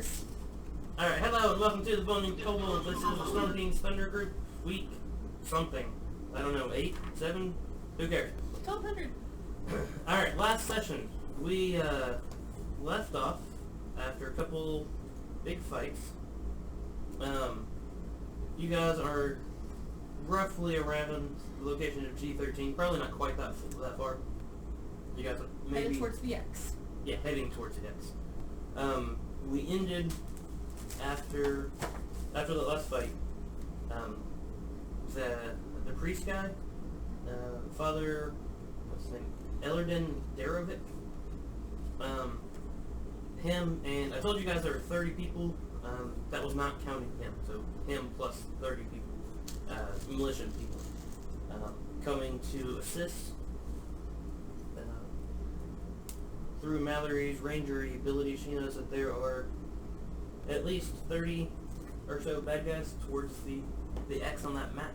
first. Alright, hello and welcome to the Bone and Kobold. This is the Storm King's Thunder Group, week something. I don't know, 8, 7? Who cares? 1200. Alright, last session. We left off after a couple big fights. You guys are roughly around the location of G13, probably not quite that far. You guys are maybe... Headed towards the X. Yeah, heading towards the X. We ended after the last fight. The priest guy, Father, what's his name? Ellerden Darovic. Him and I told you guys there were 30 people. That was not counting him, so him plus 30 people, militia people, coming to assist. Through Mallory's rangery ability, she knows that there are at least 30 or so bad guys towards the X on that map.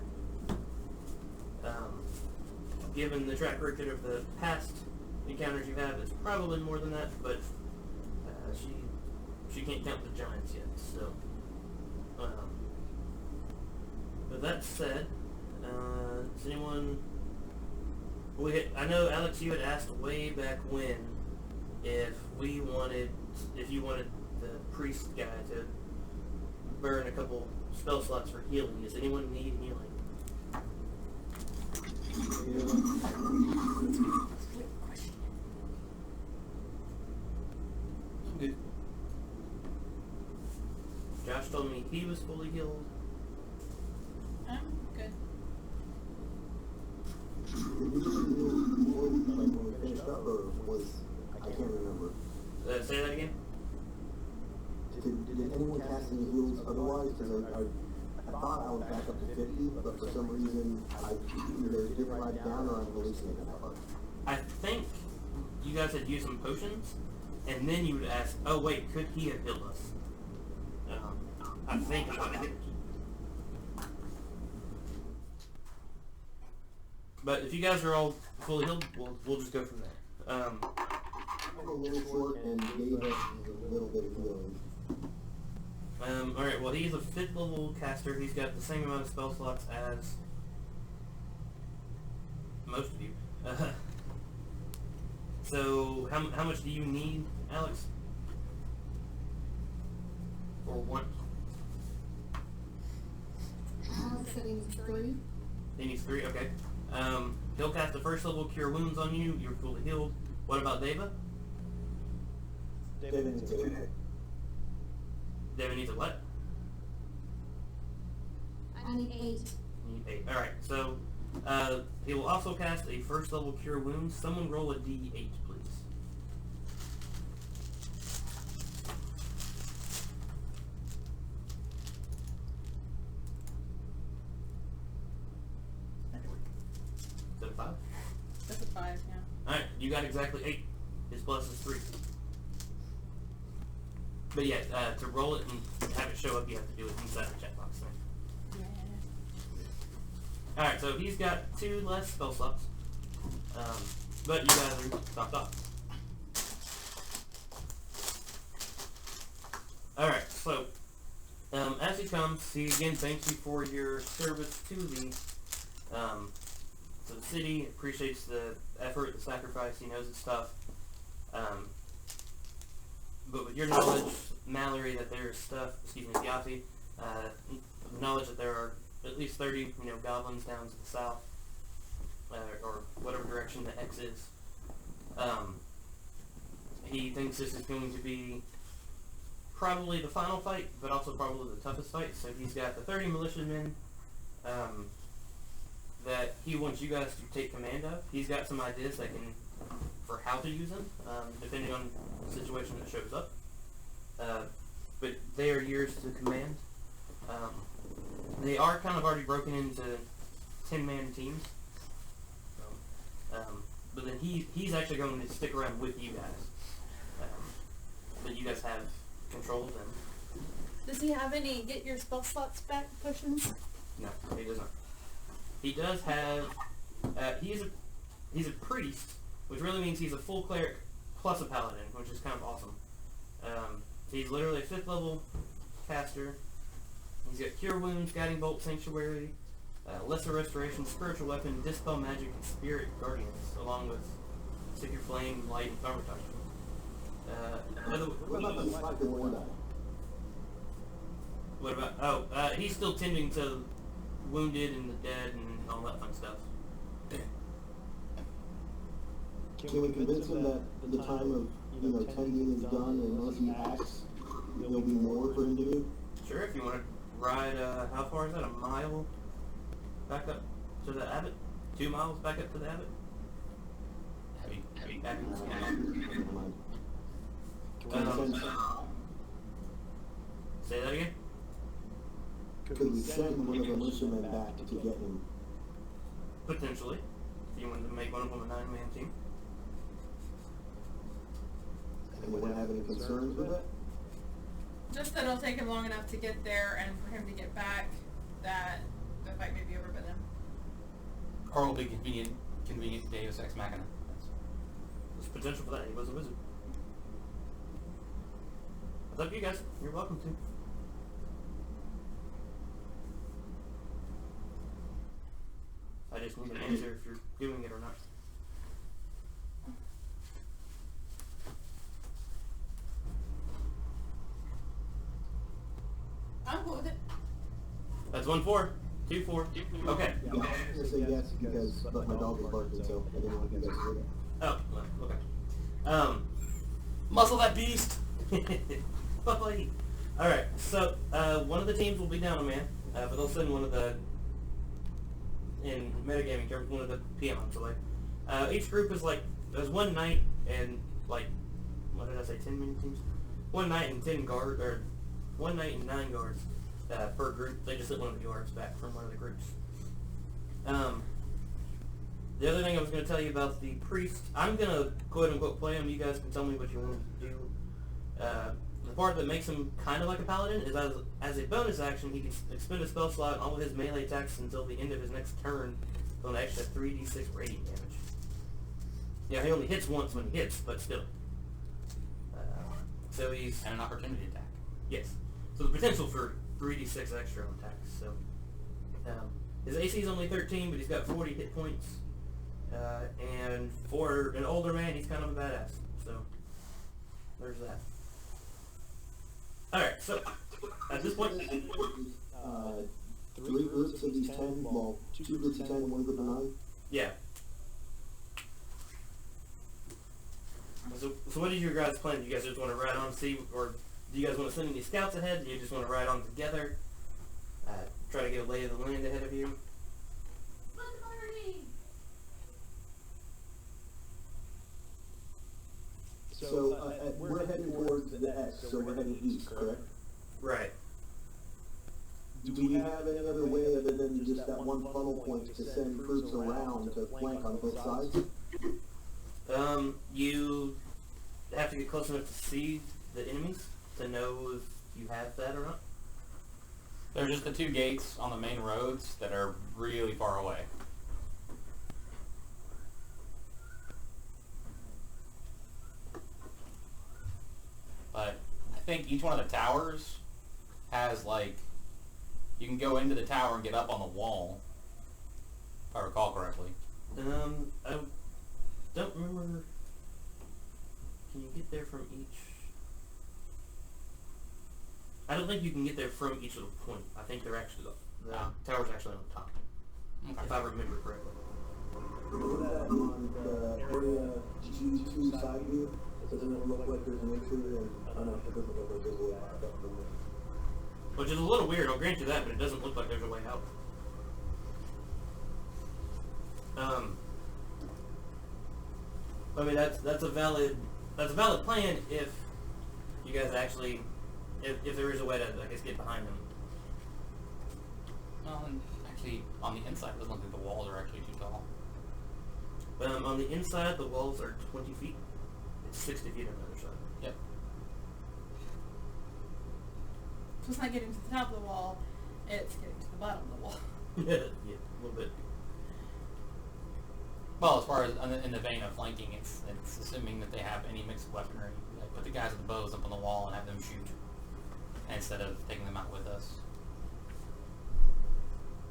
Given the track record of the past encounters you have, it's probably more than that, but she can't count the giants yet, so. But that said, does anyone... I know, Alex, you had asked way back when if you wanted the priest guy to burn a couple spell slots for healing. Does anyone need healing? Good. Josh told me he was fully healed. I'm good. Did we just when we finished up, or was... I can't remember. Say that again? Did anyone cast any heals otherwise? Because I thought I was back up to 50, but for some reason I either didn't write it down or I'm hallucinating that part. I think you guys had used some potions, and then you would ask, oh wait, could he have healed us? I think I did. But if you guys are all fully healed, we'll just go from there. I'm a little short and gave us a little bit of healing. Alright, well he's a 5th level caster. He's got the same amount of spell slots as most of you. So, how much do you need, Alex? Or one? Alex said he needs 3. He needs 3, okay. He'll cast the 1st level Cure Wounds on you. You're fully healed. What about Deva? David needs a Deva needs a what? I need 8. You need 8. Alright, so he will also cast a 1st level Cure Wounds. Someone roll a D8, please. Is that a 5? That's a 5, yeah. Alright, you got exactly 8. His plus is 3. But yeah, to roll it and have it show up, you have to do it inside the checkbox thing. Yeah. Alright, so he's got 2 less spell slots. But you guys are stopped off. Alright, so as he comes, he again thanks you for your service to the city, appreciates the effort, the sacrifice, he knows his stuff. But with your knowledge, Mallory, that there's stuff, Yati, knowledge that there are at least 30, goblins down to the south, or whatever direction the X is. He thinks this is going to be probably the final fight, but also probably the toughest fight. So he's got the 30 militiamen that he wants you guys to take command of. He's got some ideas for how to use them, depending on the situation that shows up. But they are yours to command. They are kind of already broken into 10-man teams. But then he's actually going to stick around with you guys. But you guys have control of them. Does he have any get your spell slots back potions? No, he does not. He does have... he's a priest, which really means he's a full cleric plus a paladin, which is kind of awesome. So He's literally a 5th level caster. He's got Cure Wounds, Guiding Bolt, Sanctuary, Lesser Restoration, Spiritual Weapon, Dispel Magic, and Spirit Guardians, along with Secret Flame, Light, and Farm Reduction. What about the Slacker War guy? What about... Oh, he's still tending to wounded and the dead and all that fun stuff. Can we convince him that the time of, tending is done, and once he acts, there'll be more for him to do? Sure, if you want to ride, how far is that? A mile back up to the Abbot? 2 miles back up to the Abbot? Heavy back in the Never mind. Say that again? Could we send one of the militiamen back to get him? Potentially. If you wanted to make one of them a 9-man team. Anyone have any concerns with it? Just that it'll take him long enough to get there and for him to get back, that the fight may be over by then. Or it'll be convenient Deus Ex Machina. There's potential for that. He was a wizard. It's up to you guys. You're welcome to. I just need an answer if you're doing it or not. I'm cool with it. That's 1-4. 2-4. Okay. Yeah, I'm gonna say yes because my dog was barking, so I didn't want you guys to hear that. Oh, well, okay. Muscle that beast! Buddy. Alright, so, one of the teams will be down a man, but they'll send one of the, in metagaming terms, one of the PMs away. Each group is there's one knight and, what did I say, 10 mini teams? One knight and 10 guard, or one knight and 9 guards per group. They just sent one of the guards back from one of the groups. The other thing I was going to tell you about the priest, I'm going to quote-unquote play him. You guys can tell me what you want to do. The part that makes him kind of like a paladin is as a bonus action, he can expend a spell slot on all of his melee attacks until the end of his next turn for an extra 3d6 radiant damage. Yeah, he only hits once when he hits, but still. So he's... And an opportunity attack. Yes. So the potential for 3d6 extra on attacks. So his AC is only 13, but he's got 40 hit points. And for an older man, he's kind of a badass. So there's that. Alright, so at this point... 3 groups of these 10, well, 2 groups of 10 and 1 group of 9? Yeah. So what is your guys' plan? Do you guys just want to ride on, see, or do you guys want to send any scouts ahead? Do you just want to ride on together? Try to get a lay of the land ahead of you? So, we're heading towards the X, so we're heading east, correct? Right. Do we have any other way other than just that one funnel point to send troops around to flank on both sides? You have to get close enough to see the enemies to know if you have that or not. They're just the 2 gates on the main roads that are really far away. But I think each one of the towers has you can go into the tower and get up on the wall, if I recall correctly. I don't remember. Can you get there from each? I don't think you can get there from each little point. I think they're actually the tower's actually on top, if I remember correctly. Look at that on the area G2 side view. Doesn't it look like there's an entry? And I don't know, it doesn't look like there's a way out. Which is a little weird, I'll grant you that, but it doesn't look like there's a way out. I mean, that's a valid plan if you guys actually, if there is a way to, I guess, get behind them. Well, and actually, on the inside, it doesn't look like the walls are actually too tall. On the inside, the walls are 20 feet. It's 60 feet on the other side. Yep. So it's not getting to the top of the wall, it's getting to the bottom of the wall. Yeah, a little bit. Well, as far as in the vein of flanking, it's assuming that they have any mixed weaponry. Like put the guys with the bows up on the wall and have them shoot instead of taking them out with us.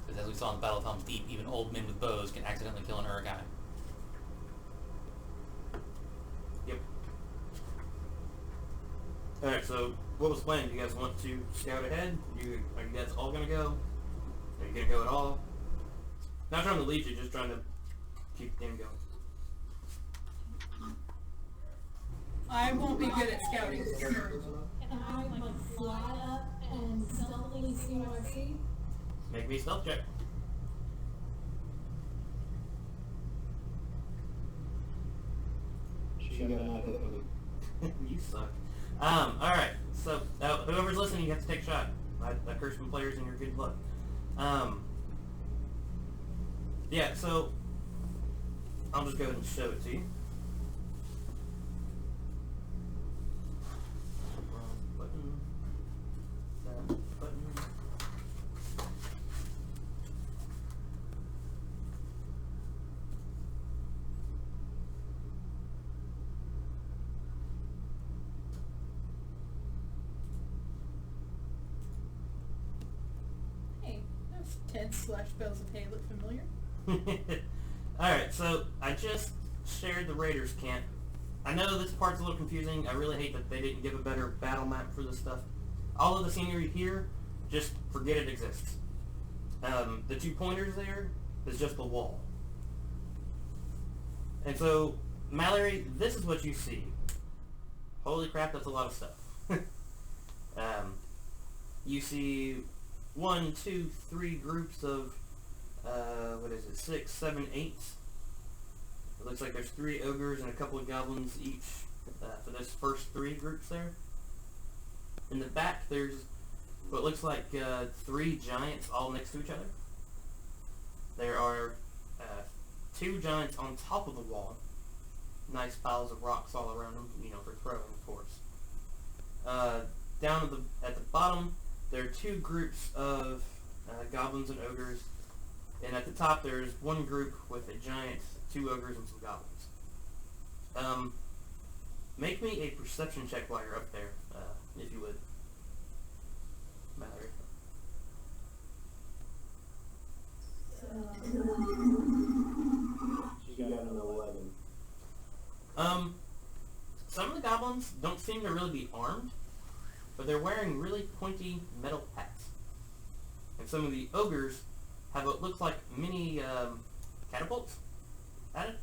Because as we saw in Battle of Helm's Deep, even old men with bows can accidentally kill an Urgai. Yep. Alright, so what was the plan? Do you guys want to scout ahead? Are you guys all going to go? Are you going to go at all? Not trying to lead you, just trying to keep the game going. I won't be good at scouting. Sure. Can I like fly up and stealthily see what I see? Make me a stealth check. She got a knife at me. You suck. Alright, so whoever's listening, you have to take a shot. I curse some players and you're good luck. Yeah, so I'll just go ahead and show it to you. Button. That button. Hey, those tents/bales of hay look familiar. Alright, so I just shared the Raiders camp. I know this part's a little confusing. I really hate that they didn't give a better battle map for this stuff. All of the scenery here, just forget it exists. The 2 pointers there is just the wall. And so, Mallory, this is what you see. Holy crap, that's a lot of stuff. You see 1, 2, 3 groups of what is it, 6, 7, 8. It looks like there's 3 ogres and a couple of goblins each for those first 3 groups there. In the back there's what looks like 3 giants all next to each other. There are 2 giants on top of the wall. Nice piles of rocks all around them, you know, for throwing, of course. Down at the bottom there are 2 groups of goblins and ogres. And at the top, there's 1 group with a giant, 2 ogres, and some goblins. Make me a perception check while you're up there, if you would. Mallory. She got an 11. Some of the goblins don't seem to really be armed, but they're wearing really pointy metal hats. And some of the ogres have what looks like mini catapults at it,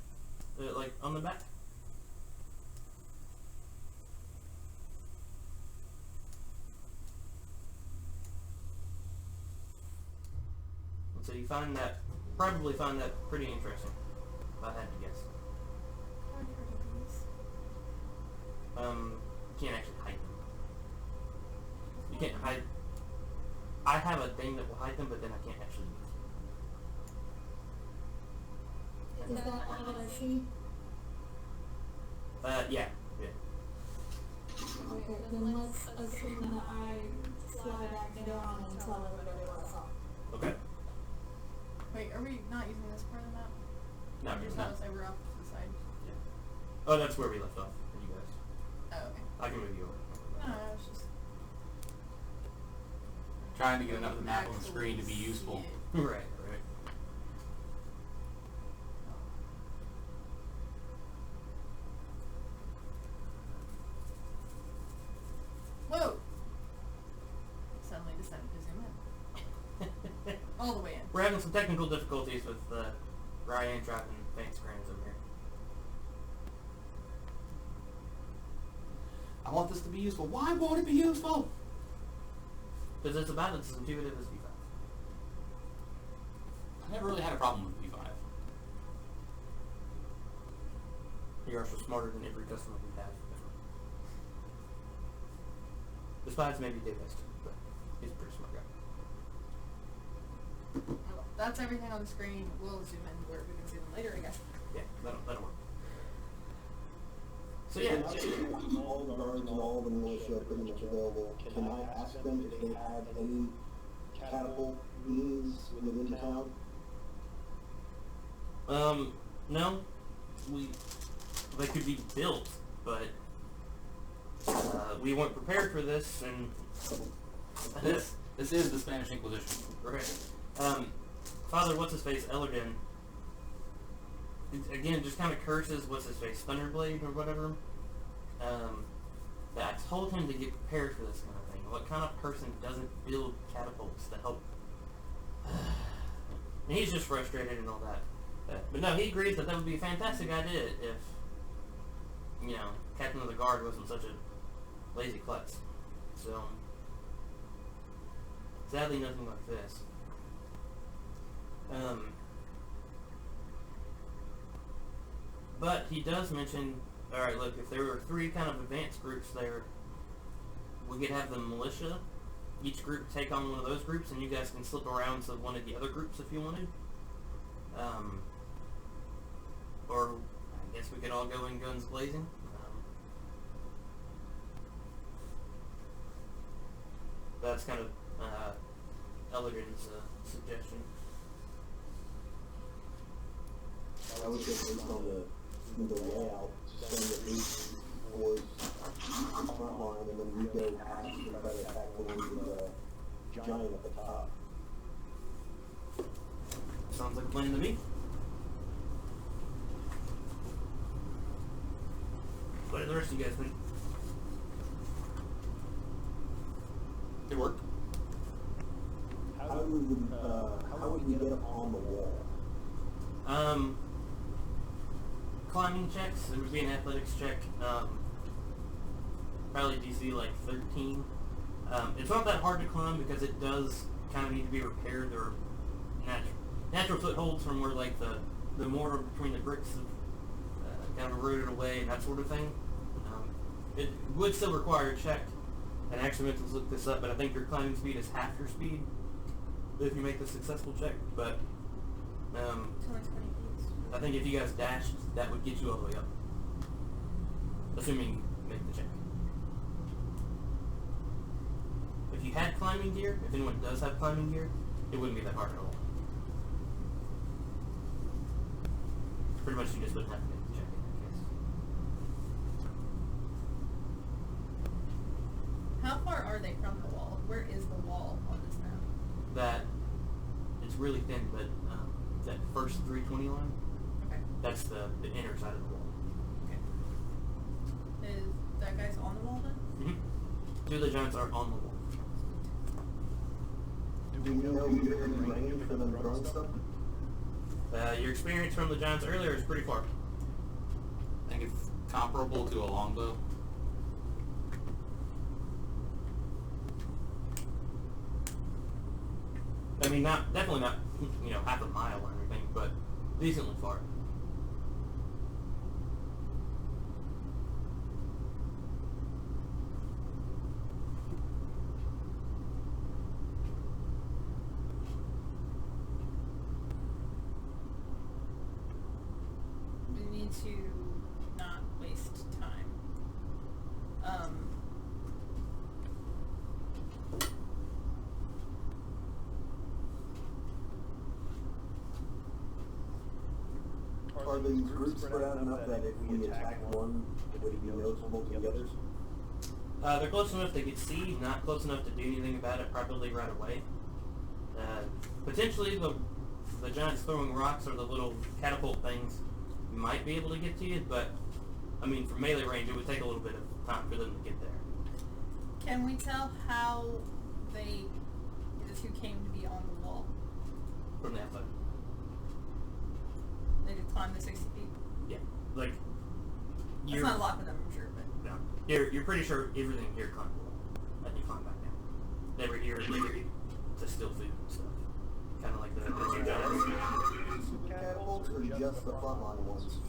like on the back. And so you probably find that pretty interesting, if I had to guess. You can't actually hide them. You can't hide. I have a thing that will hide them, but then I can't actually use it. Is that all that I see? Yeah. Okay, then let's assume that I fly back down and tell everybody what I saw. Okay. Wait, are we not using this part of the map? No, Just no. how it's over off to the side. Oh, that's where we left off for you guys. Oh, okay. I can move you over. No, it's just Trying to get enough of the map on the screen to be useful. Right. Whoa! Suddenly decided to zoom in. All the way in. We're having some technical difficulties with Ryan dropping faint screens over here. I want this to be useful. Why won't it be useful? Because it's about as intuitive as V5. I never really had a problem with V5. You're also smarter than every customer we have ever. Besides maybe Davis, but he's a pretty smart guy. Well, that's everything on the screen. We'll zoom in where we can zoom in later, I guess. Yeah, that'll work. So yeah, All the guards and all the militia are pretty much available. Can I ask them if they have any catapult means within town? No, they could be built, but we weren't prepared for this, and This is the Spanish Inquisition. right. Father, what's his face, Ellerden, again, just kind of curses what's his face, Thunderblade or whatever. That I told him to get prepared for this kind of thing. What kind of person doesn't build catapults to help? And he's just frustrated and all that. But no, he agrees that would be a fantastic idea if, Captain of the Guard wasn't such a lazy klutz. So, sadly, nothing like this. But he does mention, alright, look, if there were 3 kind of advanced groups there, we could have the militia, each group take on one of those groups, and you guys can slip around to one of the other groups if you wanted. Or, I guess we could all go in guns blazing. That's kind of Ellerden's suggestion. I would say based on the layout, send at least towards the front line, and then we go past and try to attack the one with the giant at the top. Sounds like a plan to me. What do the rest of you guys think? Good work. How would we get up on the wall? Climbing checks. It would be an athletics check. Probably DC like 13. It's not that hard to climb because it does kind of need to be repaired. There are natural footholds from where like the mortar between the bricks have kind of eroded away and that sort of thing. It would still require a check. And I actually meant to look this up, but I think your climbing speed is half your speed if you make the successful check. But It's only 20 feet. I think if you guys dashed, that would get you all the way up. Assuming you make the check. If you had climbing gear, if anyone does have climbing gear, it wouldn't be that hard at all. Pretty much you just wouldn't have to make the check in that case. How far are they from the wall? Where is the wall on this map? That, it's really thin, but that first 320 line, Okay. that's the inner side of the wall. Okay. Is that guy's on the wall then? Mm-hmm. 2 of the giants are on the wall. Do we know you're in range for them throwing stuff? Your experience from the giants earlier is pretty far. I think it's comparable to a longbow. I mean, definitely not, half a mile or anything, but decently far. We need to not waste time. Are these groups spread out enough that if we attack one, would it be noticeable to the others? They're close enough they could see, not close enough to do anything about it probably right away. Potentially the giants throwing rocks or the little catapult things might be able to get to you, but I mean, from melee range, it would take a little bit of time for them to get there. Can we tell how the 2 came to be on the wall? From the outside. They just climbed the 60 feet. Yeah. Like, That's not a lot for them, I'm sure, but no. You're pretty sure everything here climbed the wall. And you climb back down. They were here to steal food and stuff. Kind of like the 2 giants. Catapults or just the frontline ones?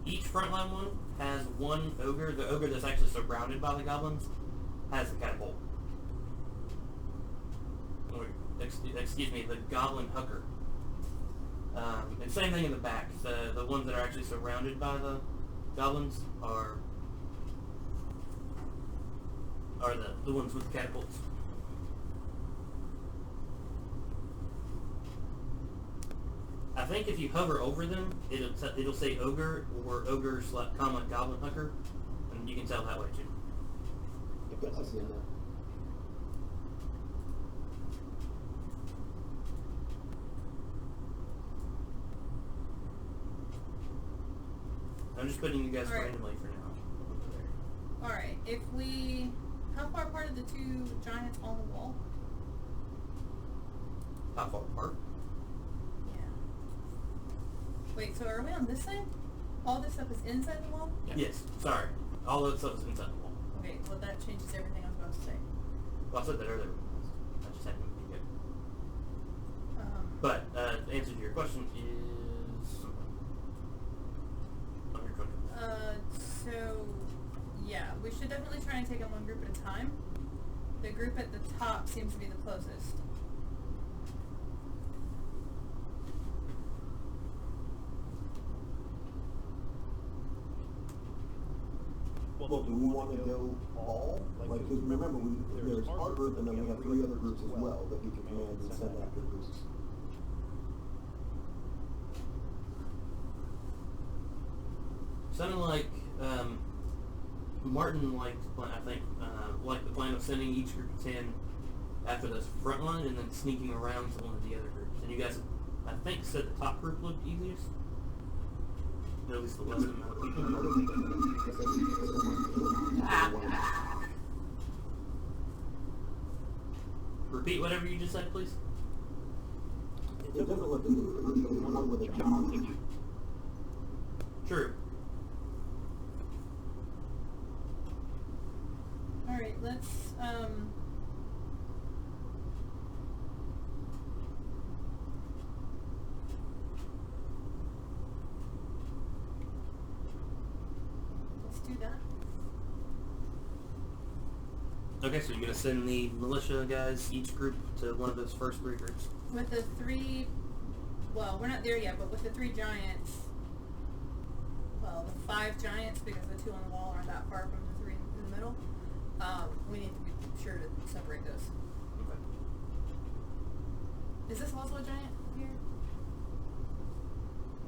Each frontline one has one ogre. The ogre that's actually surrounded by the goblins has the catapult. Or, excuse me, the goblin hooker. And same thing in the back. The ones that are actually surrounded by the goblins are the ones with the catapults. think if you hover over them, it'll say ogre or ogre / goblin hunter, and you can tell that way too. Yes, I see that. I'm just putting you guys Alright. randomly for now. Over there. Alright, how far apart are the two giants on the wall? How far apart? Yeah. Wait, so are we on this side? All this stuff is inside the wall? Yeah. Yes. Sorry. All that stuff is inside the wall. Okay, well that changes everything I was about to say. Well, I said that earlier. I just had to be good. But answer to your question is under control. So yeah, we should definitely try and take them one group at a time. The group at the top seems to be the closest. Well, do we want to go all? Like, because remember, there's our group, and then we have 3 other groups as well that we can command and send after groups. Sounded like Martin liked the plan of sending each group of 10 after this front line and then sneaking around to one of the other groups. And you guys, I think, said the top group looked easiest. At least the less amount of people. Repeat whatever you just said, please. It doesn't look good. One with a giant. True. Alright, let's do that. Okay, so you're gonna send the militia guys, each group, to one of those first 3 groups. With the 3, well, we're not there yet, but with the 3 giants, well, the 5 giants, because the 2 on the wall aren't that far from the 3 in the middle, we need to be sure to separate those. Okay. Is this also a giant here?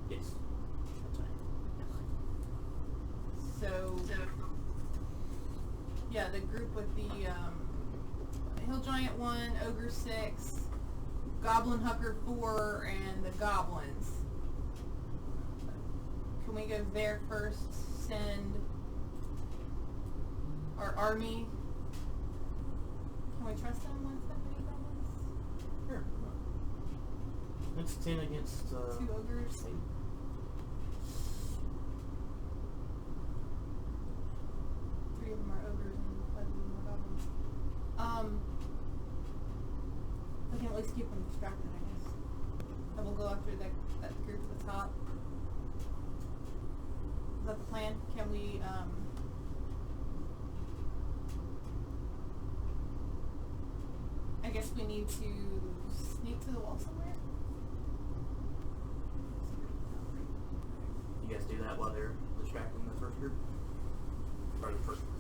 Yes. A giant. So, yeah, the group with the hill giant 1, ogre 6, goblin hucker 4, and the goblins. Can we go there first? Send our army. Can we trust them with that many goblins? Sure. It's 10 against 2 ogres. 8. Three of them are ogres and 5 of them are goblins. We can at least keep them distracted, I guess. And we'll go after that group at the top. Is that the plan? Can we, I guess we need to sneak to the wall somewhere? You guys do that while they're distracting the first group? Or the first groups?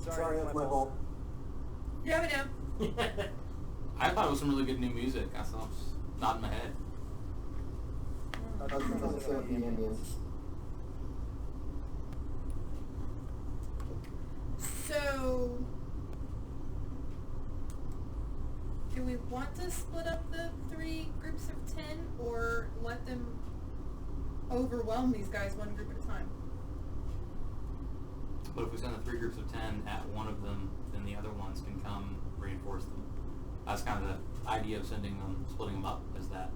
Sorry, that's my fault. Yeah, we know. I thought it was some really good new music. I thought it was nodding my head. I was trying to set up the ambience. So, do we want to split up the 3 groups of 10 or let them overwhelm these guys one group at a time? But if we send the 3 groups of 10 at one of them, then the other ones can come reinforce them. That's kind of the idea of sending them, splitting them up, is that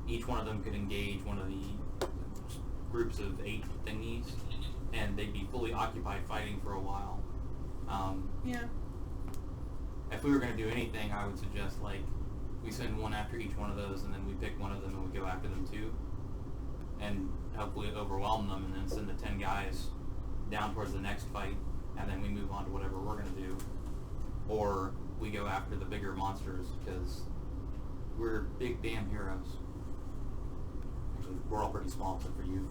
each one of them could engage one of the groups of 8 thingies, and they'd be fully occupied fighting for a while. Yeah. If we were going to do anything, I would suggest, like, we send one after each one of those, and then we pick one of them and we go after them too, and hopefully overwhelm them, and then send the 10 guys down towards the next fight, and then we move on to whatever we're going to do. Or we go after the bigger monsters, because We're big damn heroes. Actually, we're all pretty small except for you,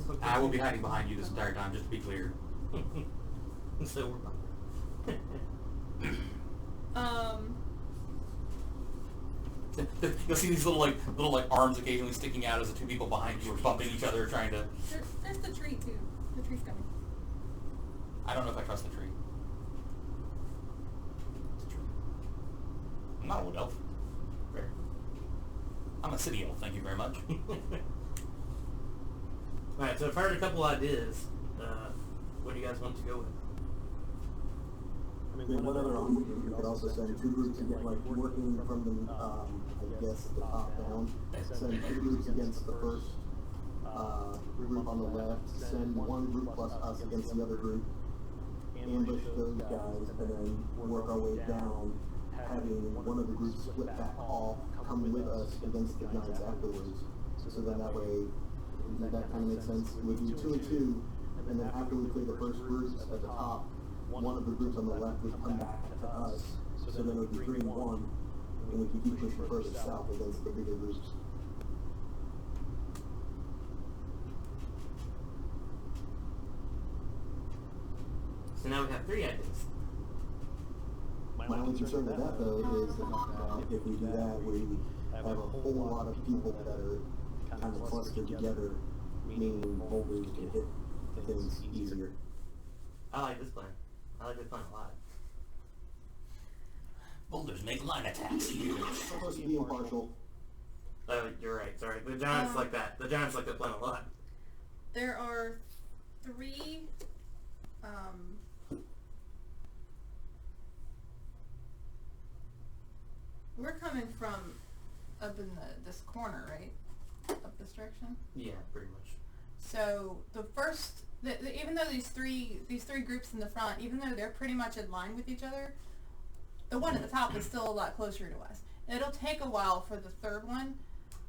but I will be hiding behind you this entire time, just to be clear. So we're You'll see these little arms occasionally sticking out as the two people behind you are bumping each other, trying to. There's the tree too. The tree's coming. I don't know if I trust the tree. It's a tree. I'm not a wood elf. fair. I'm a city elf. Thank you very much. Alright, so I've heard a couple ideas. What do you guys want to go with? I mean, one other option, you could also send two groups against, like, working from the, I guess, the top down. Send two groups against the first, group on the left. Send one group plus us against the other group. Ambush those guys, and then work our way down, having one of the groups split back off, come with us against the giants afterwards. So then that way, that kind of makes sense. We do 2 and 2, and then after we play the first groups at the top, one of the groups on the left would come back to us, so then it would be 3 and 1, and we could keep pushing further south against the bigger groups. So now we have 3 ideas. My only concern with that, though, is that if we do that, we have a whole lot of people that are kind of clustered together, meaning boulders can hit things easier. I like this plan. I like this plan a lot. Boulders make line attacks. Supposed to be impartial. Oh, you're right. Sorry. The giants like that. The giants like that plan a lot. There are 3 we're coming from up in this corner, right? Up this direction. Yeah, pretty much. So the first, even though these three groups in the front, even though they're pretty much in line with each other, the one at the top is still a lot closer to us. It'll take a while for the third one,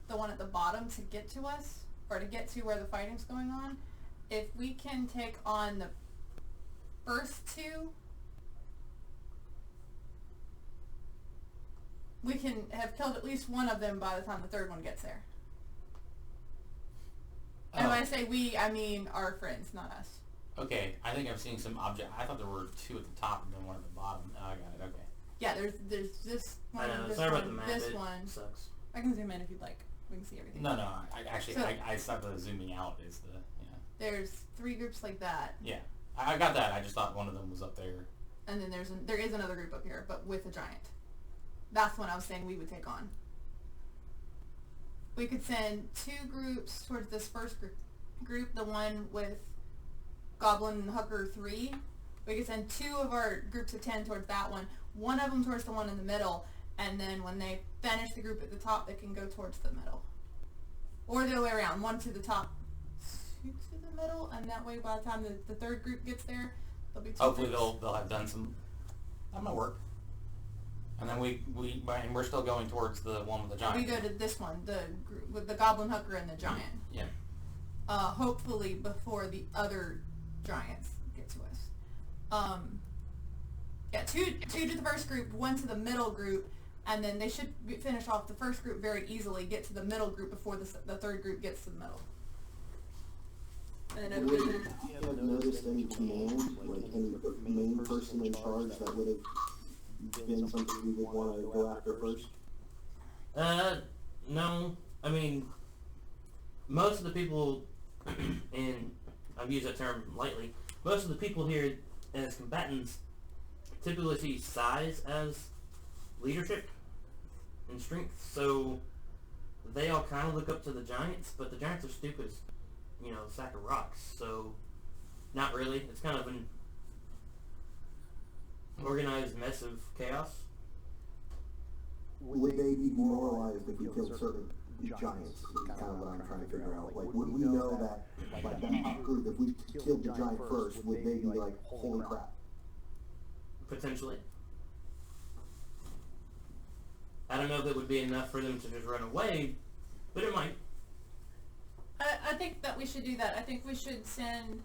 the one at the bottom, to get to us, or to get to where the fighting's going on. If we can take on the first 2, we can have killed at least one of them by the time the third one gets there. And when I say we, I mean our friends, not us. Okay, I think I'm seeing some object. I thought there were 2 at the top and then 1 at the bottom. Oh, I got it. Okay. Yeah, there's this I one, know. this Sorry one, about the map. this It one. sucks. I can zoom in if you'd like. We can see everything. No, I actually So- I stopped the zooming out. Is the There's 3 groups like that, yeah. I got that. I just thought one of them was up there. and then there is another group up here, but with a giant. That's one I was saying we would take on. We could send 2 groups towards this first group, the one with Goblin Hooker 3. We could send 2 of our groups of 10 towards that one of them towards the one in the middle, and then when they finish the group at the top, they can go towards the middle. Or the other way around, 1 to the top, 2 to the middle, and that way by the time the third group gets there, there'll be 2 Hopefully groups. they'll have done some. That might work. And then and we're still going towards the one with the giant. We go to this one, the group with the Goblin Hooker and the giant. Yeah. Hopefully before the other giants get to us. Yeah, 2 to the first group, 1 to the middle group, and then they should finish off the first group very easily, get to the middle group before the third group gets to the middle. And then Would you have noticed any command, like any main person in charge that would have been something we would want to go after first? No. I mean, most of the people, and I've used that term lightly, most of the people here as combatants typically see size as leadership and strength, so they all kind of look up to the giants, but the giants are stupid as, a sack of rocks, so not really. It's kind of an organized mess of chaos. Would they be demoralized if we killed certain giants? Is kind of what I'm trying to figure out. Like, would we know that, like, that top group, if we killed the giant first, would they be like, holy crap? Potentially. I don't know if it would be enough for them to just run away, but it might. I think that we should do that. I think we should still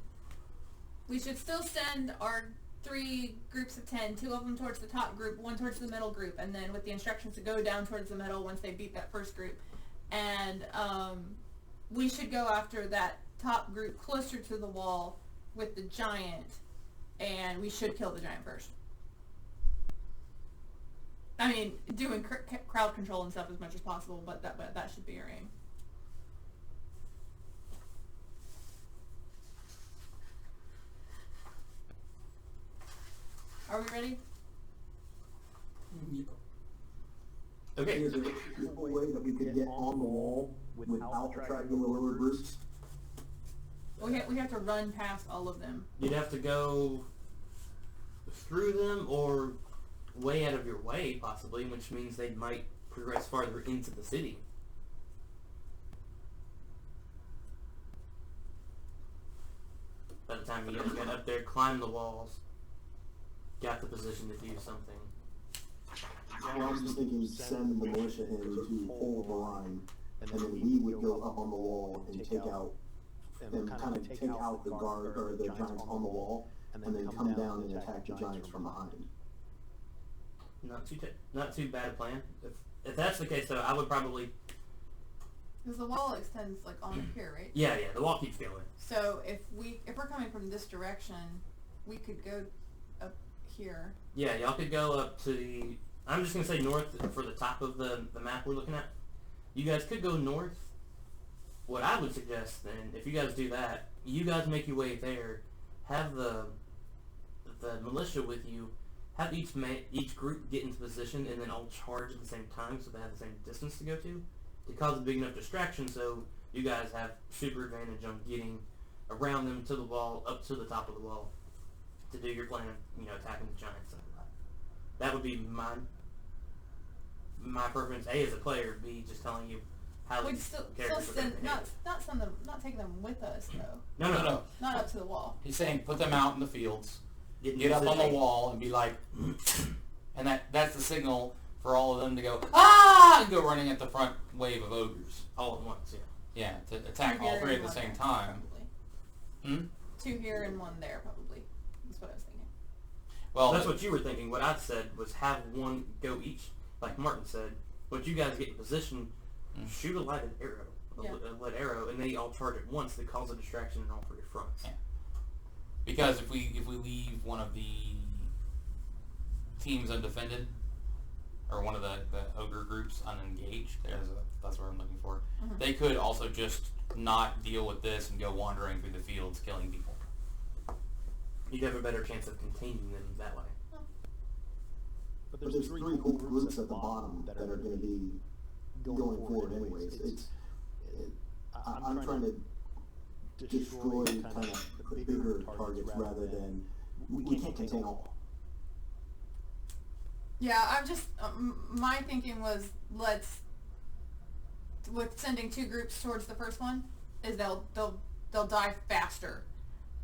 send our 3 groups of 10, 2 of them towards the top group, 1 towards the middle group, and then with the instructions to go down towards the middle once they beat that first group. And we should go after that top group closer to the wall with the giant, and we should kill the giant first. I mean, doing crowd control and stuff as much as possible, but that should be your aim. Are we ready? Okay. Is there a way that we could get on the wall without attracting the lower groups? We have to run past all of them. You'd have to go through them or way out of your way, possibly, which means they might progress farther into the city. By the time you guys got up there, climbed the walls, got the position to do something. I was just thinking send the militia in to hold the line, and then we would go up on the wall and take out, and kind of take out the guard, or the giants on the wall, and then come down and attack the giants from behind. Not too bad a plan. If that's the case, though, I would probably... Because the wall extends like on up here, right? Yeah, the wall keeps going. So if we're coming from this direction, we could go up here. Yeah, y'all could go up to the... I'm just going to say north for the top of the map we're looking at. You guys could go north. What I would suggest then, if you guys do that, you guys make your way there, have the militia with you, have each group get into position, and then all charge at the same time so they have the same distance to go to cause a big enough distraction so you guys have super advantage on getting around them to the wall, up to the top of the wall, to do your plan of, attacking the giants. That would be my preference, A, as a player, B, just telling you how We'd these still characters are send, going to behave. not take them with us though. No. Not up to the wall. He's saying put them out in the fields, Get get up on the position. wall, and be like, and that's the signal for all of them to go, ah, and go running at the front wave of ogres. All at once, yeah. Yeah, to attack 2 all here 3 at and the 1 same there, time. probably. Hmm? 2 here and 1 there, probably. That's what I was thinking. Well, That's what you were thinking. What I said was have one go each, like Martin said. Once you guys get in position, shoot a lighted arrow, a lit arrow, and they all charge at once to cause a distraction in all 3 fronts. Yeah. Because if we leave one of the teams undefended, or one of the ogre groups unengaged, that's what I'm looking for, they could also just not deal with this and go wandering through the fields killing people. You'd have a better chance of containing them that way. But there's 3 whole groups at the bottom that are going to be going forward anyways. I'm trying to destroy kind of the bigger targets rather than... We can't contain all. Yeah, I'm just my thinking was with sending 2 groups towards the first one is they'll die faster,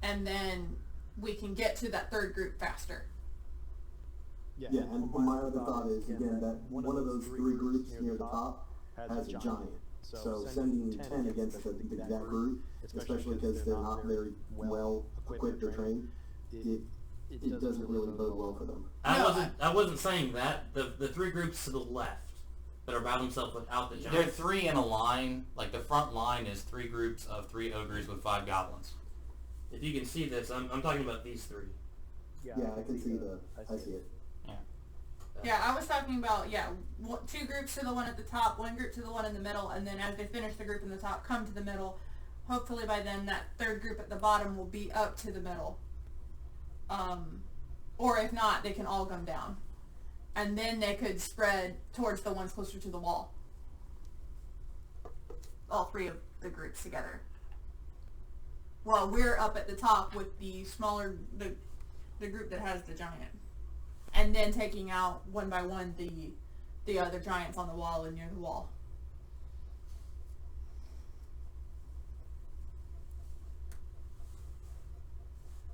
and then we can get to that 3rd group faster. Yeah, and my other thought is, again, that one of those 3 groups near the top has a giant. So sending 10 against that group, especially because they're not very well equipped or trained, it doesn't really bode well for them. I wasn't saying that. The 3 groups to the left that are by themselves without the giant. There are 3 in a line. Like the front line is 3 groups of 3 ogres with 5 goblins. If you can see this, I'm talking about these 3. Yeah, I can see I see it. Yeah, I was talking about, 2 groups to the one at the top, 1 group to the one in the middle, and then as they finish the group in the top, come to the middle. Hopefully by then that 3rd group at the bottom will be up to the middle. Or if not, they can all come down. And then they could spread towards the ones closer to the wall. All 3 of the groups together. Well, we're up at the top with the smaller, the group that has the giant. And then taking out one by one the other giants on the wall and near the wall.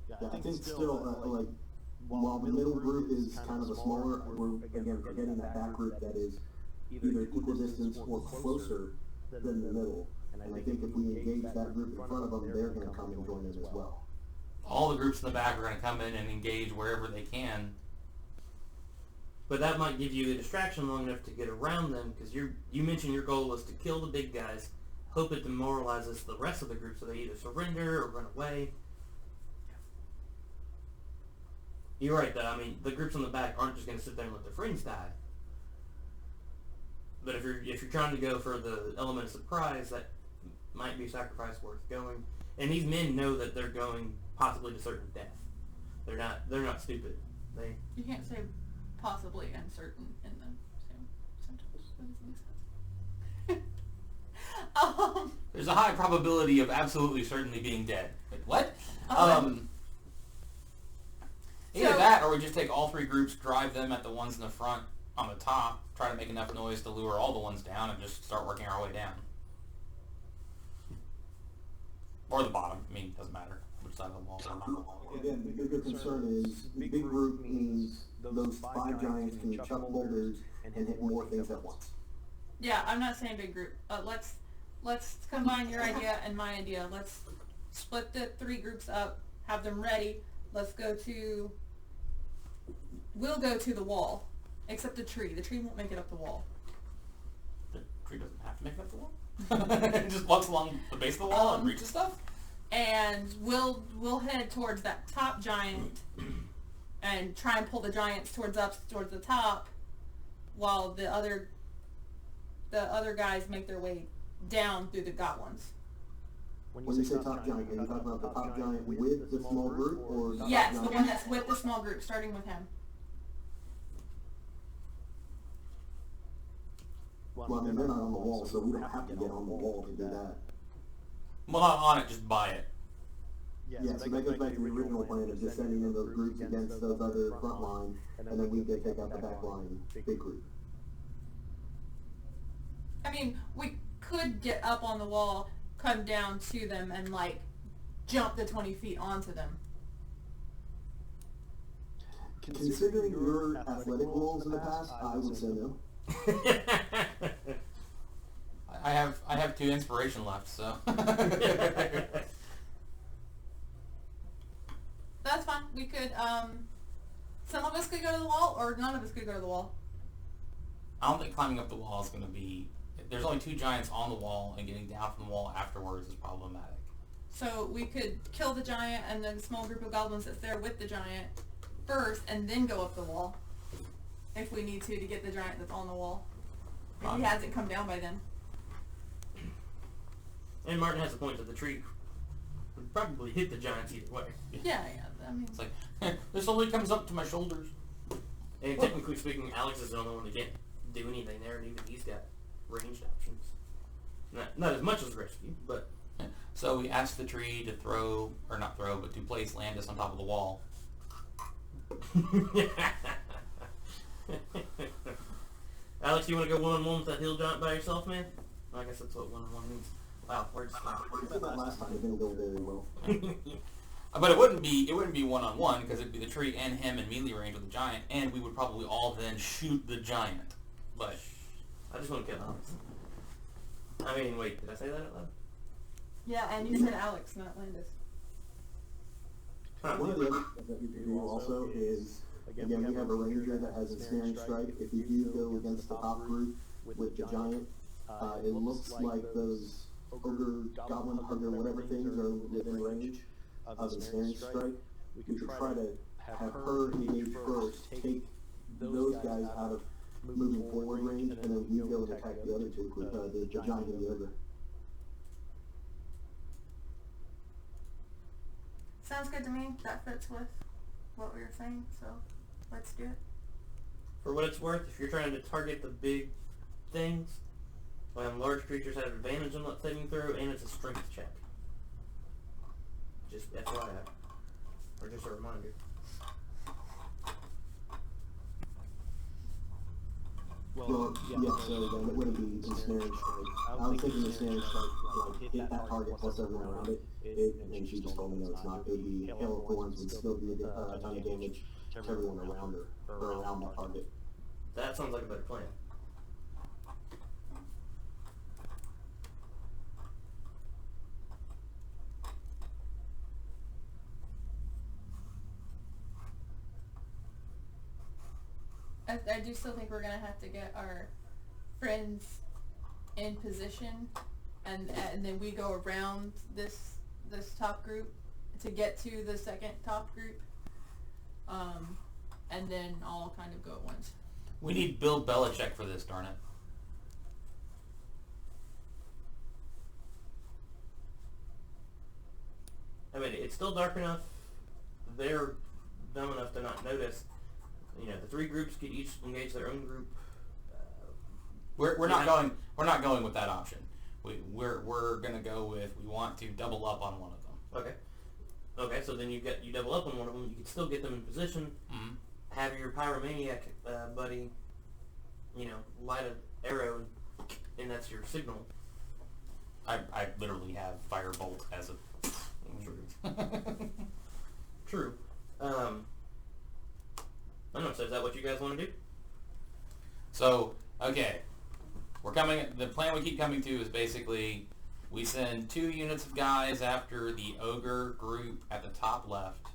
Yeah, I think still, while the middle group is kind of a smaller, we're, again, forgetting that group that is either equal distance or closer than the middle. And I think if we engage that group in front of them, they're going to come and join us as well. all the groups in the back are going to come in and engage wherever they can. But that might give you a distraction long enough to get around them, because you mentioned your goal was to kill the big guys, hope it demoralizes the rest of the group so they either surrender or run away. You're right, though. I mean, the groups on the back aren't just going to sit there and let their friends die. But if you're trying to go for the element of surprise, that might be a sacrifice worth going. And these men know that they're going possibly to certain death. They're not stupid. You can't say possibly and certain in the same sentence. That doesn't make sense. There's a high probability of absolutely certainly being dead. Wait, what? Either that, or we just take all three groups, drive them at the ones in the front on the top, try to make enough noise to lure all the ones down, and just start working our way down. Or the bottom. I mean, doesn't matter which side of the wall. Again, the bigger concern is big group means those 5 giants can chuck boulders and hit more things at once. Yeah, I'm not saying big group. Let's combine your idea and my idea. Let's split the 3 groups up, have them ready. We'll go to the wall, except the tree. The tree won't make it up the wall. The tree doesn't have to make it up the wall? It just walks along the base of the wall and reaches stuff? And we'll head towards that top giant and try and pull the giants towards the top, while the other guys make their way down through the goblins. When you say top giant, are you talking about the top giant with the small group, or the Yes, top the giant? one that's with the small group, starting with him. Well, I mean, they're not on the wall, so we don't have to get on the wall to do that. Well, not on it, just by it. Yeah, so that goes back to the original plan of just sending in those groups against those other front line, and then we can take out the back line, big group. I mean, we could get up on the wall, come down to them, and jump the 20 feet onto them. Considering your athletic goals in the past, I would say no. I have 2 inspiration left, so. That's fine. We could, some of us could go to the wall, or none of us could go to the wall. I don't think climbing up the wall is going to be... There's only 2 giants on the wall, and getting down from the wall afterwards is problematic. So we could kill the giant and the small group of goblins that's there with the giant first, and then go up the wall. If we need to get the giant that's on the wall. If he hasn't come down by then. And Martin has a point that the tree would probably hit the giants either way. Yeah. I mean, It's like, this only comes up to my shoulders. And technically speaking, Alex is the only one that can't do anything there, and even he's got ranged options. Not as much as the rest of you, but... So we asked the tree to throw, or not throw, but to place Landis on top of the wall. Alex, you want to go one-on-one with that hill giant by yourself, man? I guess that's what one-on-one means. Wow, words. I said that last time, it didn't go very well. But it wouldn't be one-on-one, because it'd be the tree and him in melee range with the giant, and we would probably all then shoot the giant. But I just want to kill Alex. I mean, wait, did I say that out loud? yeah, and you said Alex, not Landis. One of the other things that we can do also is, again, we have a ranger that has a snaring strike. If you do go against the top group with the giant, it looks like those ogre, goblin, hugger, whatever things are within range of the snaring strike. We could try to have her engage first, take those guys out of moving forward range, and then we go and attack the other 2 with the giant and the ogre. Sounds good to me. That fits with what we were saying, so let's do it. For what it's worth, if you're trying to target the big things, large creatures have advantage on that saving throw, and it's a strength check. Just FYI. Or just a reminder. Well, yeah, so then it wouldn't be the snaring strike. I was thinking the snaring strike, hit that target plus everyone around it, and she just told me no, it's not. It would be hail of thorns would still do a ton of damage to everyone around her, or around the target. That sounds like a better plan. I do still think we're gonna have to get our friends in position, and then we go around this top group to get to the second top group, and then all kind of go at once. We need Bill Belichick for this, darn it. I mean, it's still dark enough. They're dumb enough to not notice. You know, the three groups could each engage their own group. We're not going with that option. We're gonna go with, we want to double up on one of them. Okay, so then you double up on one of them. You can still get them in position. Mm-hmm. Have your pyromaniac buddy, light an arrow, and that's your signal. I literally have Firebolt as a... True. I don't know, so is that what you guys want to do? So, okay. The plan we keep coming to is basically we send 2 units of guys after the ogre group at the top left,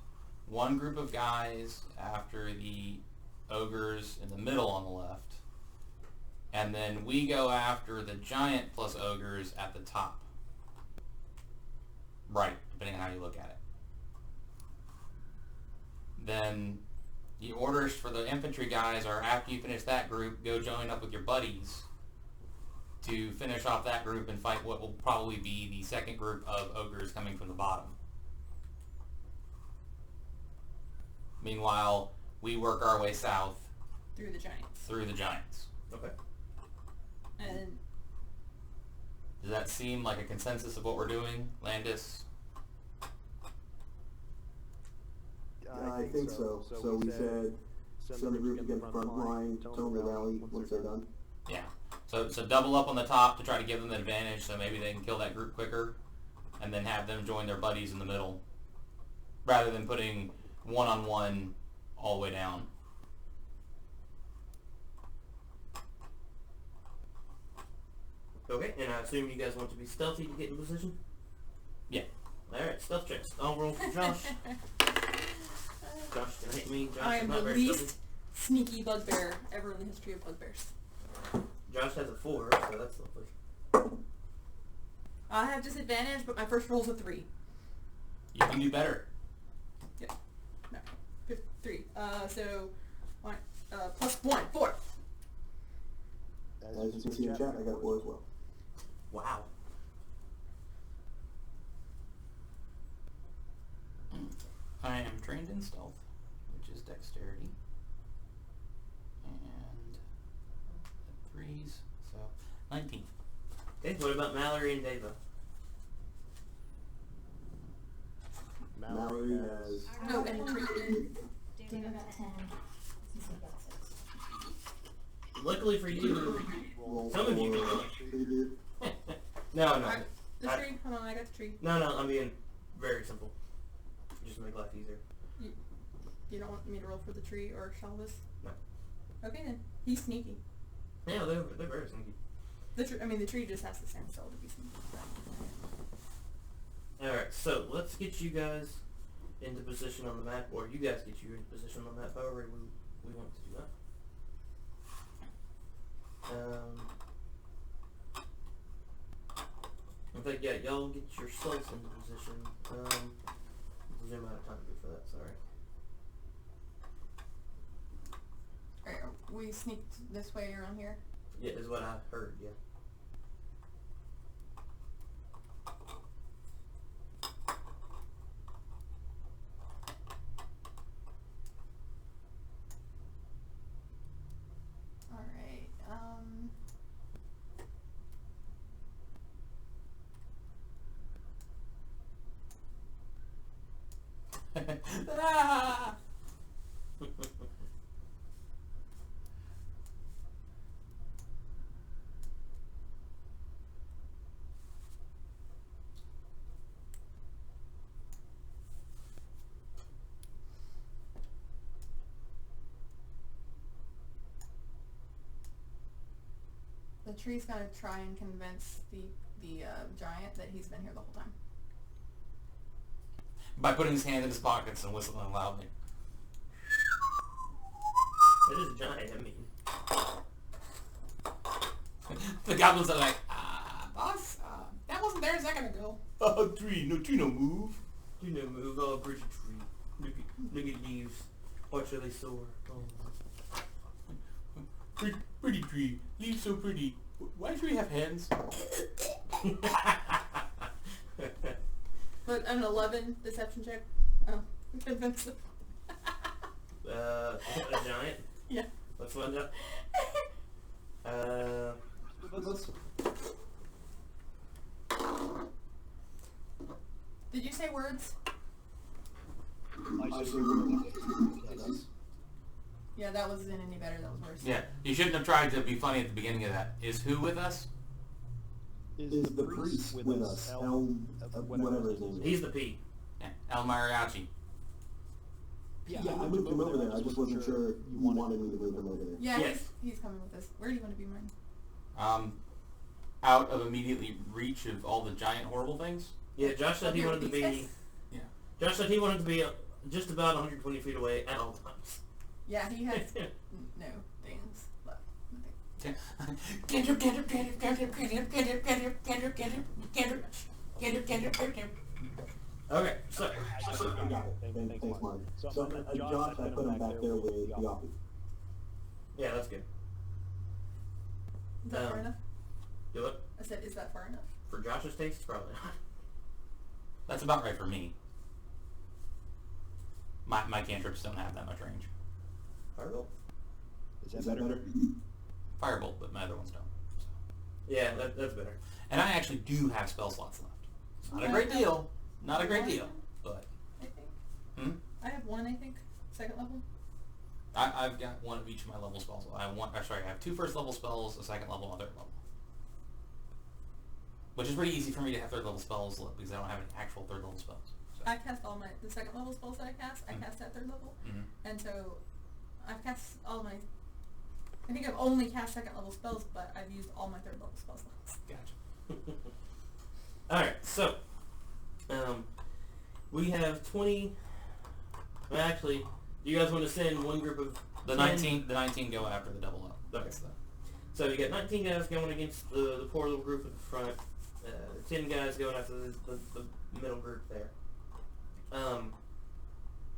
1 group of guys after the ogres in the middle on the left, and then we go after the giant plus ogres at the top. Right, depending on how you look at it. Then the orders for the infantry guys are, after you finish that group, go join up with your buddies to finish off that group and fight what will probably be the second group of ogres coming from the bottom. Meanwhile, we work our way south Through the giants. Okay. And Does that seem like a consensus of what we're doing, Landis? I think so. So we said send the group to get the front line, tell them to rally once they're done. Yeah. So double up on the top to try to give them an advantage, so maybe they can kill that group quicker, and then have them join their buddies in the middle, rather than putting one-on-one all the way down. Okay, and I assume you guys want to be stealthy to get in position? Yeah. Alright, stealth checks. I'll roll for Josh. Josh can hate me. Josh I is am not the very least stealthy. sneaky bugbear ever in the history of bugbears. Josh has a 4, so that's lovely. I have disadvantage, but my first roll's a 3. You can do better. Yeah. No. 3. So, one, plus 1, 4. As you can see in chat, I got 4 as well. Wow. I am trained in stealth, which is dexterity. And 3s, so 19. Okay, what about Mallory and Deva? Mallory has... No, and 3. Dana got 10. Cece got 6. Luckily for you, roll some of you for can three dude. No. The tree? Hold on, I got the tree. No, I'm being very simple. Just to make life easier. You don't want me to roll for the tree or Shalvis? No. Okay then. He's sneaky. Yeah, they're very sneaky. The tree just has to stand still to be sneaky. Alright, so let's get you guys into position on the map, or you guys get you into position on the map, however we want to do that. In fact, yeah, y'all get yourselves into position. Zoom out of time for that, sorry. Alright, we sneaked this way around here. Yeah, is what I heard, yeah. Alright, Ah! the tree's gonna try and convince the giant that he's been here the whole time. By putting his hand in his pockets and whistling loudly. It is giant, I mean. The goblins are like, boss, that wasn't there a second ago. Tree, no move. Do no move, oh, pretty tree. Look at leaves. Watch how they soar. Oh. Pretty tree, leaves so pretty. Why should we have hands? But an 11 deception check. Oh, convincing. A giant? Yeah. Let's find out. Did you say words? I see. Yeah, that wasn't any better. That was worse. Yeah, you shouldn't have tried to be funny at the beginning of that. Is who with us? Is the priest with us? El, whatever his name is. He's the P. Yeah, El Mariachi. Yeah, I moved him over there. I just wasn't sure you wanted me to move him over there. Yeah, Yes. he's coming with us. Where do you want to be, mine? Out of immediately reach of all the giant horrible things. Yeah, Josh said he wanted to be... Yeah. Josh said he wanted to be just about 120 feet away at all times. Yeah, he has no things left. Nothing. Okay, so... I got it. Thanks, Mark. So, Josh, I put him back there with Yoppy. Yeah, that's good. Is that far enough? Do it. I said, is that far enough? For Josh's taste, probably not. That's about right for me. My cantrips don't have that much range. Firebolt? Is that better? Firebolt, but my other ones don't. So. Yeah, that's better. And I actually do have spell slots left. It's not a great deal. Not a great deal, but... I think. I have one, I think. Second level. I've got one of each of my level spells. I have 2 first level spells, a second level, and a third level. Which is pretty easy for me to have third level spells because I don't have any actual third level spells. So. I cast all the second level spells that I cast. I cast at third level. And so I've cast all my... I think I've only cast second level spells, but I've used all my third level spell slots. Gotcha. Alright, so... we have 20... Well, actually, do you guys want to send one group of... The 19 go after the double up. Okay. So you got 19 guys going against the poor little group at the front. 10 guys going after the middle group there.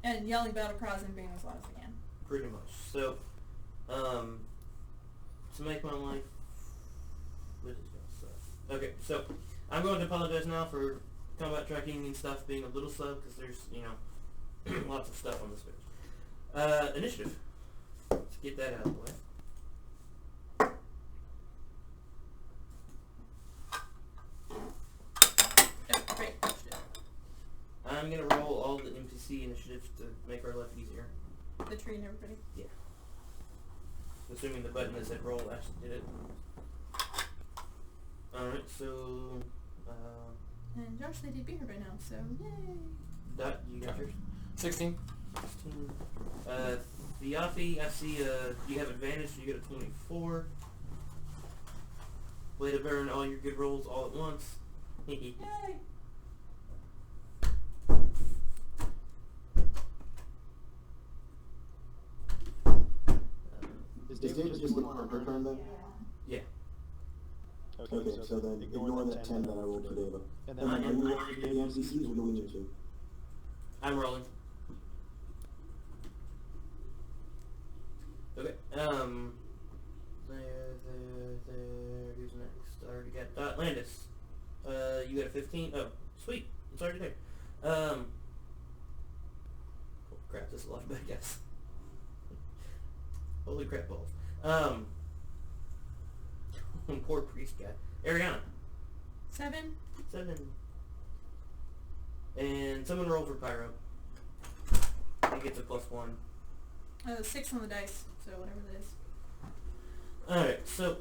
And yelling battle cries and being as loud as I can. Pretty much. So, to make my life... What is this going to say? Okay, so I'm going to apologize now for combat tracking and stuff being a little slow because there's, lots of stuff on this page. Initiative. Let's get that out of the way. Oh, great. I'm going to roll all the NPC initiatives to make our life easier. The tree and everybody. Yeah. Assuming the button that said roll actually did it. Alright, so... And Josh, they did beat her by now, so yay! Dot, you got yours? 16. 16. Theophany, I see you have advantage, so you get a 24. Way to burn all your good rolls all at once. Yay! Is David just on her turn then? Yeah. Okay, so then ignore that 10 that I rolled for David. And And then then do we want to do the MCCs or do we need to? I'm rolling. Okay, who's next? I already got, Landis. You got a 15? Oh, sweet. It's already there. Oh crap, this is a lot of bad guys. Holy crap balls. Poor priest guy. Ariana. 7. 7. And someone roll for Pyro. He gets a +1. 6 on the dice, so whatever that is. Alright, so,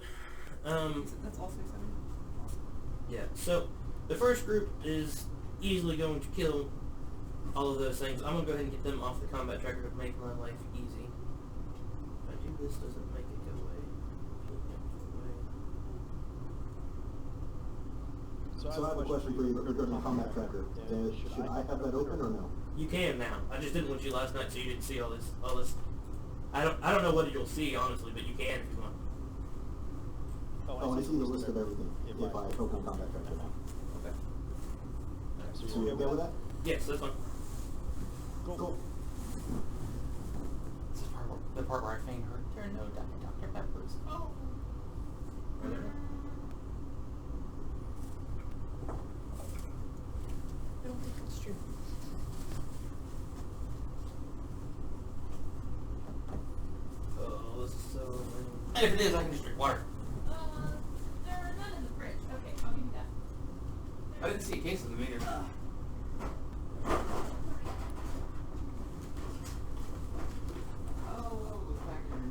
That's also 7. yeah, so the first group is easily going to kill all of those things. I'm going to go ahead and get them off the combat tracker to make my life easy. If I do this, does it make it go away? So I have a question for you regarding the combat tracker. Should I have that open or no? You can now. I just didn't want you last night so you didn't see all this I don't know what you'll see honestly, but you can if you want. Oh, I see the list of everything if I open contact right now. Okay. So you okay with that? Yes, that's fine. Cool. This is the part where I faint hurt. There are no Dr. Peppers. Oh. Are there? I don't think it's true. Oh, this is so. And if it is, I can just drink water. There are none in the fridge. Okay, I'll give you that. I didn't see a case of them either.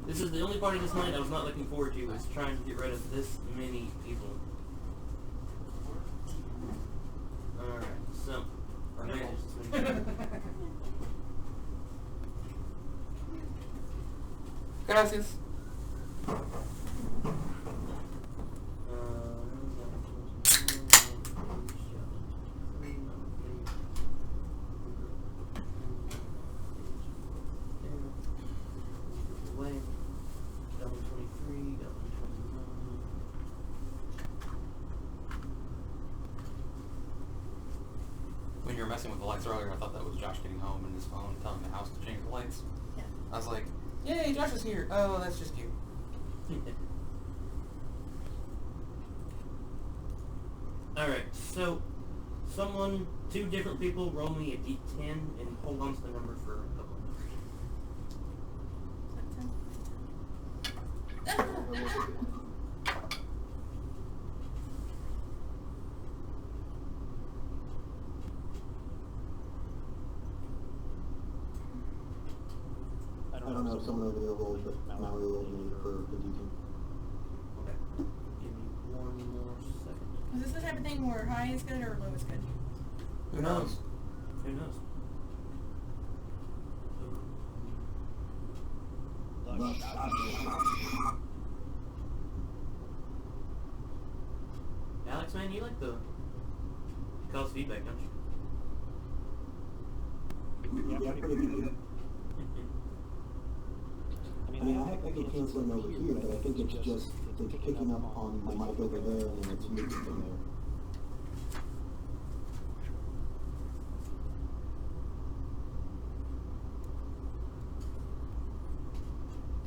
This is the only part of this night I was not looking forward to, was trying to get rid of this many people. Alright, so, I managed this many people. Gracias. When you were messing with the lights earlier, I thought that was Josh getting home and his phone telling the house to change the lights. Yeah. I was like, yay, Josh is here. Oh, that's just you. Alright, so two different people roll me a d10 and hold on to the number for a couple of I don't know if someone over there rolled, but Mallory rolled me for the D2. Okay. Give me one more second. Is this the type of thing where high is good or low is good? Who knows? Who knows? Alex, man, you like the cause feedback, don't you? Yeah, pretty good. I mean, I can cancel them over here, but I think it's just it's picking up on the mic over there and then it's moving from there.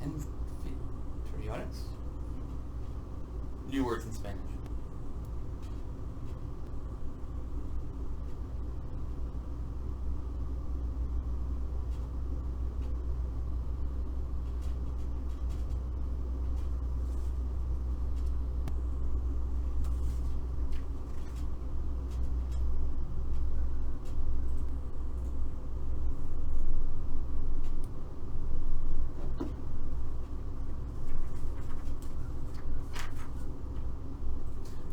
Anfitriones? New words in Spanish.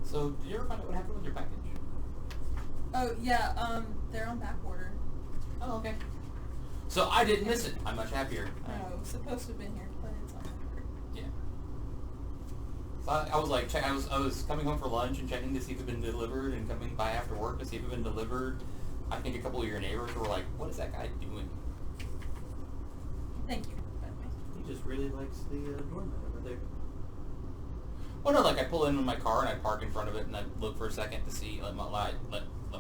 So, did you ever find out what happened with your package? Oh, yeah, they're on back order. Oh, okay. So I didn't miss it. I'm much happier. No, it was supposed to have been here, but it's on back order. Yeah. So I was like, I was coming home for lunch and checking to see if it had been delivered, and coming by after work to see if it had been delivered. I think a couple of your neighbors were like, "What is that guy doing?" Thank you, by the way. He just really likes the doormat over there. Well, no, like I pull in with my car and I park in front of it and I look for a second to see, let my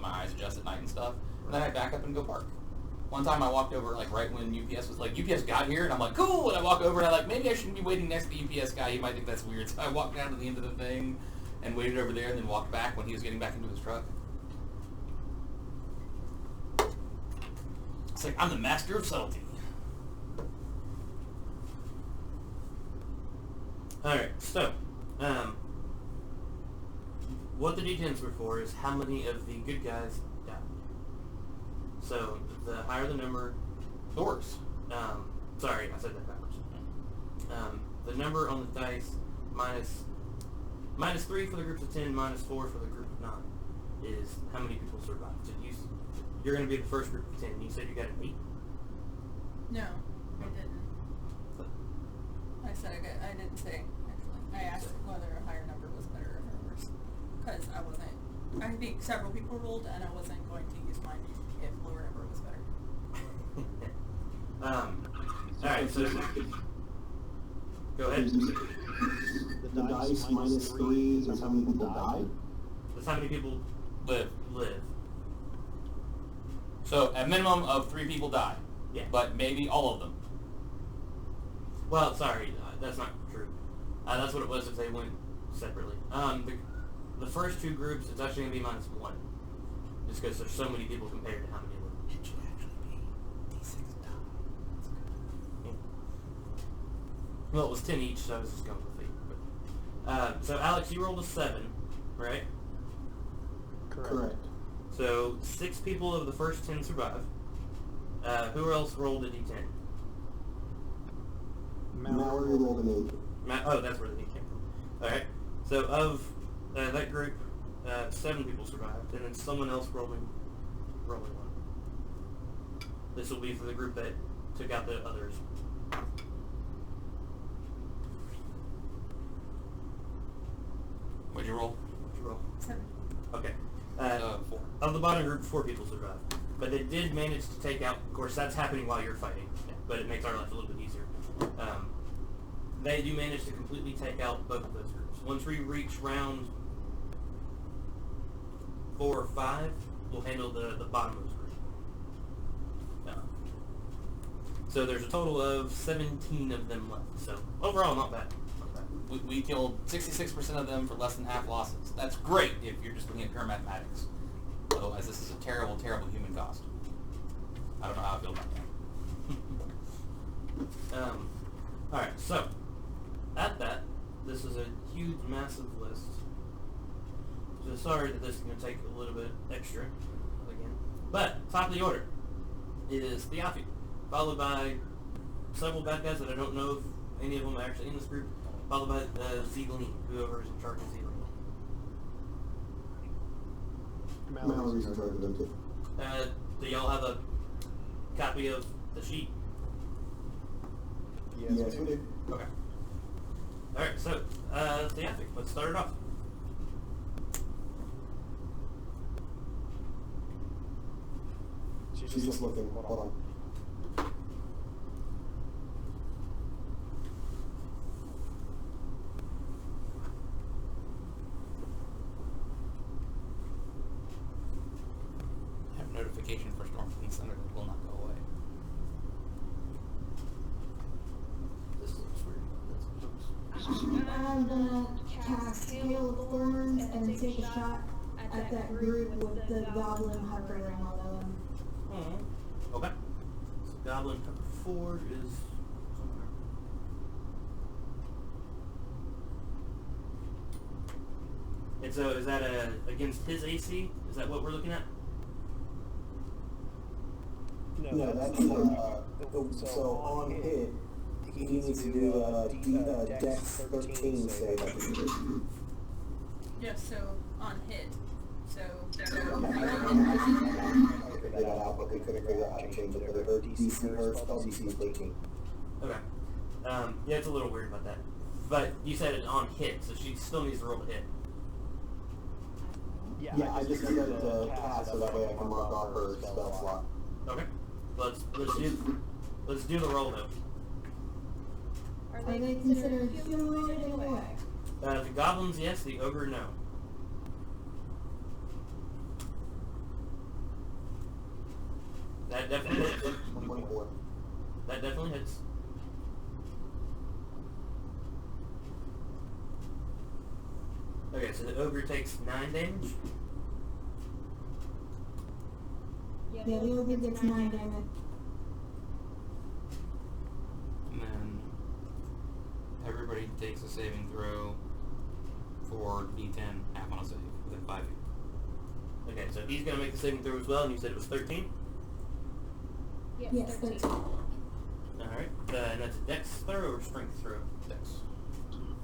eyes adjust at night and stuff. And then I back up and go park. One time I walked over like right when UPS was like, UPS got here, and I'm like, cool, and I walk over and I'm like, maybe I shouldn't be waiting next to the UPS guy, he might think that's weird. So I walked down to the end of the thing and waited over there and then walked back when he was getting back into his truck. It's like, I'm the master of subtlety. Alright, so, what the D10s were for is how many of the good guys died. So, the higher the number, Doors. sorry, I said that backwards. The number on the dice minus 3 for the groups of 10, minus 4 for the group of 9 is how many people survived. So you're going to be the first group of 10. You said you got an 8? No, I didn't. I said I didn't say, actually. I asked whether a higher number was better or worse. Because I think several people rolled and I wasn't going to use mine if lower number was better. Alright, so Go ahead. The dice minus 3 is how many people die? That's how many people Live. live. So a minimum of 3 people die. Yeah. But maybe all of them. Well, sorry, that's not true. That's what it was if they went separately. The first 2 groups, it's actually going to be minus 1. Just because there's so many people compared to how many live. It should actually be D6 die. That's good. Well, it was 10 each, so I was just going with 8. So Alex, you rolled a 7, right? Correct. So 6 people of the first 10 survive. Who else rolled a d10? Mallory rolled an 8. Oh, that's where the 8 came from. Alright, so of that group, 7 people survived, and then someone else rolling 1. This will be for the group that took out the others. What'd you roll? What'd you roll? 7. Okay. 4. Of the bottom group, 4 people survived. But they did manage to take out, of course that's happening while you're fighting, but it makes our life a little bit easier. They do manage to completely take out both of those groups. Once we reach round 4 or 5, we'll handle the bottommost group. So there's a total of 17 of them left. So overall, not bad. Not bad. We killed 66% of them for less than half losses. That's great if you're just looking at pure mathematics. Otherwise, this is a terrible, terrible human cost. I don't know how I feel about that. Alright, so at that, this is a huge, massive list. So sorry that this is going to take a little bit extra again. But top of the order is Theophil, followed by several bad guys that I don't know if any of them are actually in this group, followed by Zeeline, whoever is in charge of Zeeline. Mallory's in charge of them too. Do y'all have a copy of the sheet? Yes, we do. Okay. Alright, so, Theophil, let's start it off. She's just looking. Hold on. I have a notification for Storm King Thunder that will not go away. This looks weird. I'm gonna cast Hail of Thorns and take a shot at that group with the goblin hovering on them. Okay. So Goblin number 4 is somewhere. And so is that against his AC? Is that what we're looking at? No, that's so on hit, he needs to do a Dex 13 save. I think. Yeah, so on hit. So Figure that out, but we couldn't figure out how to change it. But her DC, her spell DC is 13. Okay. Yeah, it's a little weird about that. But you said it on hit, so she still needs to roll to hit. Yeah, I just did it to cast so that way I can mark off her spell slot. Okay. Let's do the roll though. Are they considered humanoid in a way? The goblins, yes. The ogre, no. That definitely hits. 24. That definitely hits. Okay, so the ogre takes 9 damage. Yeah, the ogre gets 9 damage. And then everybody takes a saving throw for D10 half on a save within 5 feet. Okay, so he's gonna make the saving throw as well, and you said it was 13? Yes, 13. Alright, and that's a dex throw or strength throw? Dex.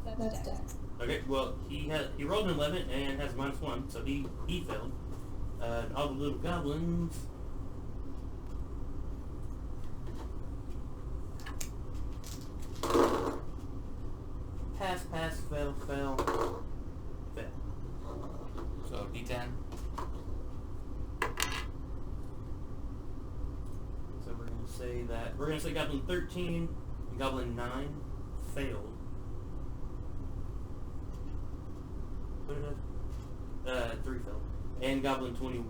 That's Dex. Okay, well, he rolled an 11 and has -1, so he failed. All the little goblins... Pass, fail. So D10. So we're going to say Goblin 13 and Goblin 9 failed. What did I? 3 failed. And Goblin 21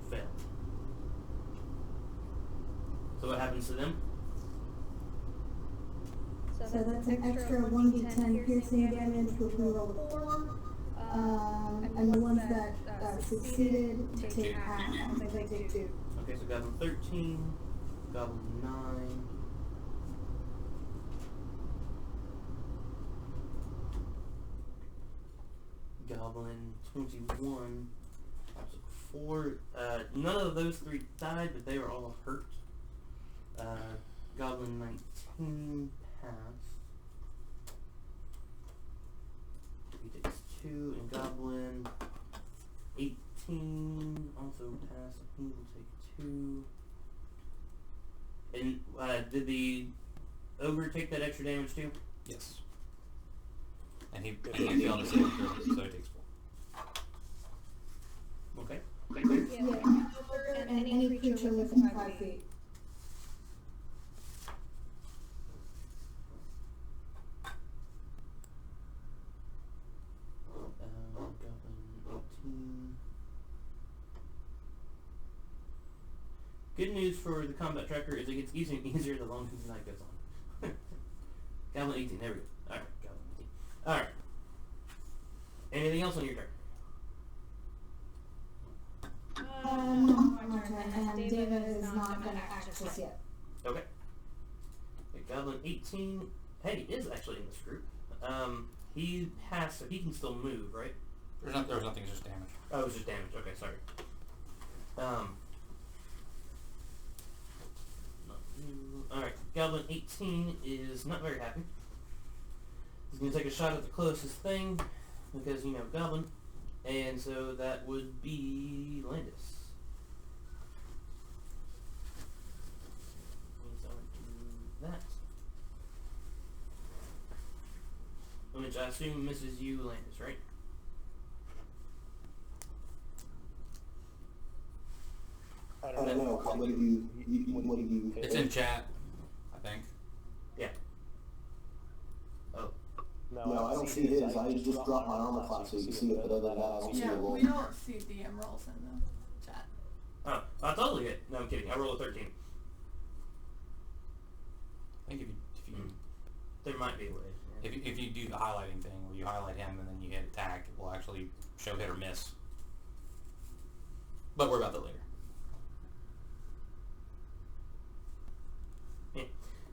failed. So what happens to them? So that's an extra 1d10 piercing damage if we roll a 4. And the ones that succeeded take half. They take 2. Okay, so Goblin 13, Goblin 9. Goblin 21. So 4. None of those 3 died, but they were all hurt. Goblin 19 passed. He takes 2, and Goblin 18 also passed. He will take 2. And did the ogre take that extra damage too? Yes. And he failed his saving throw, so he takes 4. Okay. Yeah. And any creature within 5 feet. Goblin 18. Good news for the combat tracker is it gets easier and easier the longer the night goes on. Goblin 18, there we go. Alright, Goblin 18. Alright. Anything else on your turn? Not my turn, and David is not going to act just yet. Okay. Goblin 18. Hey, he is actually in this group. He has, so he can still move, right? There was nothing, it's just damage. Oh, it was just damage. Okay, sorry. Alright, Goblin 18 is not very happy. He's going to take a shot at the closest thing, because, you know, Goblin. And so that would be Landis. He's going to do that. Which I assume misses you, Landis, right? I don't know. What do you? It's in chat, I think. Yeah. Oh. No, I don't see his. I just dropped my armor class so you can see it, but other than that, I don't see Yeah, it roll. we don't see DM rolls in the chat. Oh, I totally hit. No, I'm kidding. I rolled a 13. I think if you There might be a way. if you do the highlighting thing where you highlight him and then you hit attack, it will actually show hit or miss. But we're about that later. Yeah.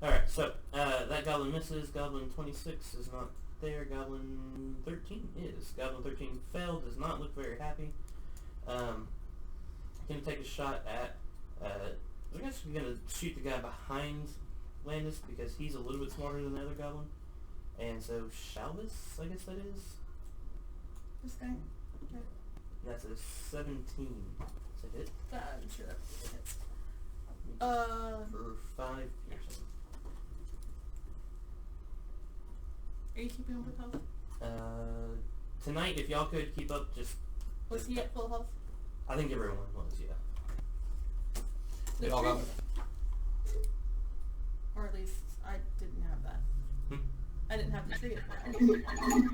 Alright, so that Goblin misses. Goblin 26 is not there. Goblin 13 is. Goblin 13 failed. Does not look very happy. Gonna take a shot at. I guess we're gonna shoot the guy behind Landis because he's a little bit smarter than the other Goblin. And so Shalvis, I guess that is. This guy? Okay. That's a 17. That's a hit. I'm sure that hits. For 5 piercing. Are you keeping up with health? Tonight, if y'all could keep up, just... Was he at full health? I think everyone was, yeah. They all got... Or at least I didn't have that. Hmm? I didn't have the tree at full health.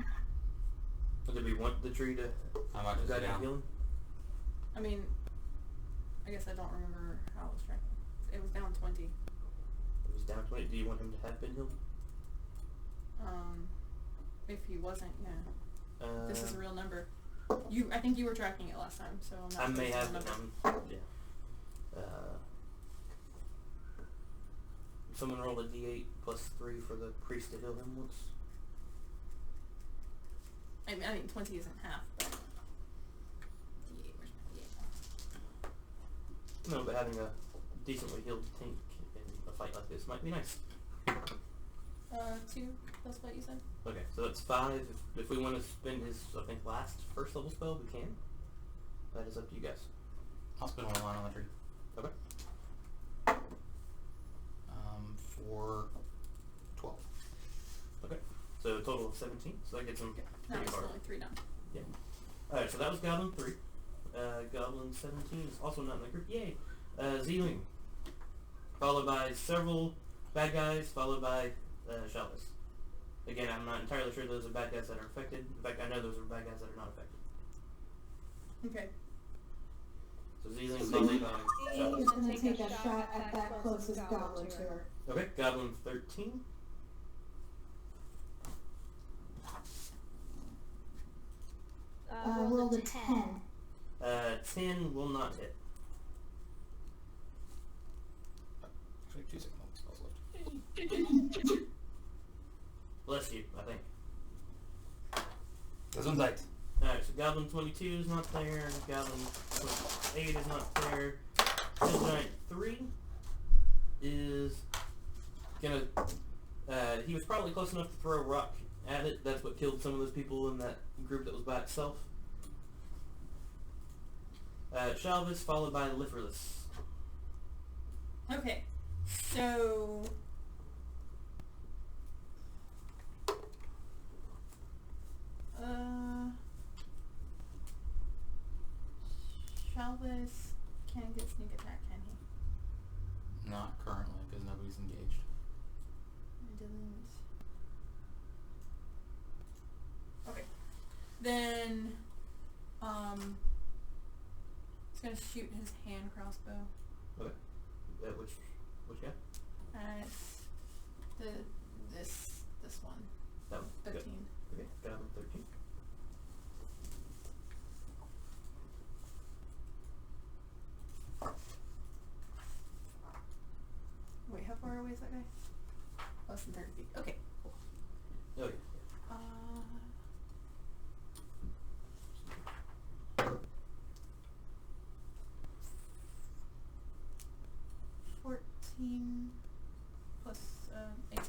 Did we want the tree to How much is go it down now? healing? I mean, I guess I don't remember how it was tracking. It was down 20. It was down 20. Do you want him to have been healed? If he wasn't, yeah. This is a Uh, real number. I think you were tracking it last time, so I'm not I may sure it's a have real been. number. Yeah. Someone roll a d8 plus 3 for the priest to heal him once. I mean 20 isn't half, but... D8, where's my D8? No, but having a decently healed tank in a fight like this might be nice. 2, that's what you said? Okay, so that's 5. If we want to spend his, I think, last first level spell, we can. That is up to you guys. I'll spend one line on the tree. Okay. For 12. Okay. So a total of 17. So that gets him No, pretty it's far. only 3 down. Yeah. Alright, so that was Goblin 3. Goblin 17 is also not in the group. Yay! Zeeling. Followed by several bad guys, followed by Shalvis. Again, I'm not entirely sure those are bad guys that are affected. In fact, I know those are bad guys that are not affected. Okay. So Zealing's followed by He's Shelvis. gonna take a shot at that closest goblin to her. Okay, Goblin 13. Rolled a 10. 10 will not hit. Actually, 2 second level spells left. Bless you, I think. Gesundheit. Alright, so Goblin 22 is not there, Goblin 28 is not there. Steel Giant 3 is gonna... he was probably close enough to throw a rock at it. That's what killed some of those people in that group that was by itself. Shelvis followed by Liferless. Okay. So... Shelvis can't get sneak attack, can he? Not currently, because nobody's engaged. I didn't. Okay. Then, he's gonna shoot his hand crossbow Okay. Which guy? at this one. That one. 13. Okay, Goblin 13. Wait, how far away is that guy? Less than 30 feet. Okay, cool. Oh, yeah. 14 plus 18.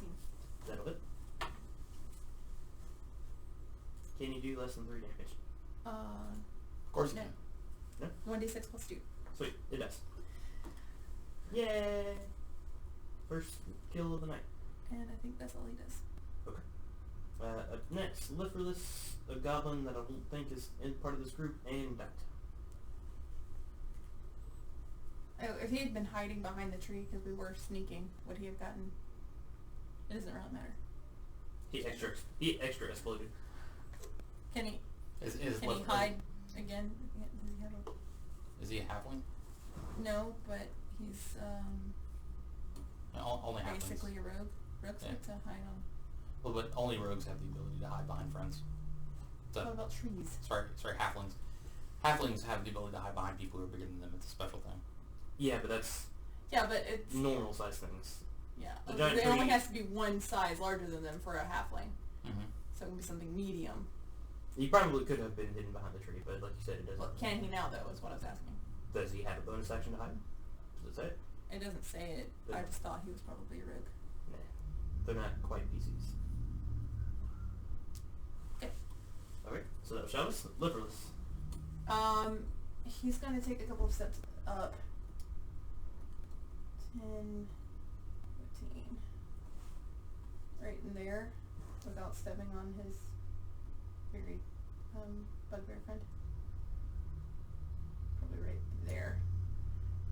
That'll hit. Can you do less than 3 damage? Of course you No. can. No? 1d6 plus 2. Sweet, it does. Yay! First kill of the night. And I think that's all he does. Okay. Up next, Liferless, a goblin that I don't think is in part of this group, and died. Oh, if he had been hiding behind the tree because we were sneaking, would he have gotten... It doesn't really matter. He extra exploded. Can he Is hide again? Yeah, does he have a... Is he a halfling? No, but he's Only halflings. basically a rogue. Rogues Yeah. get to hide on... Well, but only rogues have the ability to hide behind friends. So, What about trees? sorry, halflings. Halflings have the ability to hide behind people who are bigger than them. It's a special thing. Yeah, but that's Yeah, but it's... normal size things. Yeah. The giant It only tree- has to be one size larger than them for a halfling. Mm-hmm. So it can be something medium. He probably could have been hidden behind the tree, but like you said, it doesn't. Well, can he now, though, is what I was asking. Does he have a bonus action to hide? Does it say it? It doesn't say it. I just thought he was probably a rogue. Nah. They're not quite PCs. Okay. Okay, so that was Shelvis. Liferless. He's gonna take a couple of steps up. 10, 15. Right in there, without stepping on his very, bugbear friend. Probably right there.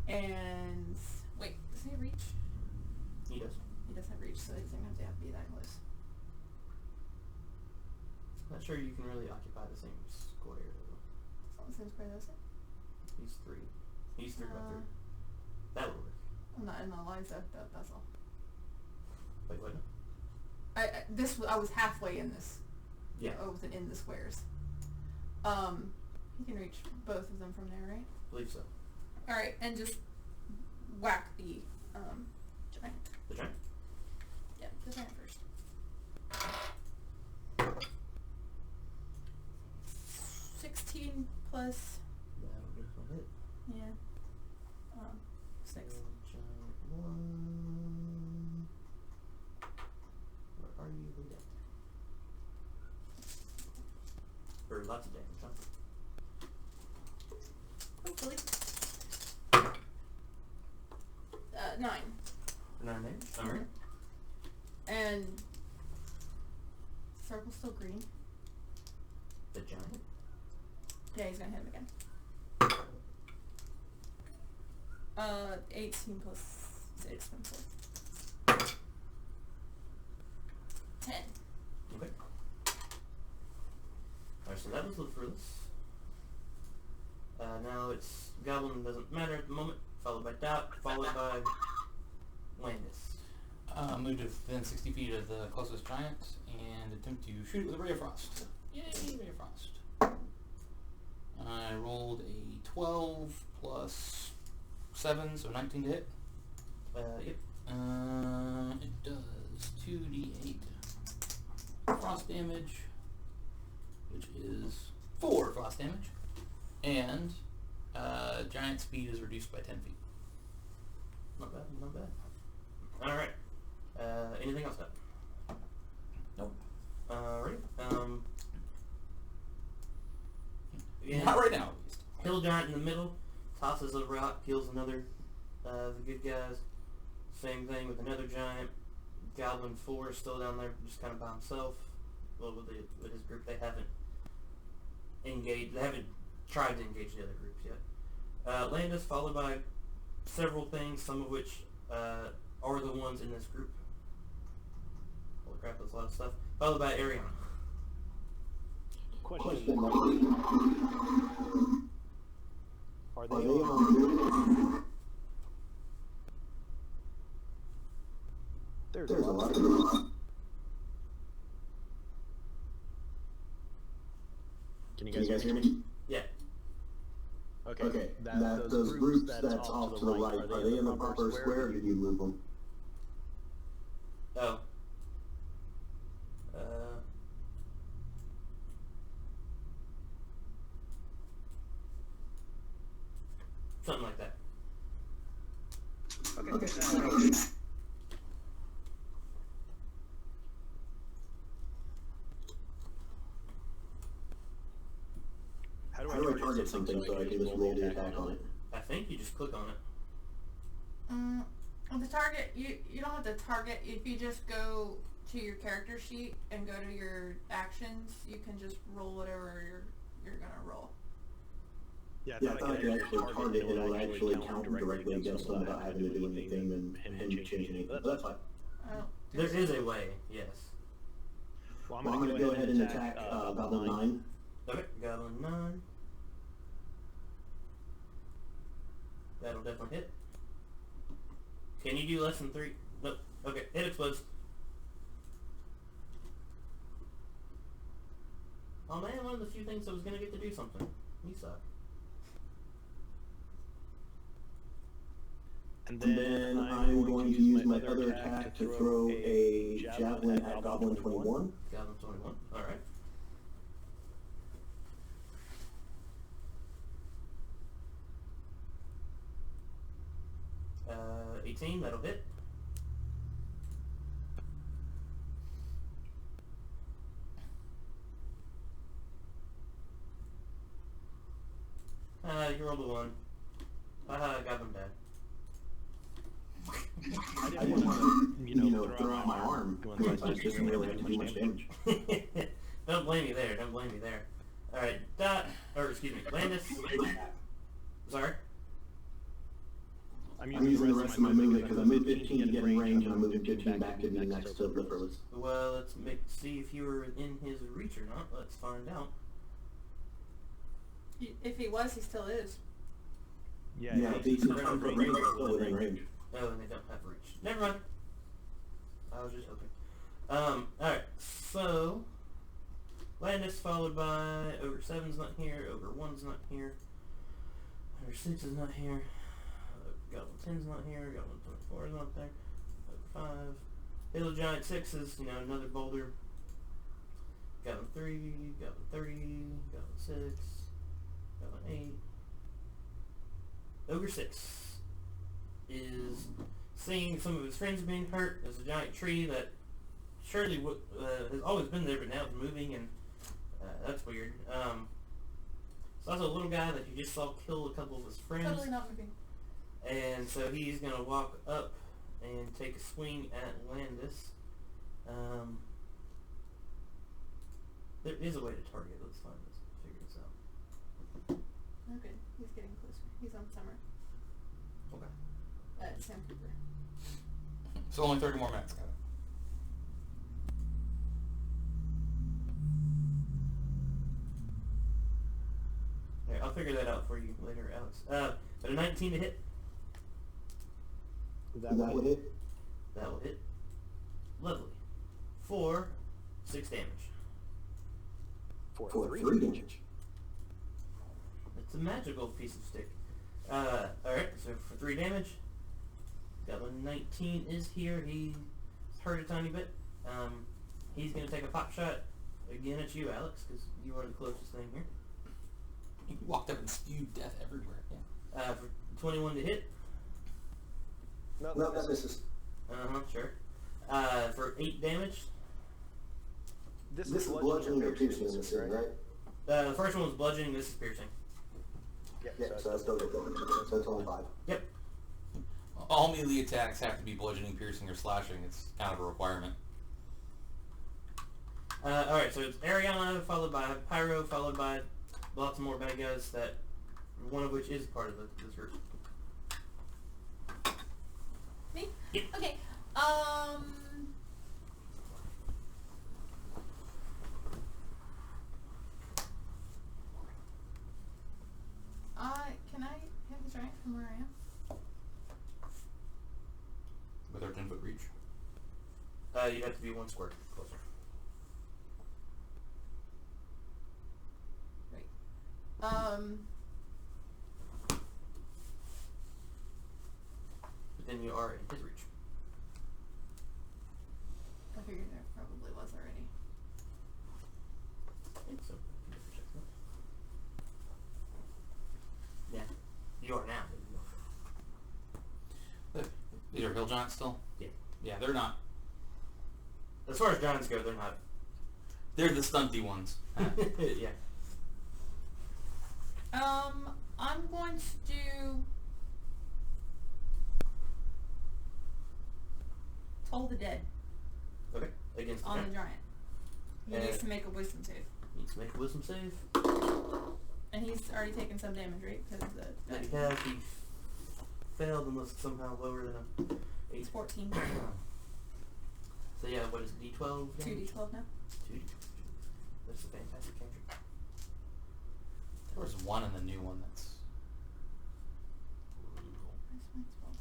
And, wait, does he have reach? He does. He does have reach, so he's gonna have to be that close. Not sure you can really occupy the same square though. It's not the same square, though, is it? He's 3. He's 3 by 3. That would work. I'm not in the lines, that's all. Wait, what? I was halfway in this. Yeah. I wasn't in the squares. He can reach both of them from there, right? I believe so. Alright, and just whack the, giant. The giant? Yeah, the giant first. 16 plus, That'll definitely hit. yeah, 6. Giant 1. Where are you? Lead it. For lots of damage, huh? Hopefully. 9. 9 damage? Alright. And circle's still green. The giant? Yeah, he's gonna hit him again. 18 plus 6 from 4. 10. Goblin doesn't matter at the moment. Followed by Dot. Followed by Landis. Move to within 60 feet of the closest giant and attempt to shoot it with a Ray of Frost. Yay, Ray of Frost. I rolled a 12 plus 7, so 19 to hit. Yep. It does 2d8 frost damage, which is 4 frost damage, and giant speed is reduced by 10 feet. Not bad, not bad. Alright. Anything else, Dot? Nope. Alright. Not right now, at least. Hill Giant in the middle, tosses a rock, kills another of the good guys. Same thing with another giant. Goblin 4 is still down there, just kind of by himself. Well, with his group, they haven't engaged. They haven't tried to engage the other groups yet. Landis, followed by several things, some of which are the ones in this group. Holy crap, that's a lot of stuff. Followed by Ariana. Question. Are they Are they on? on? There's There's a a lot. lot of them. Can you Can guys, you guys hear me? Yeah. Okay. Those groups that's off to the right, are they in the proper square or did you move them? Oh. Something like that. Okay. How How do I target something so I can just roll the attack on it? I think you just click on it. The target, you don't have to target. If you just go to your character sheet and go to your actions, you can just roll whatever you're gonna roll. Yeah, Yeah, I thought I could actually target and it would actually count directly against them without having to do anything and him change anything. But that's fine. I don't There think is so. a way, yes. Well, Well, I'm gonna go ahead and attack Goblin 9. Okay, Goblin 9. That'll definitely hit. Can you do less than 3? Nope. Okay, it explodes. Oh man, one of the few things I was gonna get to do something. You suck. And And then I'm going to use my other attack to throw a javelin at Goblin 21. Goblin 21. Alright. Uh, 18, that'll hit. You rolled a 1. Goblin dead. I I didn't want to, throw out my arm. But I just didn't really have to do much damage. Don't blame me there, don't blame me there. Alright, Dot, or excuse me, Landis. Sorry? I'm I'm using the rest of my movement because I moved 15 to get in range and I'm moving 15 back to be next to Ripperless. Well, let's see if you were in his reach or not. Let's find out. If he was, he still is. Yeah, Yeah, if he's in front of range, I'm still within range. Oh, and they don't have reach. Never mind. I was just hoping. Alright, so Landis followed by Ogre 7's not here, Ogre 1's not here, Ogre 6 is not here, Goblin 10's not here, Goblin 24 is not there, Ogre 5, Hill Giant 6 is, another boulder, Goblin 3, Goblin 30, Goblin 6, Goblin 8, Ogre 6 is seeing some of his friends being hurt. There's a giant tree that surely has always been there, but now it's moving, and that's weird. So that's a little guy that you just saw kill a couple of his friends. Totally not moving. And so he's going to walk up and take a swing at Landis. There is a way to target. Let's find this. Figure this out. Okay, he's getting closer. He's on Summer. Okay. Sam Cooper. So only 30 more minutes, got it. Here, I'll figure that out out for you later, Alex. But a 19 to hit. That would hit. That will hit. Lovely. For 6 damage. For For 3 3 damage. damage. It's a magical piece of stick. Alright, so for 3 damage, Goblin 19 is here. He's hurt a tiny bit. He's going to take a pop shot again at you, Alex, because you are the closest thing here. He walked up and spewed death everywhere. Yeah. For 21 to hit. No, No, that misses. Sure. For 8 damage. This This is bludgeoning or piercing in this thing, right? The first one was bludgeoning, this is piercing. Yeah, so that's still good. So it's only 5. Yep. All melee attacks have to be bludgeoning, piercing, or slashing. It's kind of a requirement. Alright, so it's Ariana, followed by Pyro, followed by lots more bad guys, that one of which is part of this group. Me? Yep. Okay. Can I hit the giant from where I am? With our 10-foot reach. You have to be 1 square closer. Right. But then you are in his reach. I figured there probably was already. I think so. Yeah. You are now. These are hill giants still? Yeah. Yeah, they're not. As far as giants go, they're not. They're the stunty ones. Yeah. I'm going to do Toll the Dead Okay. Against the on giant. the giant. He needs to make a wisdom save. Needs to make a wisdom save. And he's already taken some damage, right? Because of the... That he has, he failed unless it's somehow lower than a 8. He's 14. So yeah, what is it, D12? 2d12 now. 2D12. That's a fantastic cantrip. There was one in the new one that's brutal. Where's my 12?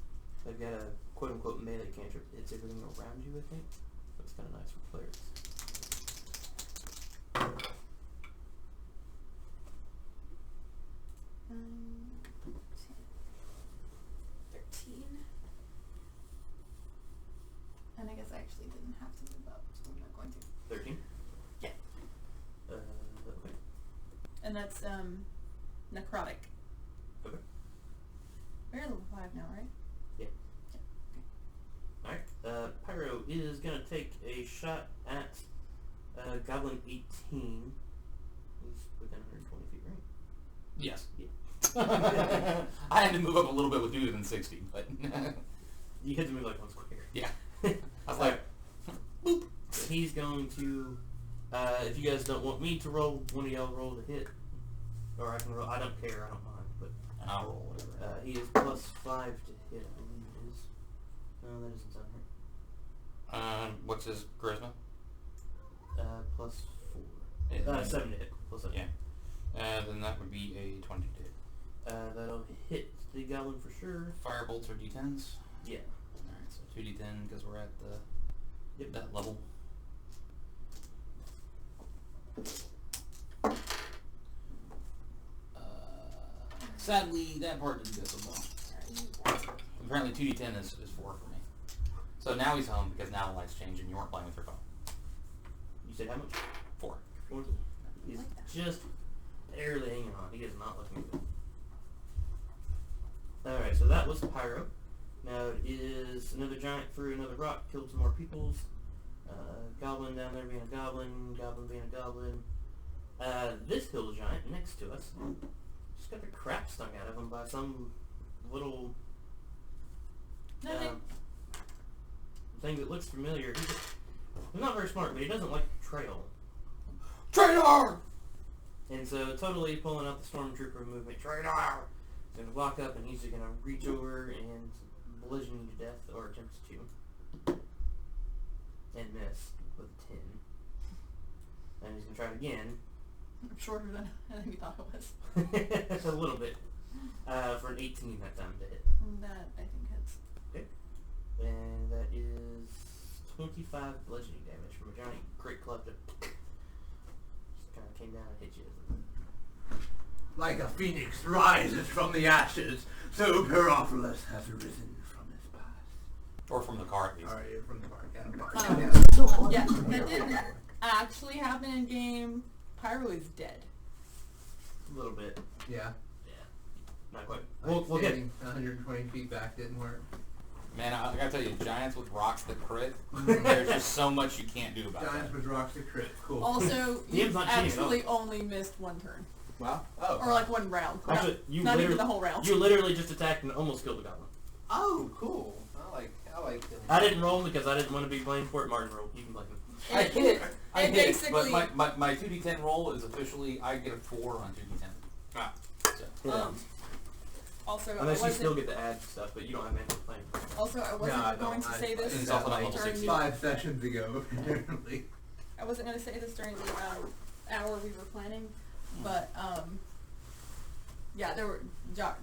They've got a quote-unquote melee cantrip. It's everything around you, I think. So it's kind of nice for players. Um, 10, 13. And I guess I actually didn't have to move up, so I'm not going to. 13? Yeah. Okay. And that's, necrotic. Okay. We're level 5 now, right? Yeah. Yeah. Alright. Pyro is going to take a shot at Goblin 18. He's within 120 feet, right? Yes. Yeah. I had to move up a little bit with Dude than 60, but You had to move like 1 square. yeah. I was like, boop. So he's going to, if you guys don't want me to roll, one of y'all roll to hit. Or I can roll, I don't care, I don't mind, but I'll roll whatever. he is +5 to hit, I believe it is. No, that doesn't sound right. What's his charisma? +4. Yeah. 7 to hit, +7. Yeah. Then that would be a 20 to hit. That'll hit the goblin for sure. Firebolts are D10s. Yeah. Alright, so 2D10 because we're at the that level. Sadly, that part didn't go so well. Apparently 2D10 is 4 for me. So now he's home because now the lights change and you weren't playing with your phone. You said how much? 4. 4. He's like that. just barely hanging on. He is not looking good. Alright, so that was Pyro. Now it is another giant threw another rock, killed some more peoples. Goblin down there being a goblin, goblin being a goblin. This hill giant next to us just got the crap stung out of him by some little Nothing. thing that looks familiar. He's not very smart, but he doesn't like trail. Traitor! And so totally pulling out the stormtrooper movement. Traitor! He's going to walk up and he's just going to reach over and bludgeon you to death, or attempts to. And miss with a 10. And he's going to try it again. Shorter than I think we thought it was. A little bit. For an 18 that time to hit. That I think hits. Okay. And that is 25 bludgeoning damage from a giant great club that just kind of came down and hit you. Like a phoenix rises from the ashes, so Herophilus has risen from his past. Or from the car, at least. Or from the bar, Yeah, that didn't actually happen in game. Pyro is dead. A little bit. Yeah. Yeah. Not quite. Like We'll get standing 120 feet back didn't work. Man, I gotta tell you, giants with rocks that crit, there's just so much you can't do about Giants that. with rocks to crit. Cool. Also, The you game's not cheating at all. actually only missed one turn. Wow. Oh. Or like one round. Actually, Not even the whole round. You literally just attacked and almost killed the goblin. Oh, cool. I like. I didn't roll because I didn't want to be blamed for it. Martin rolled. You can blame him. I hit. I and hit. basically- But my 2d10 roll is officially, I get a 4 on 2d10. Ah. So. Also, Unless I you still wasn't, get to add stuff, but you don't have anything playing. also, I wasn't No, I going don't. to say I this It's also not like level during 60. 5 sessions ago, apparently. I wasn't going to say this during the hour we were planning, but yeah, there were Josh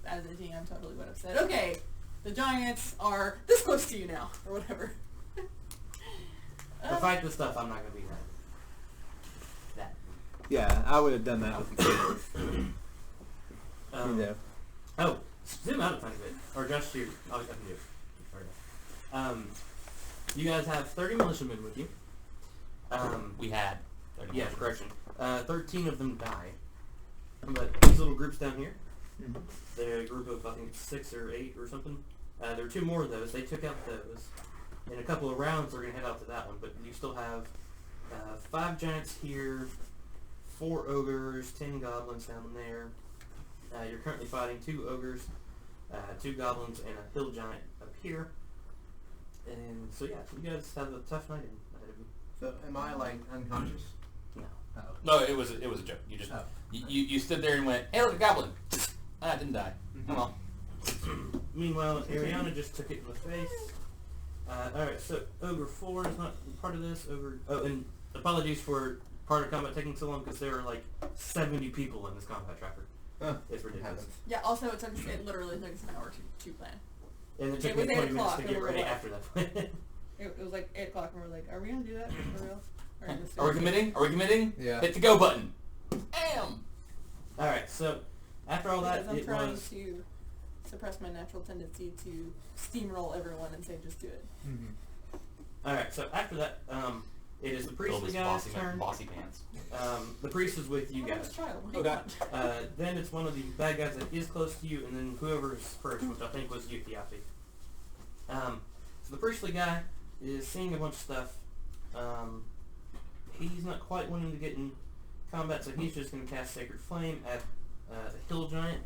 as a GM totally would have said, okay, the giants are this close to you now, or whatever. To fight the stuff, I'm not going to be that. Yeah, I would have done that with the kids. Oh, zoom out a tiny bit. Or just you. I'll have to do it. Sorry. You guys have 30 militiamen with you. We had. 30 Yeah, minutes. correction. 13 of them die. But these little groups down here, they're a group of, I think, 6 or 8 or something. There are 2 more of those. They took out those. In a couple of rounds, they're going to head out to that one. But you still have 5 giants here, 4 ogres, 10 goblins down there. You're currently fighting 2 ogres, 2 goblins, and a hill giant up here. And so yeah, you guys have a tough night ahead of you. So am I like unconscious? No. Oh. No, it was a joke. You just you stood there and went, hey, look, a goblin. Ah, didn't die. Mm-hmm. Oh well. Meanwhile, Ariana just took it in the face. Alright, so Ogre 4 is not part of this. And apologies for part of combat taking so long because there are like 70 people in this combat tracker. It's ridiculous. Yeah, also it literally took us an hour to plan. And it took It me was 20 8 minutes o'clock to and get we were ready like- after that. It was like 8 o'clock and we were like, are we going to do that for real? Or just do Are we it? committing? Are we committing? Yeah. Hit the go button. Bam! Alright, so after all that, Because I'm it trying was... to suppress my natural tendency to steamroll everyone and say just do it. Alright, so after that, it is the Bill priestly was guy's turn. bossy pants. The priest is with you Oh, guys. child. Oh, God. Then it's one of the bad guys that is close to you, and then whoever's first, which I think was you, Theophany. So the priestly guy is seeing a bunch of stuff. He's not quite wanting to get in combat, so he's just going to cast Sacred Flame at the hill giant.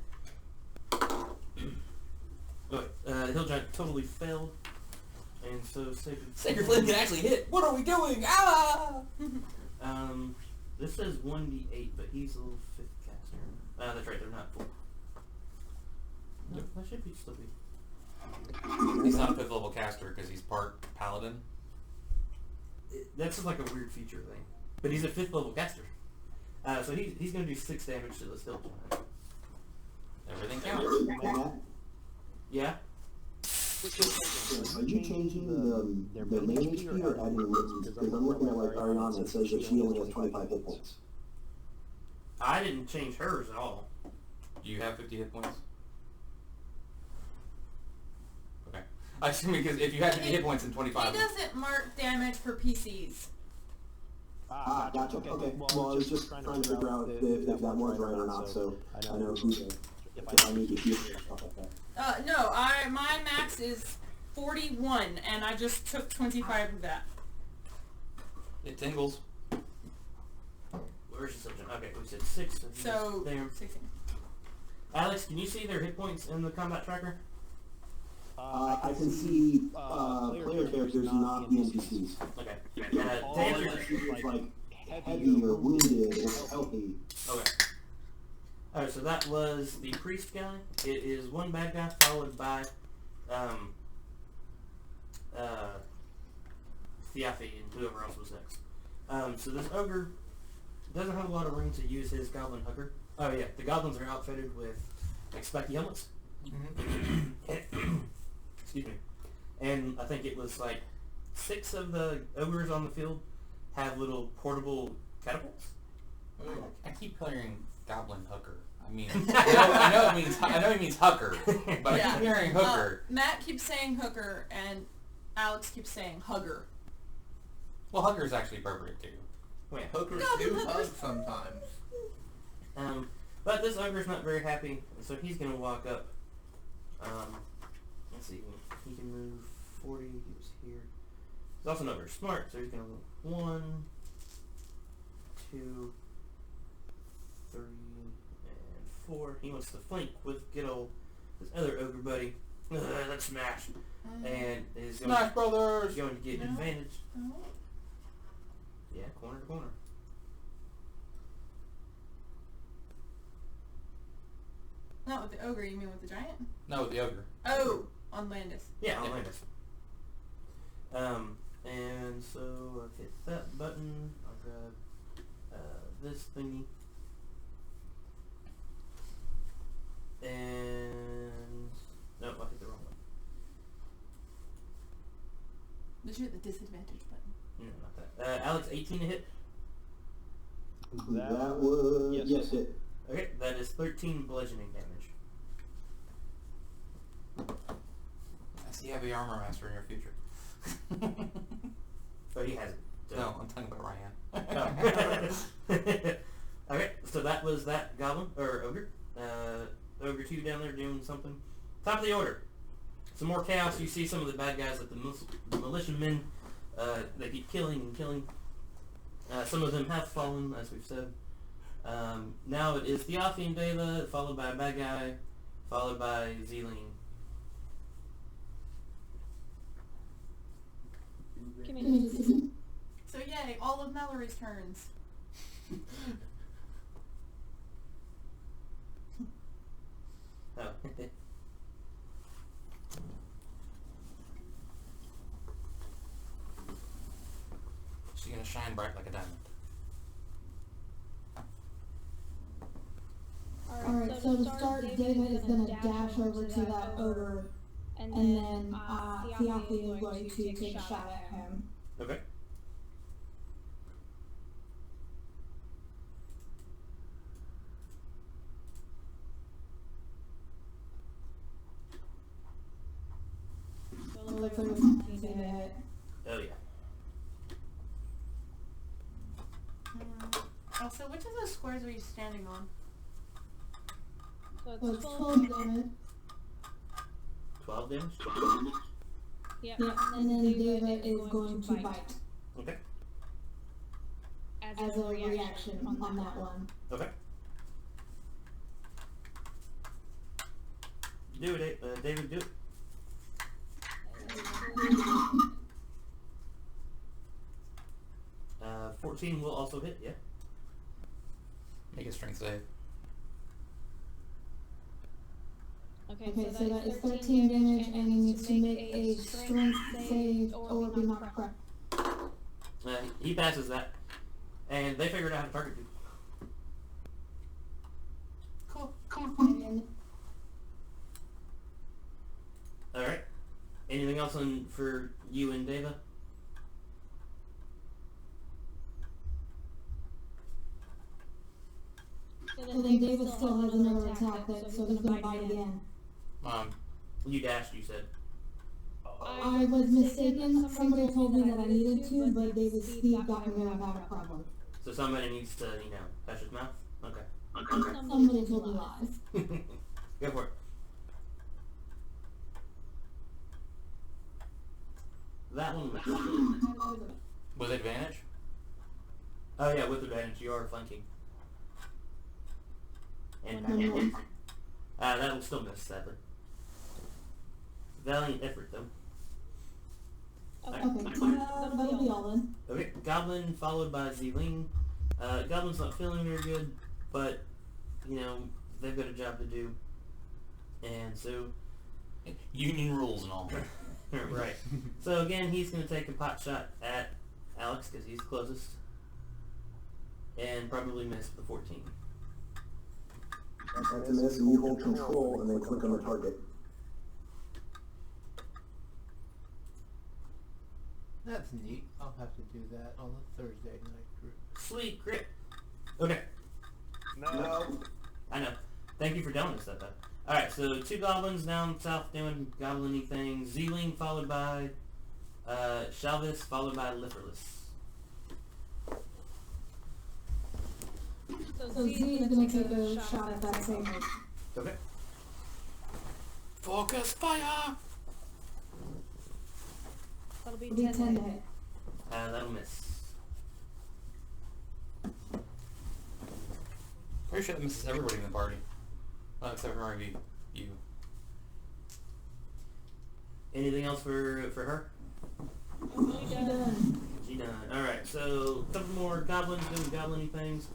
The hill giant totally failed, and so Sacred Flame can actually hit. What are we doing? Ah! This says 1d8, but he's a little 5th caster. That's right, they're not full. No, that should still be. He's not a 5th level caster because he's part paladin. That's just like a weird feature thing. But he's a 5th level caster. So he's going to do 6 damage to this hill giant. Everything counts. Matt, Yeah? are you changing the main HP or adding the written? Because I'm looking at like Ariana, it says that she only has 25 hit points. I didn't change hers at all. Do you have 50 hit points? Okay. I assume because if you had 50 hit points in 25... He doesn't mark damage for PCs. Ah, gotcha. Okay. Well, I was just trying to figure out if that was right or not, so I know who, if I need to heal or stuff like that. No, my max is 41, and I just took 25 of that. It tingles. Where's the subject? Okay, we said 6. So, he's So, there. 16. Alex, can you see their hit points in the combat tracker? I can see player characters, not the NPCs. Okay. All To answer... I see is like heavy or wounded or healthy. Okay. Alright, so that was the priest guy. It is one bad guy followed by Theophany and whoever else was next. So this ogre doesn't have a lot of room to use his goblin hugger. Oh yeah, the goblins are outfitted with like spiky helmets. Excuse me. And I think it was like 6 of the ogres on the field have little portable catapults. I keep hearing goblin hooker. I mean, I know it means hooker, but I keep hearing hooker. Matt keeps saying hooker, and Alex keeps saying hugger. Well, hugger is actually appropriate too. Wait, Hookers Goblin do hookers. hug sometimes. But this ogre's not very happy, so he's gonna walk up. Let's see, he can move 40. He was here. He's also not very smart, so he's gonna move 1, 2, 3, and 4. He wants to flank with good old his other ogre buddy. Let's smash, and is going, Smash Brothers. going to get No. advantage. Oh. Yeah, corner to corner. Not with the ogre, you mean with the giant? No, with the ogre. Oh, on Landis. Yeah, I'll land us. And so I'll hit that button. I'll grab this thingy. And no, I hit the wrong one. Did you hit the disadvantage button? No, not that. Alex, 18 to hit. That was, yes, it. Okay, that is 13 bludgeoning damage. I see you have the armor master in your future. But he hasn't. So. No, I'm talking about Ryan. Oh. Okay, so that was that goblin, or ogre. Ogre 2 down there doing something. Top of the order. Some more chaos. You see some of the bad guys, like the militiamen. They keep killing and killing. Some of them have fallen, as we've said. Now it is Theophane and Deva, followed by a bad guy, followed by Zealine. Give me just a second. So yay, all of Mallory's turns. Oh. She's gonna shine bright like a diamond. Alright, so to start, David is gonna dash over to that ogre, and then Theophane is going to take a shot at him. Okay. So it looks like it's 19 to hit. Oh yeah. Also, which of those squares are you standing on? So it's 12 damage. 12 damage? Yeah, and then David is going to bite Okay. as a reaction on that one. Okay. Do it, David, do it. 14 will also hit, yeah. Make a strength save. Okay, so that is 13 damage, and he needs to make a strength save or be knocked prep. He passes that, and they figured out how to target you. Cool. And Alright. Anything else for you and Deva? so then David still has another attack, so he's gonna bite again. You dashed, you said. I was mistaken. Somebody told me that I needed to, but David's speed got me out of a problem. So somebody needs to, touch his mouth? Okay. Somebody told me lies. Go for it. That one was... With advantage? Oh yeah, with advantage, you are flanking. And that will still miss, sadly. Valiant effort, though. Okay, that'll be all then. Okay, Goblin followed by Zealine. Goblin's not feeling very good, but, they've got a job to do. And so... Union rules and all. Right. So again, he's going to take a pot shot at Alex, because he's closest. And probably missed the 14. That's a miss, and you hold control and then click on the target. That's neat. I'll have to do that on the Thursday night group. Sweet crit. Okay. No. I know. Thank you for telling us that, though. Alright, so 2 goblins down south doing goblin-y things. Zeeling followed by Shalvis followed by Liferless. So Z is gonna take a shot at that same one. Okay. Focus fire! That'll be It'll be 10 10 hit. to hit. That'll miss. Pretty sure that misses everybody in the party. Except for maybe you. Anything else for her? She done. She done. Alright, so a couple more goblins doing goblin-y things.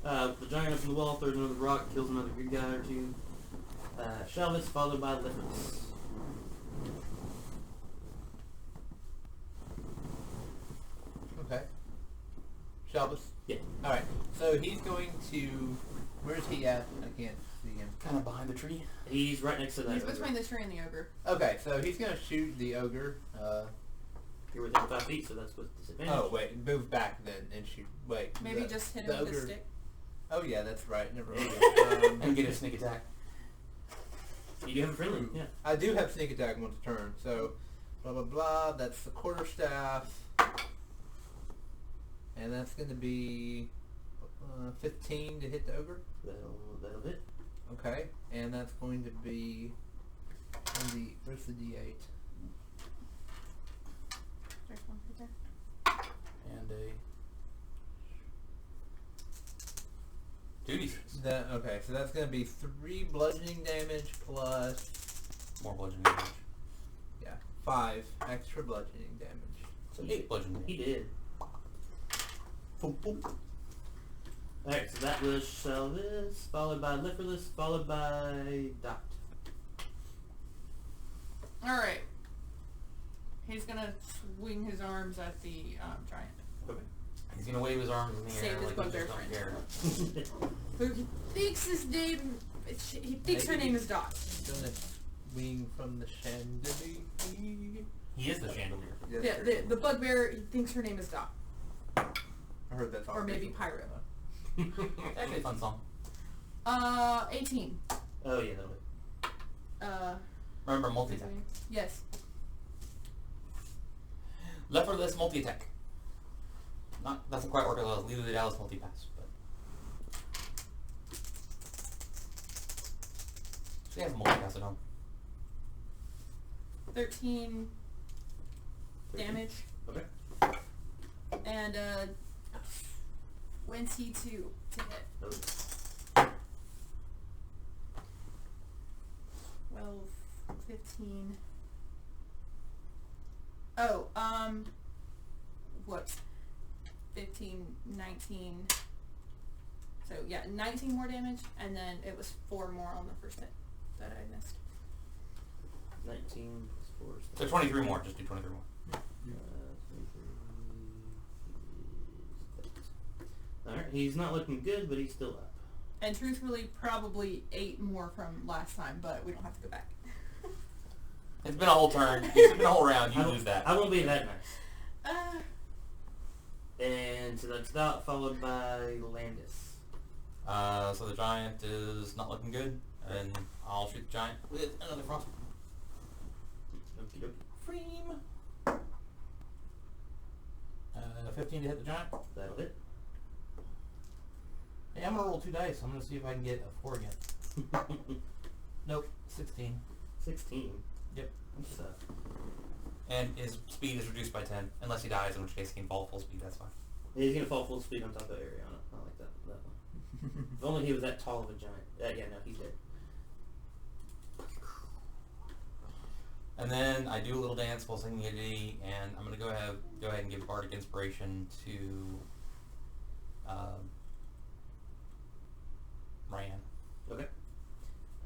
The giant up in the wall throws another rock, kills another good guy or two. Shalvis followed by Liferless. Okay. Shalvis? Yeah. Alright, so he's going to... Where's he at? I can't see him. Kind of behind the tree. He's right next to that He's ogre. between the tree and the ogre. Okay, so he's going to shoot the ogre. You're within 5 feet, so that's with disadvantage. Oh, wait, move back then and shoot. Wait. Maybe the- just hit the him with a ogre- stick. Oh, yeah, that's right. Never mind. And get a sneak attack. You do have a friendly, yeah. I do have sneak attack once a turn, so blah blah blah. That's the quarterstaff, and that's going to be 15 to hit the ogre. That'll hit. Okay, and that's going to be where's the D8? There's one right there. And a... Duty. Okay, so that's going to be 3 bludgeoning damage plus More bludgeoning damage. 5 extra bludgeoning damage. So 8 bludgeoning He damage. did. Boop, boop. Alright, so that was Shalvis, followed by Liferless, followed by Dot. Alright. He's gonna swing his arms at the giant. Okay. He's gonna wave his arms in the Save air his like he bugbear just don't friend. care. Who he thinks his name... He thinks her name is Dot. Going to swing from the chandelier. He is the chandelier. Yes, Yeah, sir. the bugbear, he thinks her name is Dot. I heard that's Or maybe awesome. Pyro. Actually a fun song. 18. Oh yeah, that'll hit. Remember multi-attack. Yes. Leftwardless multi-attack. Doesn't quite work as well as Leader of the Dallas multi-pass, but... So you have multi-pass at home. 13 damage. Okay. And 22 to hit. That'll hit. 12, 15. Oh, whoops. 15, 19. So yeah, 19 more damage, and then it was 4 more on the first hit that I missed. 19 plus 4 is So 23 more, just do 23 more. 23. Alright, he's not looking good, but he's still up. And truthfully, probably 8 more from last time, but we don't have to go back. It's been a whole turn. It's been a whole round. You lose that. I won't be that nice. And so that's Dot, followed by Landis. So the giant is not looking good, and I'll shoot the giant with another frost. Okie dokie. Freem. 15 to hit the giant. That'll hit. Hey, I'm gonna roll 2 dice. I'm gonna see if I can get a 4 again. Nope, 16. 16. Yep. That's And his speed is reduced by 10, unless he dies, in which case he can fall full speed. That's fine. he's gonna fall full speed on top of Ariana. I like that one. If only he was that tall of a giant. Yeah, no, he's dead. And then I do a little dance while singing a ditty, and I'm gonna go ahead and give bardic inspiration to Ryan. Okay.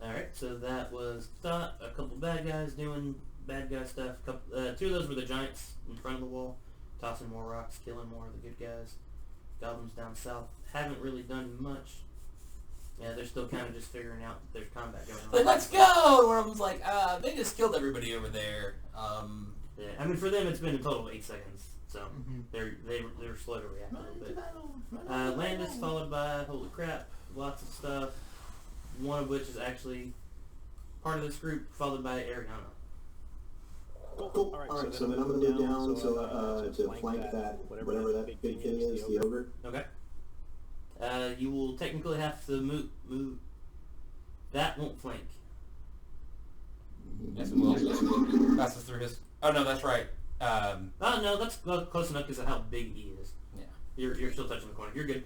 Alright, so that was Dot, a couple bad guys doing bad guy stuff. 2 of those were the giants in front of the wall, tossing more rocks, killing more of the good guys. Goblins down south haven't really done much. Yeah, they're still kind of just figuring out that there's combat going on. Like, let's go! One of them's like, they just killed everybody over there. Yeah, I mean, for them, it's been a total of 8 seconds, so they're slow to react a little bit. Landis followed by, holy crap, lots of stuff. One of which is actually part of this group, followed by Ariana. Cool. Alright, so then I'm gonna move down to flank that, whatever that big thing is, the ogre. Okay. You will technically have to move. That won't flank. Yes, it will. Passes through his... Oh, no, that's right. No, that's close enough because of how big he is. Yeah. You're still touching the corner. You're good.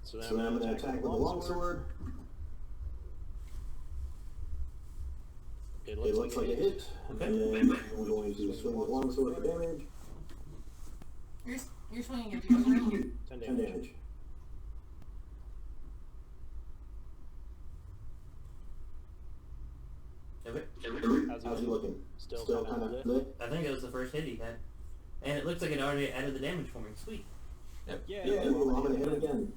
So then I'm gonna attack with the longsword. It looks like a hit. Okay. And I'm going to swing with longsword for damage. You're swinging at you. 10 damage. Okay. How's he looking? Still kind of lit? I think it was the first hit he had. And it looks like it already added the damage for me. Sweet. Yep. Yeah, well, I'm gonna hit it again.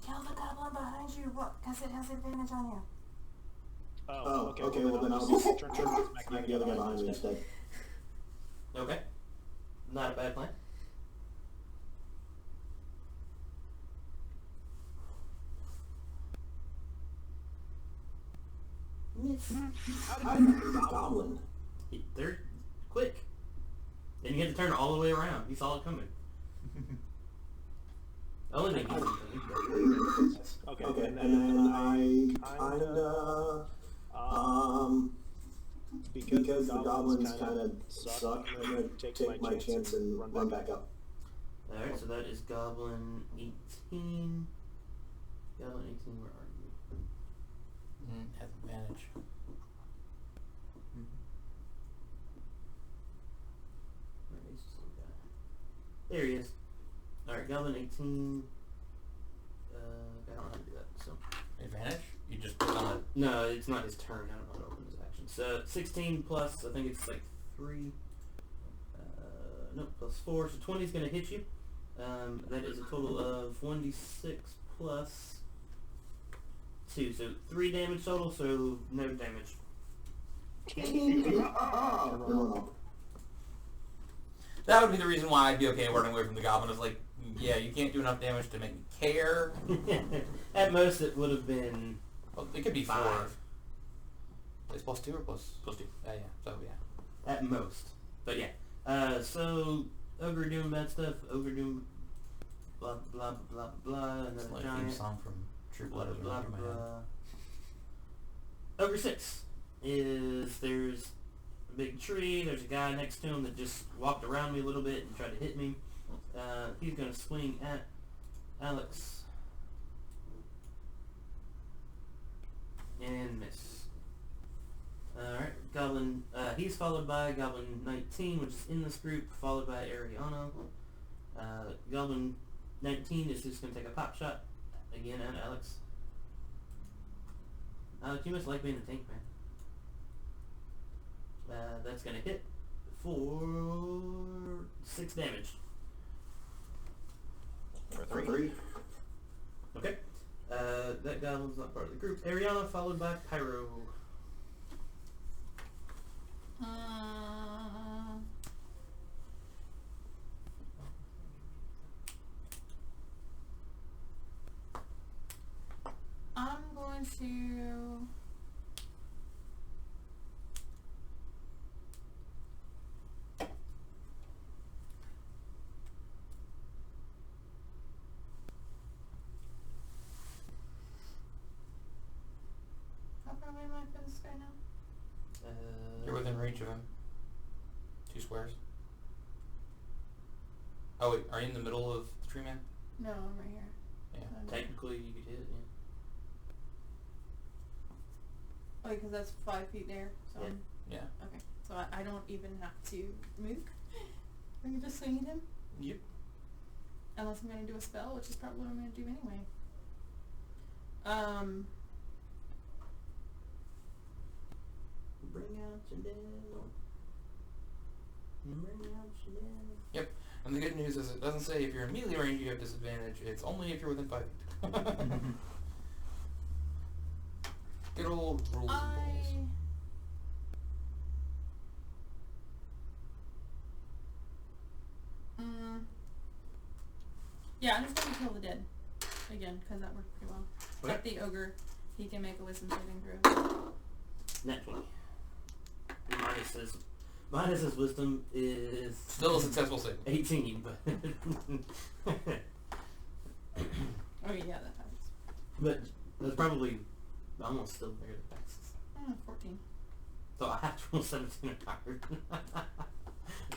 Kill the goblin behind you, because it has advantage on you. Oh, okay, well then I'll just smack the other guy behind me instead. Okay. Not a bad plan. Miss. How did you goblin? They're quick. Then you had to turn all the way around. You saw it coming. Only thing he's coming. Okay, and then I kinda, because the goblins kinda suck, I'm gonna take my chance and run back up. Alright, so that is Goblin 18. Goblin 18, where are you? Has advantage. Where is this little guy? There he is. Alright, Goblin 18. I don't know how to do that, so. Advantage? You just put on a... No, it's not his turn. I don't know how to open his action. So 16 plus, I think it's like 3. No, plus 4. So 20 is going to hit you. That is a total of 1d6 plus 2. So 3 damage total, so no damage. That would be the reason why I'd be okay running away from the goblin. Is like, yeah, you can't do enough damage to make me care. At most, it would have been... Well, it could be 4. 5. It's plus 2 or plus... Plus 2. Yeah, so yeah. At most. But yeah. So, Ogre doing bad stuff, Ogre doing blah blah blah blah, and then It's like a giant... theme song from True blah Blood. blah blah blah. Ogre 6 is there's a big tree, there's a guy next to him that just walked around me a little bit and tried to hit me. He's going to swing at Alex. And miss. Alright, Goblin, he's followed by Goblin 19, which is in this group, followed by Ariana. Goblin 19 is just going to take a pop shot again at Alex. Alex, you must like being a tank, man. That's going to hit for 6 damage. For 3. Okay. That goblin's not part of the group. Ariana followed by Pyro. I'm going to... How far away am I from this guy now? You're within range of him. 2 squares. Oh wait, are you in the middle of the tree man? No, I'm right here. Yeah. Technically, you could hit it, Oh, because that's 5 feet there. So I'm- Yeah. okay. So I don't even have to move. I can just swing at him. Yep. Unless I'm going to do a spell, which is probably what I'm going to do anyway. Bring out your devil. Yep. And the good news is it doesn't say if you're in melee range you have disadvantage. It's only if you're within 5 feet. Good old rules and balls. Yeah, I'm just gonna kill the dead again because that worked pretty well. Okay. Like the ogre, he can make a wisdom saving throw. Nat 20. Minus his wisdom is Still a successful save. 18, but Oh yeah, that happens. but that's probably almost still bigger than Texas. 14. So I have to roll 17 or higher.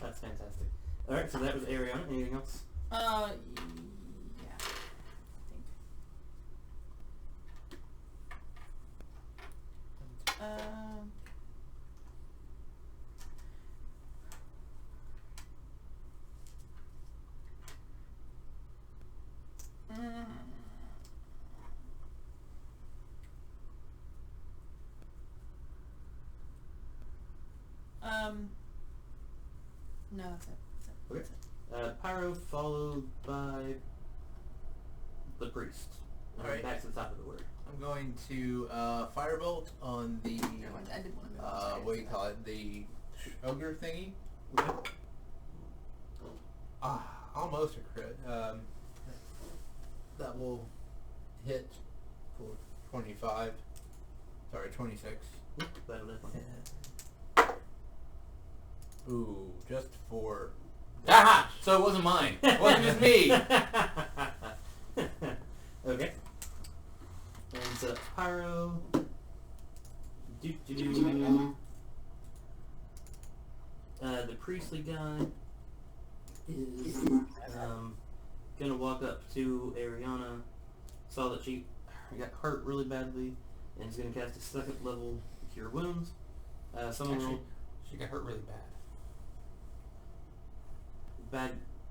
That's fantastic. All right, so that was Ariana. Anything else? Yeah. I think. No, that's it. Okay. Pyro followed by the priest. Alright. Back to the top of the order. I'm going to firebolt on the I did want to move. what do you call it? The ogre thingy. Okay. Almost a crit. That will hit for 25. Sorry, 26. That'll definitely hit. Ooh, just for. Aha! So it wasn't mine. It wasn't just me. Okay. And so Pyro. The priestly guy is gonna walk up to Ariana. Saw that she got hurt really badly, and is gonna cast a second level Cure Wounds. Someone Actually, roll she got hurt really bad. bad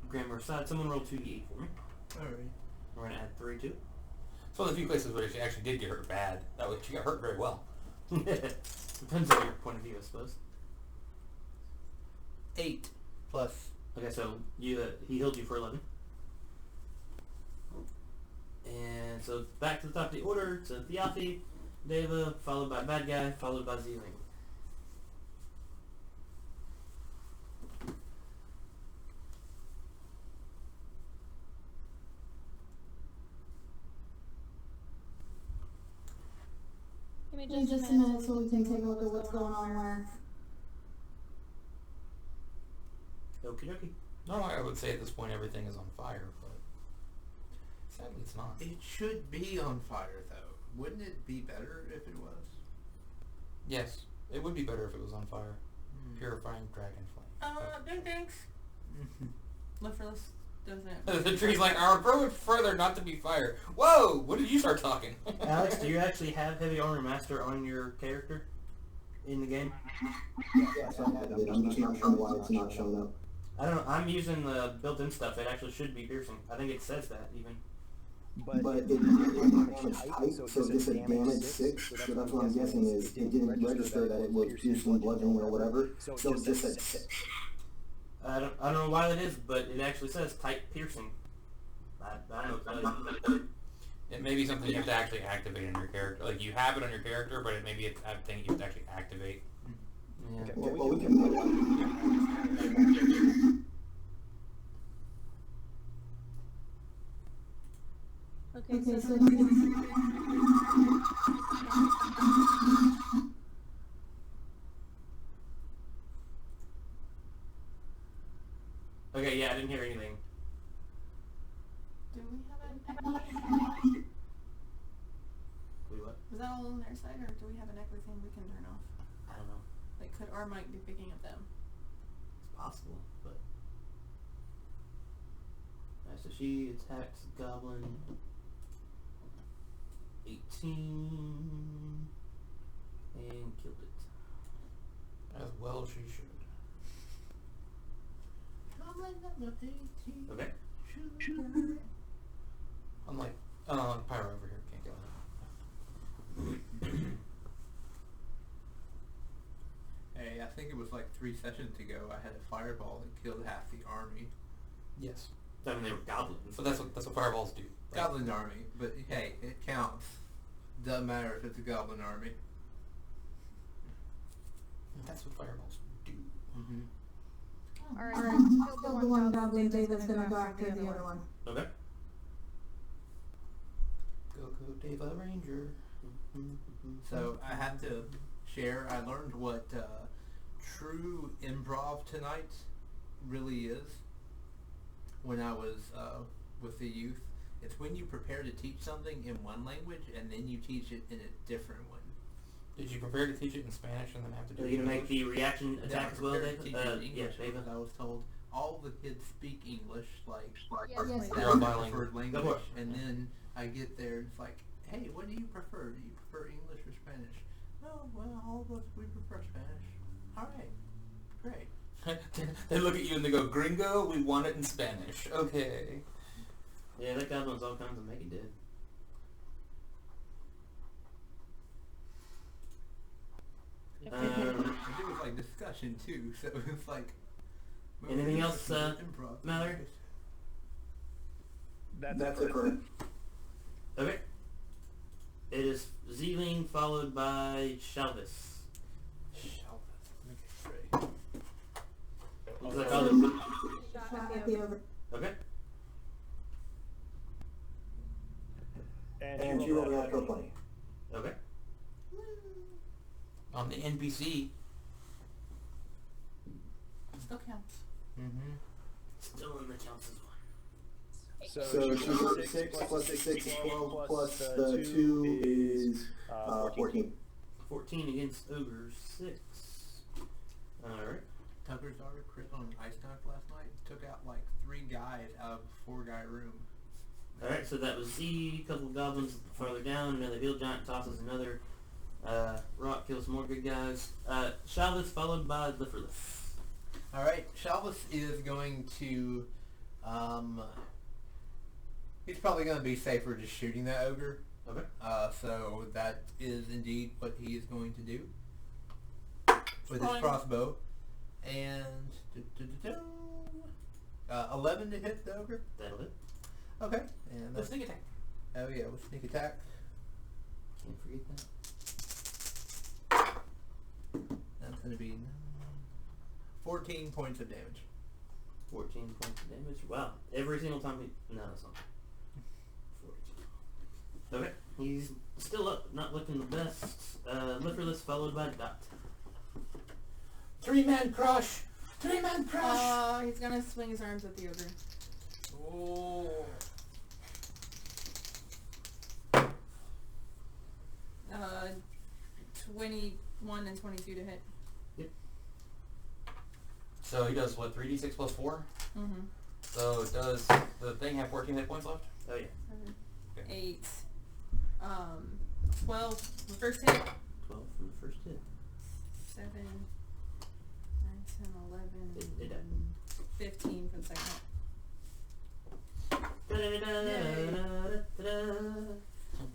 grammar aside. Someone roll 2d8 for me. Alright. We're gonna add 3 too. It's one of the few places where she actually did get hurt bad. That way, she got hurt very well. Depends on your point of view, I suppose. 8 plus. Okay, so he healed you for 11. And so back to the top of the order. So Theofi, Deva, followed by Bad Guy, followed by Zealing. Give Give me just a minute so we can take a look at what's going on where. Okie dokie. No, I would say at this point everything is on fire, but sadly it's not. It should be on fire, though. Wouldn't it be better if it was? Yes, it would be better if it was on fire. Purifying dragon flame. Thanks. Liferless doesn't. The tree's like, I would prefer it further not to be fire. Whoa! When did you start talking? Alex, do you actually have Heavy Armor Master on your character in the game? Yes, I have it. I'm just not sure why it's not showing up. I don't know. I'm using the built-in stuff. It actually should be piercing. I think it says that even. But it damage height, so this said damage 6, so that's what I'm guessing is it didn't register that it was piercing, bludgeoning, or whatever, so it just said 6. I don't know why that is, but it actually says type piercing. I don't know. It may be something you have to actually activate in your character. Like, you have it on your character, but it may be a thing you have to actually activate. Yeah. Okay, well, we can put Okay, so Okay, yeah, I didn't hear anything. Do we have an Wait, what? Is that all on their side, or do we have an echo thing we can turn off? I don't know. Like, could our mic be picking up them? It's possible, but... Alright, so she attacks Goblin. 18... and killed it. As well she should. Okay. Unlike Pyro over here, can't kill him. Hey, I think it was like 3 sessions ago, I had a fireball that killed half the army. Yes. I mean, they were goblins. But that's what fireballs do. Right? Goblin army, but hey, it counts. Doesn't matter if it's a goblin army. That's what fireballs do. Mm-hmm. Alright, Alright, kill the one goblin, David's gonna go after the other one. Okay. Go, Deva Ranger. So I have to share, I learned what true improv tonight really is when I was with the youth. It's when you prepare to teach something in one language and then you teach it in a different one. Did you prepare to teach it in Spanish and then have to do Are it you in gonna make English? the reaction attack as well, Prepare to David? teach it in Yeah, English David. because I was told all the kids speak English, like Yes, They're all their bilingual. preferred language, Go for it. and then I get there and it's like, hey, what do you prefer? Do you prefer English or Spanish? Oh, well, all of us, we prefer Spanish. All right, great. They look at you and they go, Gringo, we want it in Spanish. Okay. Yeah, that goblin's all kinds of Maggie dead. And there was like discussion too, so it's like. Anything else, improv. Mallory? That's it for Okay. It is Zeeling followed by Shalvis. Is that all the- Shot at the ogre. Okay. And she rolled a natural 20. Okay. On the NPC. Still counts. Mm-hmm. Still in the counts as one. So she rolled 6 plus 6 is 12 plus the 2 is 14. 14 against Ogre 6. Alright. Tucker's daughter crit on an ice knife last night. Took out like 3 guys out of a 4-guy room. Alright, so that was Z, a couple of goblins farther down, another hill giant tosses another rock, kills more good guys. Shalvis followed by Liferless. Alright, Shalvis is going to, he's probably going to be safer just shooting that ogre. Okay. So that is indeed what he is going to do with his Fine. crossbow. And 11 to hit the ogre. That'll hit. Okay, and The that's, sneak attack. oh yeah, with sneak attack. Can't forget that. That's going to be 14 points of damage. 14 points of damage. Wow. Every single time he... No, that's not. 42. Okay. He's still up, not looking the best. Liferless followed by Dot. 3-man crush! 3-man crush! He's gonna swing his arms at the ogre. Oh. 21 and 22 to hit. So he does what, 3d6 plus 4? Mm-hmm. So does the thing have 14 hit points left? Oh yeah. 7, 8, 12 the first hit. 12 from the first hit. 7, 9, 10, 11, It died. 15 for the second hit.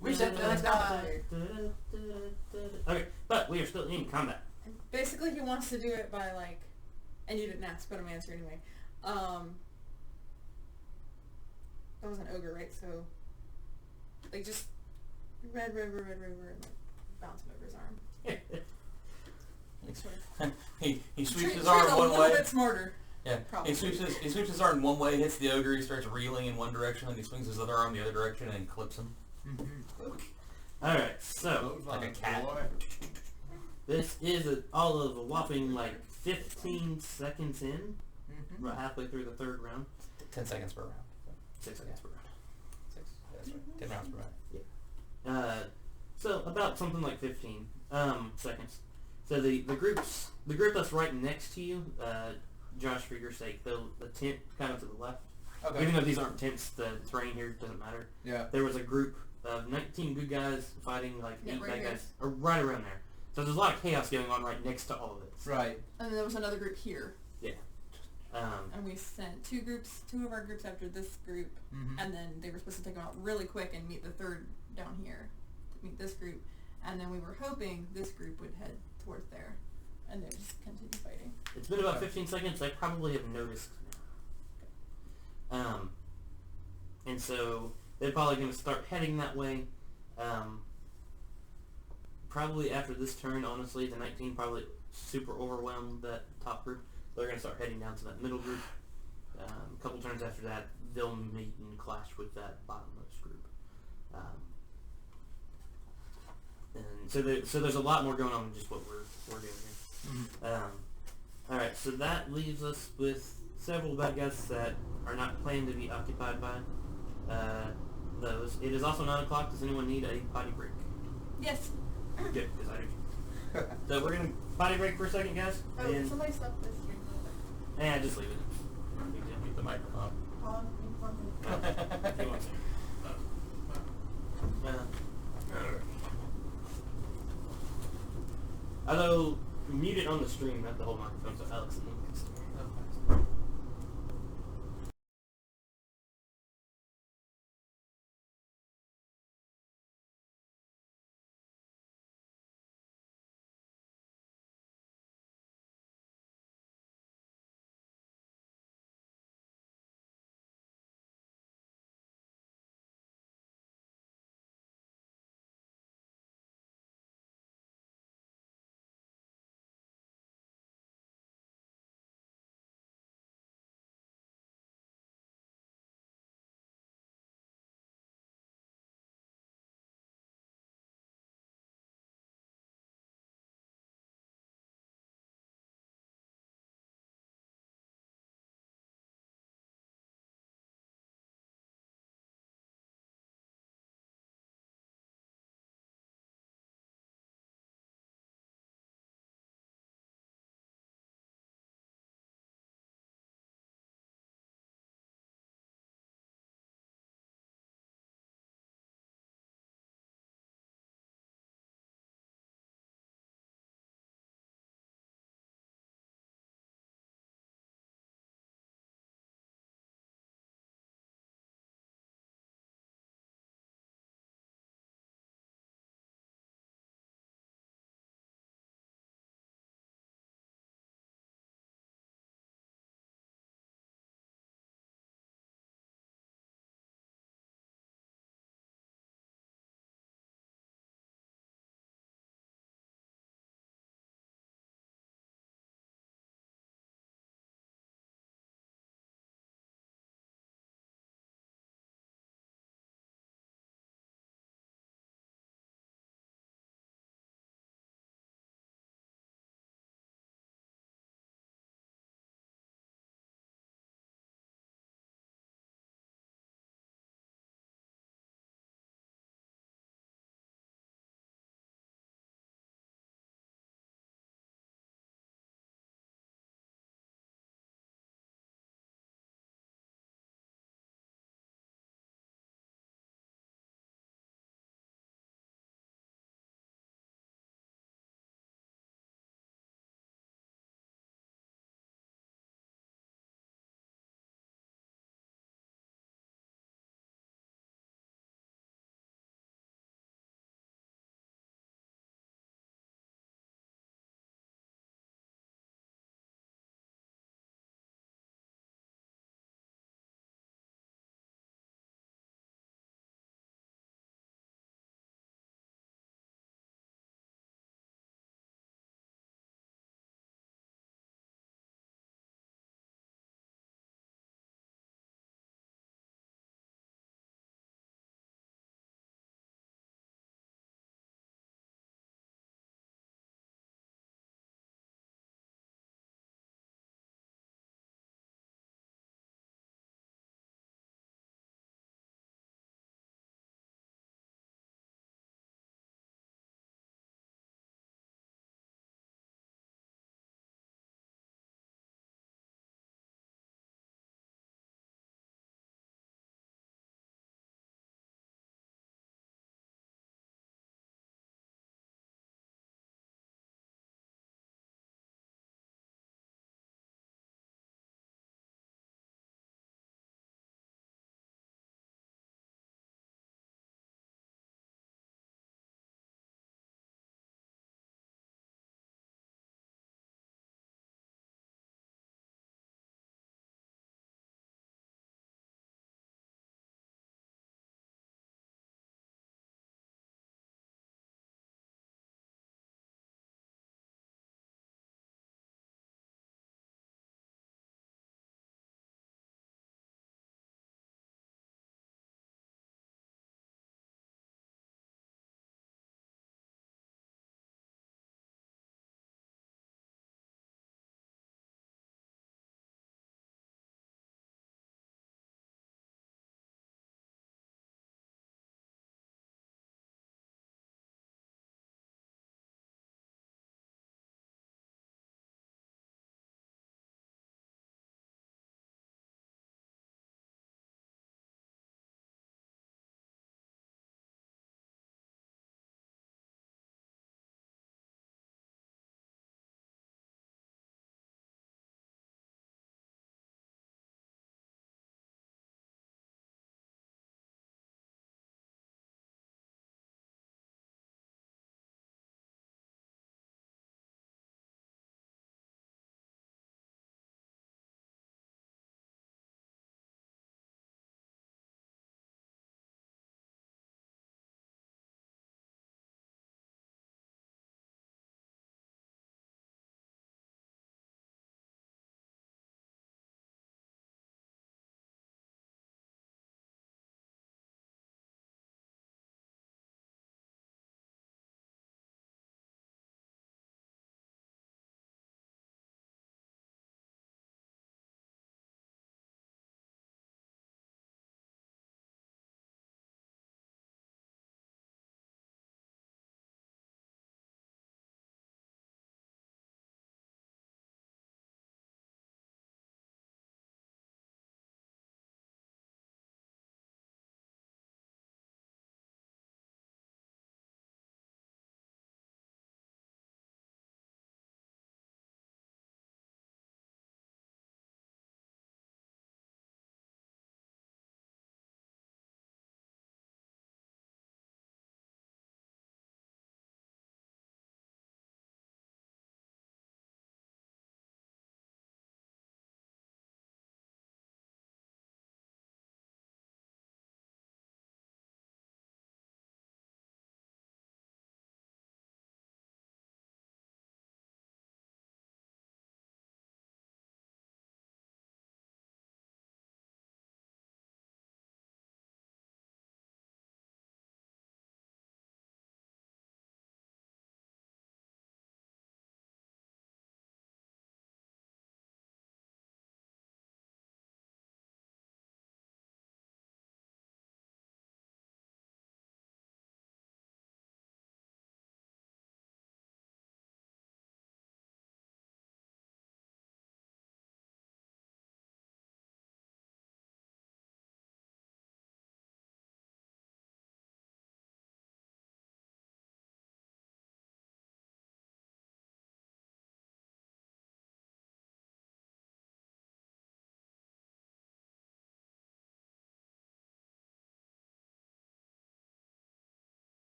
Reset the next die! Okay, but we are still in combat. Basically, he wants to do it by like, and you didn't ask, but I'm answering anyway. That was an ogre, right? So, like, just red, and like bounce him over his arm. Sort of. he sweeps Treat- his treat arm a one little way. bit smarter. Yeah, Probably. he sweeps his arm one way, hits the ogre, he starts reeling in one direction, and he swings his other arm the other direction and clips him. Alright, so Like a cat. this is all of a whopping like 15 seconds in, about halfway through the third round. 10 seconds per round. 6 seconds per round. 6. Yeah, that's right. 10 rounds per round. So about something like 15 seconds. So the group that's right next to you, Josh, for your sake, the tent kind of to the left. Okay. Even though these aren't tents, the terrain here doesn't matter. Yeah. There was a group of 19 good guys fighting like 8 right bad here. guys, or right around there. So there's a lot of chaos going on right next to all of this. Right. And then there was another group here, Yeah. and we sent two of our groups after this group, and then they were supposed to take them out really quick and meet the third down here, to meet this group, and then we were hoping this group would head towards there, and they just continued It's been about 15 seconds. I probably have noticed now. And so they're probably going to start heading that way. Probably after this turn, honestly, the 19 probably super overwhelmed that top group. They're going to start heading down to that middle group. A couple turns after that, they'll meet and clash with that bottommost group. And so there's a lot more going on than just what we're doing here. All right, so that leaves us with several bad guys that are not planned to be occupied by those. It is also 9 o'clock. Does anyone need a potty break? Yes. Good, because I do. So we're gonna potty break for a second, guys. Oh, And somebody stopped this stream real quick. just leave it. Keep the microphone. If you want to. Although mute it on the stream, not the whole microphone, so Alex and me can still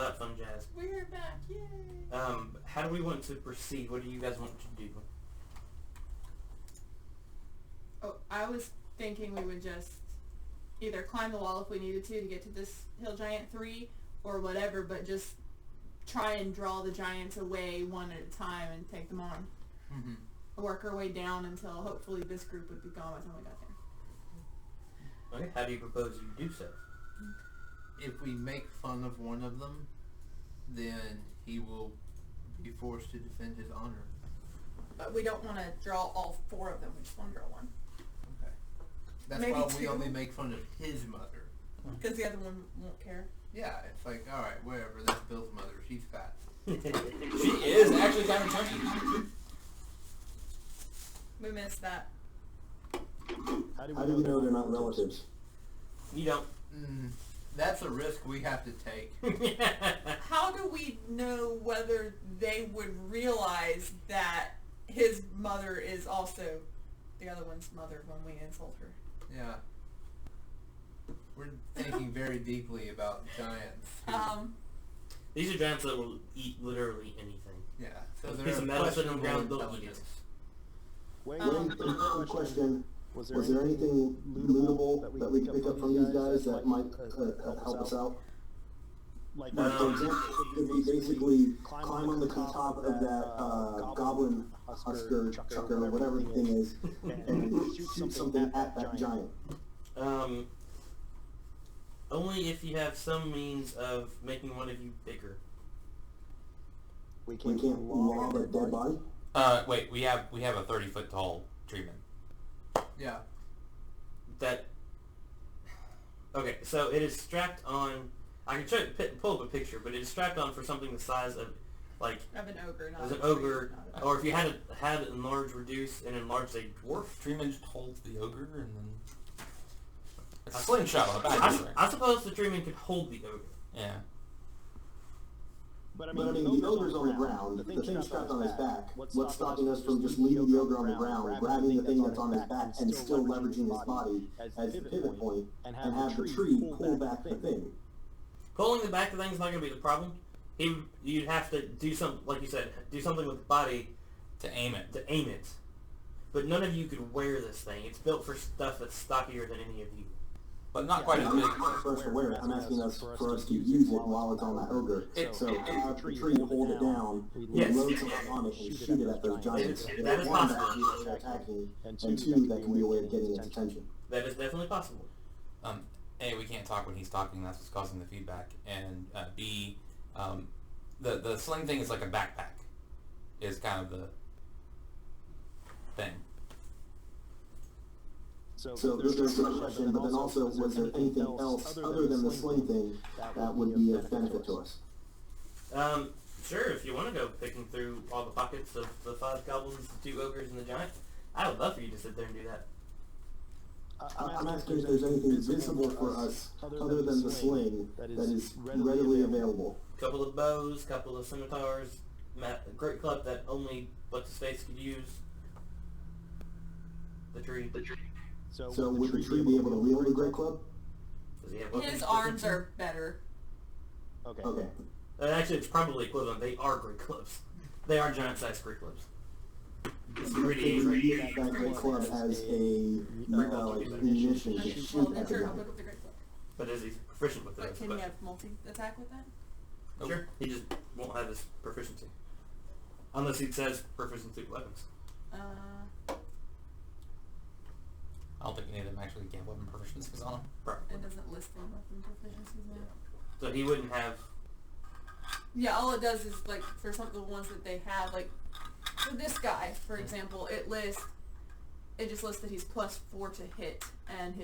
that fun jazz. We're back, yay! How do we want to proceed? What do you guys want to do? Oh, I was thinking we would just either climb the wall if we needed to get to this hill giant 3 or whatever, but just try and draw the giants away one at a time and take them on. Mm-hmm. Work our way down until hopefully this group would be gone by the time we got there. Okay, how do you propose you do so? If we make fun of one of them, then he will be forced to defend his honor. But we don't want to draw all 4 of them. We just want to draw one. Okay. That's Maybe why we 2. only make fun of his mother. Because the other one won't care. Yeah, it's like, alright, whatever, that's Bill's mother. She's fat. She is actually kind of chunky. We missed that. How do we know they're not relatives? You don't. That's a risk we have to take. How do we know whether they would realize that his mother is also the other one's mother when we insult her? Yeah. We're thinking very deeply about giants. These are giants that will eat literally anything. Yeah. So Piece they're of metal sitting on the ground, they'll eat intelligence. Wait, important question. Was there anything lootable that we could pick up from these guys that might help us out? Like, for example, could we basically climb on the top of that goblin husker chucker or whatever the thing is and shoot something at that giant? Only if you have some means of making one of you bigger. We can't lob a dead body? Wait, we have a 30-foot tall treatment. Yeah. That. Okay, so it is strapped on. I can try to pull up a picture, but it is strapped on for something the size of, like, Of an ogre, not as an a tree, ogre, not a- or if you had enlarge, reduce, and enlarge a dwarf. Treatment just holds the ogre and then it's a slingshot on the back. of it. I suppose the treatment could hold the ogre. Yeah. But I mean, the ogre's on the ground, the thing's strapped on his back. What's stopping us from just leaving the ogre on the ground, grabbing the thing that's on his back, and still leveraging his body as the pivot point, and have the tree pull back the thing? Pulling the back of the thing's not going to be the problem. You'd have to do something, like you said, do something with the body To aim it. to aim it. But none of you could wear this thing. It's built for stuff that's stockier than any of you. But not quite as I'm big. not asking for us to wear it, I'm asking us for us to use it while it's on that ogre. So have the tree hold it down, we Yes. load something on it and shoot it at those giants. That is One, possible. that can be a way of attacking, and 2, that can be a way of getting its attention. That is definitely possible. A, we can't talk when he's talking, that's what's causing the feedback. And B, the sling thing is like a backpack, is kind of the thing. So there's the question, but then also, was there anything else other than the sling thing that would be of benefit to us? Sure, if you want to go picking through all the pockets of the 5 goblins, the 2 ogres, and the giant, I would love for you to sit there and do that. I'm asking if there's anything visible for us other than the sling that is readily available. Couple of bows, couple of scimitars, a great club that only what's-his-face could use. The tree. So would the tree be able to wield a great club? Does he have weapons? His arms are better. Okay. Actually, it's probably equivalent. They are great clubs. They are giant-sized great clubs. It's Could we 3D. use that great club as a like munition to Well, shoot then at the sure, I'll giant? pick up the great club. But is he proficient with it? But That's the can you question. have multi-attack with that? Sure. He just won't have his proficiency. Unless he says proficiency with weapons. I don't think any of them actually get weapon proficiencies on them. Probably. It doesn't list any weapon proficiencies now. So he wouldn't have... Yeah, all it does is, like, for some of the ones that they have, like, for this guy, for example, it just lists that he's +4 to hit, and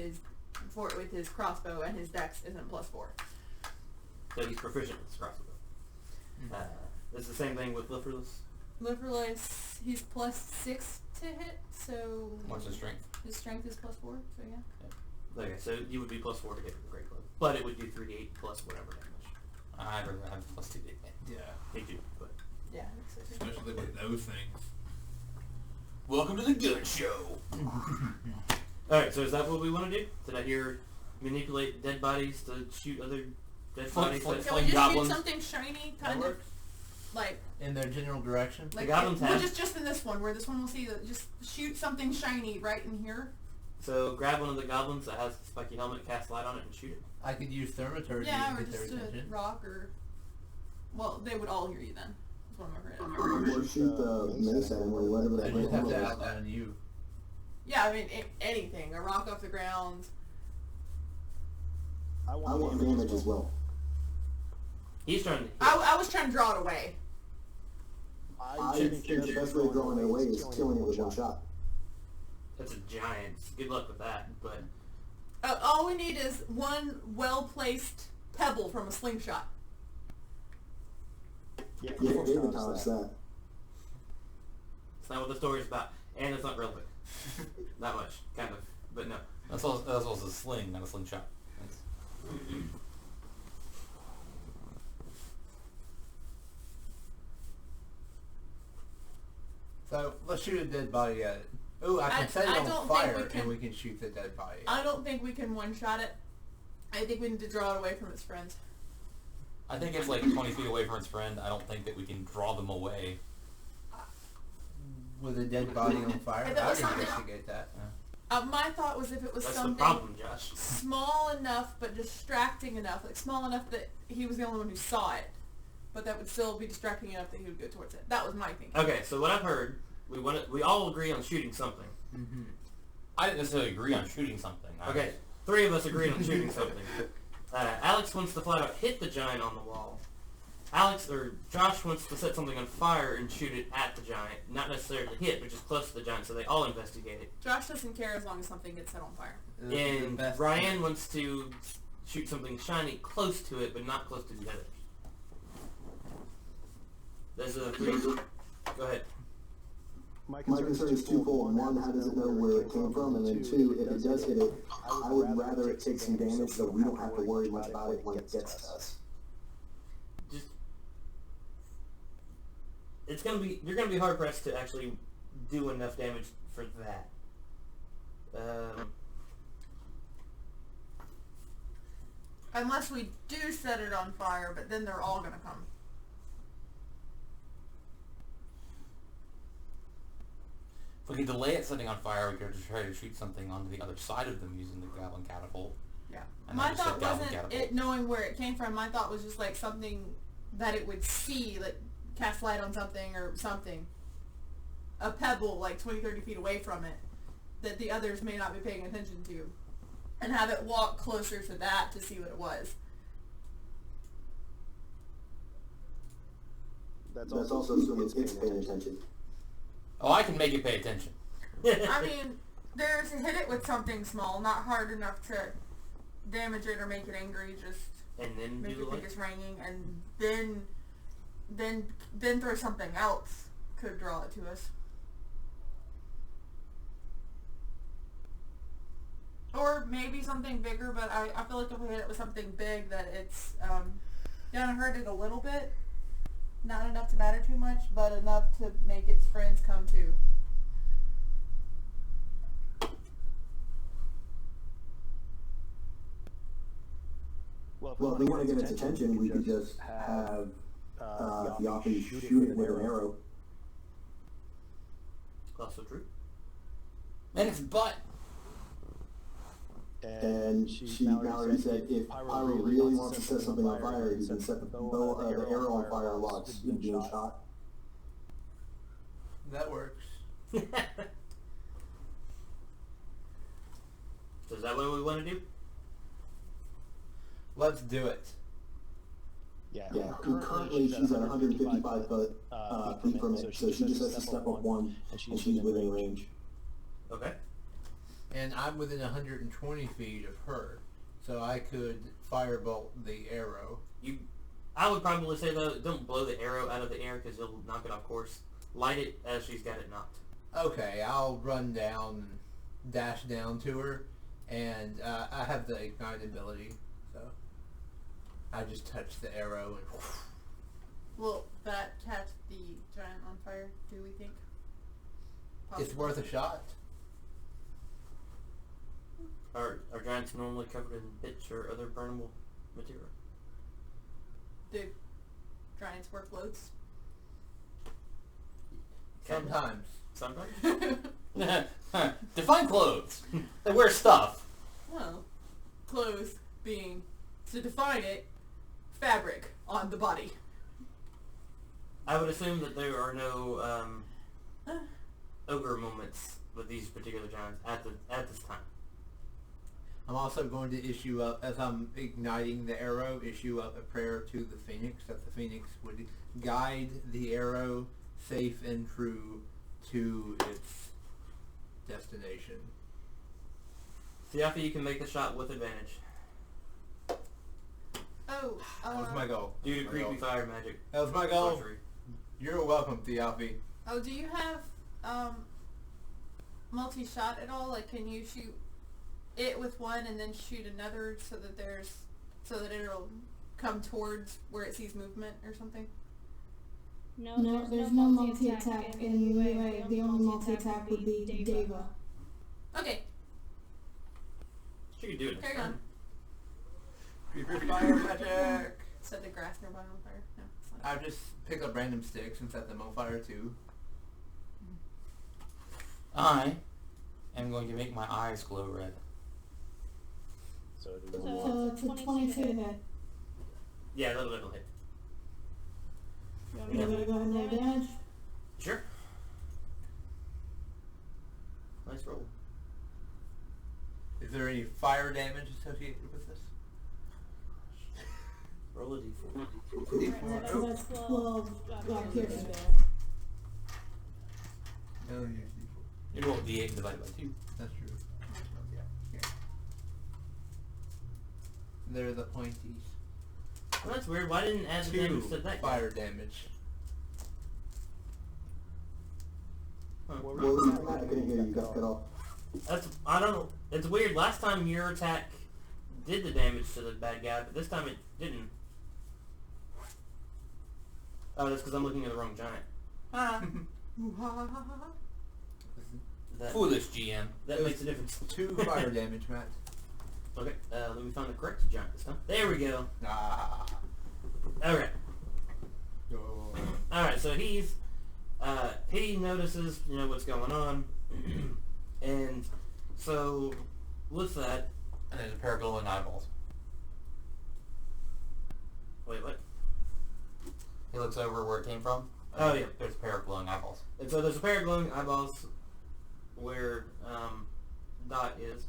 with his crossbow, and his dex isn't +4. So he's proficient with his crossbow. It's the same thing with Liverless. Liverless, he's +6 to hit, so... What's his strength? His strength is +4, so yeah. Okay, so you would be +4 to get the Great Club. But it would do 3d8 plus whatever damage. I'd rather have +2 D. Yeah. Me too, but... Yeah, that's it. Especially with those things. Welcome to the gun show! Alright, so is that what we want to do? Did I hear manipulate dead bodies to shoot other Just Flank- funny, flank- but Can we just goblins. shoot something shiny, That kind of, works. like, In their general direction. like goblins well, have- just in this one, where this one will see that, just shoot something shiny right in here. So grab one of the goblins that has the spiky helmet, cast light on it, and shoot it. I could use thermaturgy Yeah, and or get their just a attention. rock, or, well, they would all hear you then. That's what I'm afraid of. Or shoot the mace at him or whatever I that just have to is. outrun you. Yeah, I mean, anything. A rock off the ground. I want damage as well. He's trying to hit. I was trying to draw it away. I think the best way of drawing it away is killing it with one shot. That's a giant. Good luck with that. But All we need is one well-placed pebble from a slingshot. Yeah, David taught us that. it's not what the story's about. And it's not relevant. Not much. Kind of. But no. That's also a sling, not a slingshot. That's, So let's shoot a dead body at it. Ooh, I I can set it don't on think fire we can- and we can shoot the dead body. I don't think we can one-shot it. I think we need to draw it away from its friends. I think it's like 20 feet away from its friend. I don't think that we can draw them away. With a dead body on fire? Hey, that I was would something- investigate that. My thought was if it was That's the something problem, Josh. small enough but distracting enough, like small enough that he was the only one who saw it, but that would still be distracting enough that he would go towards it. That was my thinking. Okay, so what I've heard, we all agree on shooting something. Mm-hmm. I didn't necessarily agree on shooting something. Okay, 3 of us agreed on shooting something. Alex wants to flat out hit the giant on the wall. Josh wants to set something on fire and shoot it at the giant. Not necessarily hit, but just close to the giant, so they all investigate it. Josh doesn't care as long as something gets set on fire. And Ryan wants to shoot something shiny close to it, but not close to the others. There's a 3. Go ahead. My concern is twofold. One, how does it know where it came from? And then 2, if it does hit it, I would rather it take some damage so we don't have to worry much about it when it gets to us. Just you're gonna be hard pressed to actually do enough damage for that. Unless we do set it on fire, but then they're all gonna come. If we could delay it setting on fire, we could just try to shoot something onto the other side of them using the goblin catapult. Yeah. And My I just thought said goblin wasn't catapult. it knowing where it came from. My thought was just like something that it would see, like cast light on something or something. A pebble like 20, 30 feet away from it that the others may not be paying attention to. And have it walk closer to that to see what it was. That's also assuming it's paying attention. Oh, I can make it pay attention. I mean, there's hit it with something small, not hard enough to damage it or make it angry, just And then make do it the think light. it's raining, and then throw something else could draw it to us. Or maybe something bigger, but I feel like if we hit it with something big, that it's gonna hurt it a little bit. Not enough to matter too much, but enough to make its friends come too. Well, if we want to get its attention, we could just have Yapi shoot it with an arrow. Also true. And its butt. And Mallory said if Pyro really wants to set something on fire, he can set the arrow on fire while it's being shot. That works. So is that what we want to do? Let's do it. Yeah, currently she's at 155 feet from it, so she just has to step up 1, and she's within range. Okay. And I'm within 120 feet of her, so I could firebolt the arrow. I would probably say though, don't blow the arrow out of the air because you'll knock it off course. Light it as she's got it knocked. Okay, I'll run down, dash down to her, and I have the ignite ability, so I just touch the arrow and Will that catch the giant on fire, do we think? it's Possibly. worth a shot. Are giants normally covered in pitch or other burnable material? the giants wear clothes? Sometimes. Sometimes. Define clothes. They wear stuff. Well, clothes being, to define it, fabric on the body. I would assume that there are no ogre moments with these particular giants at this time. I'm also going to issue up, as I'm igniting the arrow, issue up a prayer to the phoenix, that the phoenix would guide the arrow safe and true to its destination. Siafi, you can make the shot with advantage. Oh, That was my goal. Due to That was my creepy goal. fire magic. That was my goal. Sorcery. You're welcome, Theophany. oh, do you have, multi-shot at all? Like, can you shoot it with one and then shoot another so that it'll come towards where it sees movement or something? No, there's no multi-attack in UA. The only multi-attack would be Deva. Okay, She could do it. carry on. Creepy fire magic! Set the grass nearby on fire. No, it's not. I've just picked up random sticks and set them on fire too. I am going to make my eyes glow red. So So it's a 22 to hit. Yeah, that'll hit. You want You me want me to go ahead and roll damage? Sure. Nice roll. Is there any fire damage associated with this? Roll a d4. So that's 12 piercing damage. No, you You roll d8 divided by 2. That's true. Yeah. Here. They're the pointies. Well, that's weird. Why didn't add the 2 damage to that guy? fire damage. Huh. What was that? I couldn't hear you. Got cut off. I don't know. It's weird. Last time your attack did the damage to the bad guy, but this time it didn't. Oh, that's because I'm looking at the wrong giant. That, Foolish GM. that makes a difference. 2 fire damage, Matt. Okay, let me find the correct giant this time. There we go. Ah. Okay. Oh. Alright, so he notices, what's going on. And so, with that... And there's a pair of glowing eyeballs. Wait, what? He looks over where it came from. Oh, yeah. There's a pair of glowing eyeballs. And so there's a pair of glowing eyeballs where Dot is.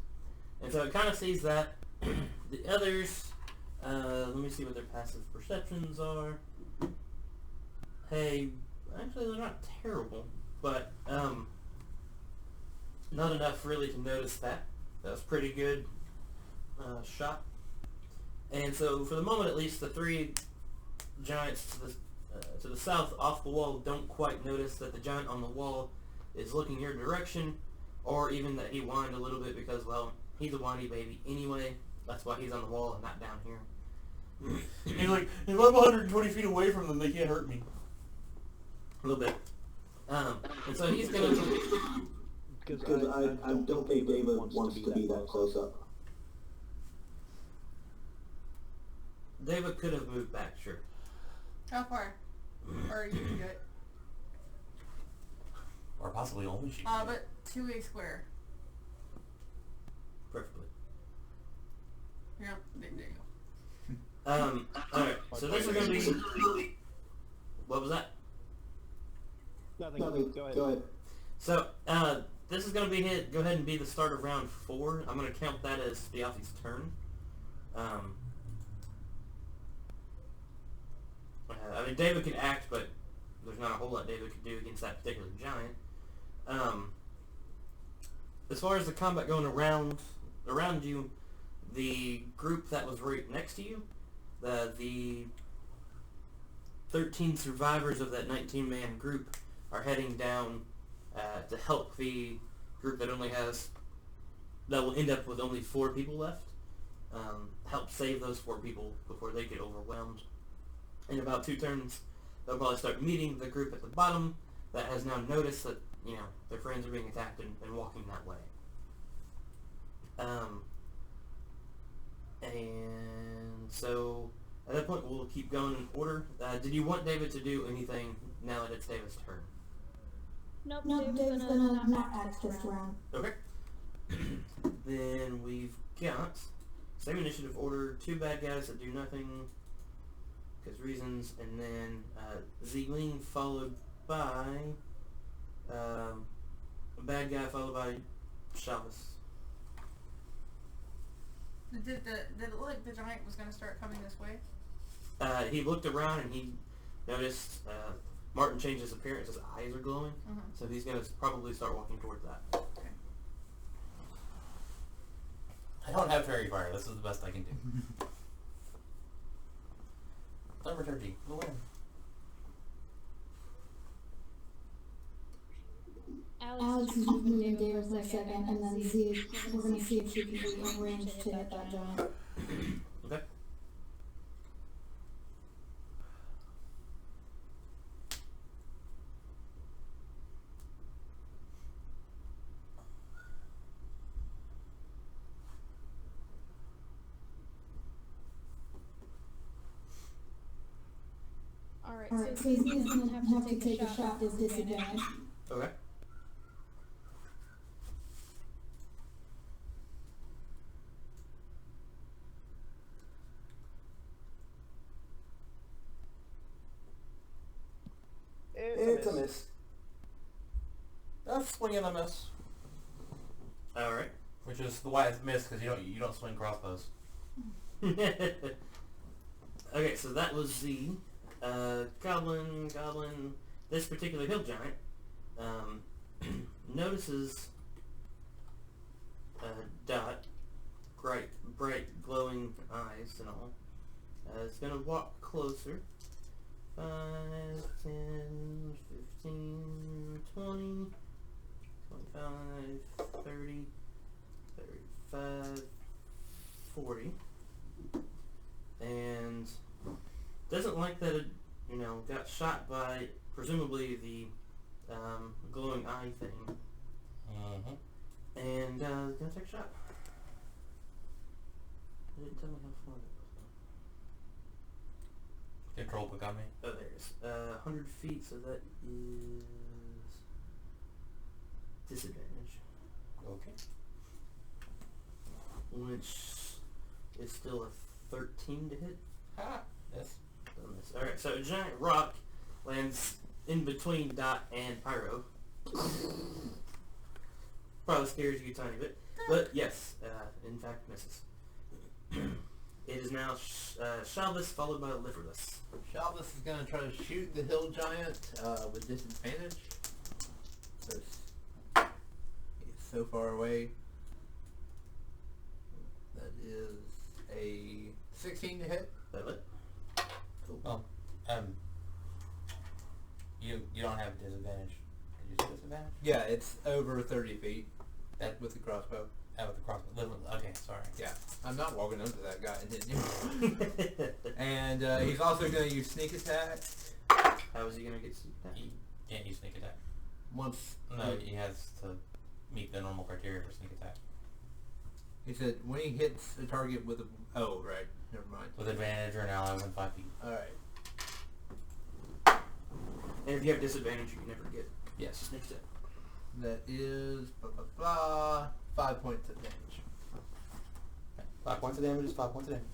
And so it kind of sees that. The others, let me see what their passive perceptions are. Hey, actually they're not terrible, but not enough really to notice that. That was pretty good shot. And so for the moment at least, the 3 giants to the south off the wall don't quite notice that the giant on the wall is looking your direction, or even that he whined a little bit because, well, he's a whiny baby anyway. That's why he's on the wall and not down here. He's like, if I'm 120 feet away from them, they can't hurt me. A little bit. And so he's going to... Because I don't think David wants to be that close up. David could have moved back, sure. How far? Or you can do it. Or possibly only she. But 2A square. Preferably. Yeah, there you go. Alright, so this is going to be... What was that? Nothing. Nothing. Go ahead. Go ahead. So, this is going to be go ahead and be the start of round 4. I'm going to count that as Theophany's turn. I mean, David can act, but there's not a whole lot David could do against that particular giant. As far as the combat going around you, the group that was right next to you, the 13 survivors of that 19-man group are heading down to help the group that will end up with only 4 people left. Help save those 4 people before they get overwhelmed. In about 2 turns, they'll probably start meeting the group at the bottom that has now noticed that, their friends are being attacked and walking that way. And so At that point, we'll keep going in order. Did you want David to do anything now that it's David's turn? Nope, No, Dave's gonna not act this round. Okay. Then we've got same initiative order, 2 bad guys that do nothing because reasons, and then Zeeling followed by a bad guy followed by Shabbos. Did it look like the giant was going to start coming this way? He looked around and he noticed Martin changed his appearance. His eyes are glowing, so he's going to probably start walking towards that. Okay. I don't have fairy fire. This is the best I can do. Thaumaturgy. Go in. Alex is moving David for a second, and then Z, we're gonna see if she can be in range to hit that giant. Okay. Alright, Alright, so so he's he's gonna have to take a shot with disadvantage. Okay. It's a miss. That's swing and a miss. All right. Which is the why it's missed, because you don't swing crossbows. Okay, so that was the goblin. This particular hill giant notices Dot, bright glowing eyes and all. It's gonna walk closer. 5, 10, 15, 20, 25, 30, 35, 40. And doesn't like that it, got shot by presumably the glowing eye thing. And gonna take a shot. It didn't tell me how far it was though. Control click on me. Oh, there it is. 100 feet, so that is disadvantage. Okay. Which is still a 13 to hit. Ha! Yes. Alright, so a giant rock lands in between Dot and Pyro. Probably scares you a tiny bit. But yes, in fact misses. It is now Shabbos followed by Liverless. Shabbos is going to try to shoot the hill giant with disadvantage. He's so far away. That is a 16 to hit. That it? Cool. Well, you don't have disadvantage. Did you say disadvantage? Yeah, it's over 30 feet That with the crossbow. with the crossbow. Okay, sorry. Yeah, I'm not walking up to that guy and hitting him. And he's also going to use sneak attack. How is he going to get that? He can't use sneak attack. Once No, he has to meet the normal criteria for sneak attack. he said when he hits a target with a... Oh, right. Never mind. With advantage or an ally within 5 feet. Alright. And if you have disadvantage, you can never get Yes. sneak attack. That is... Blah, blah, blah, 5 points of damage. 5 points of damage is 5 points of damage.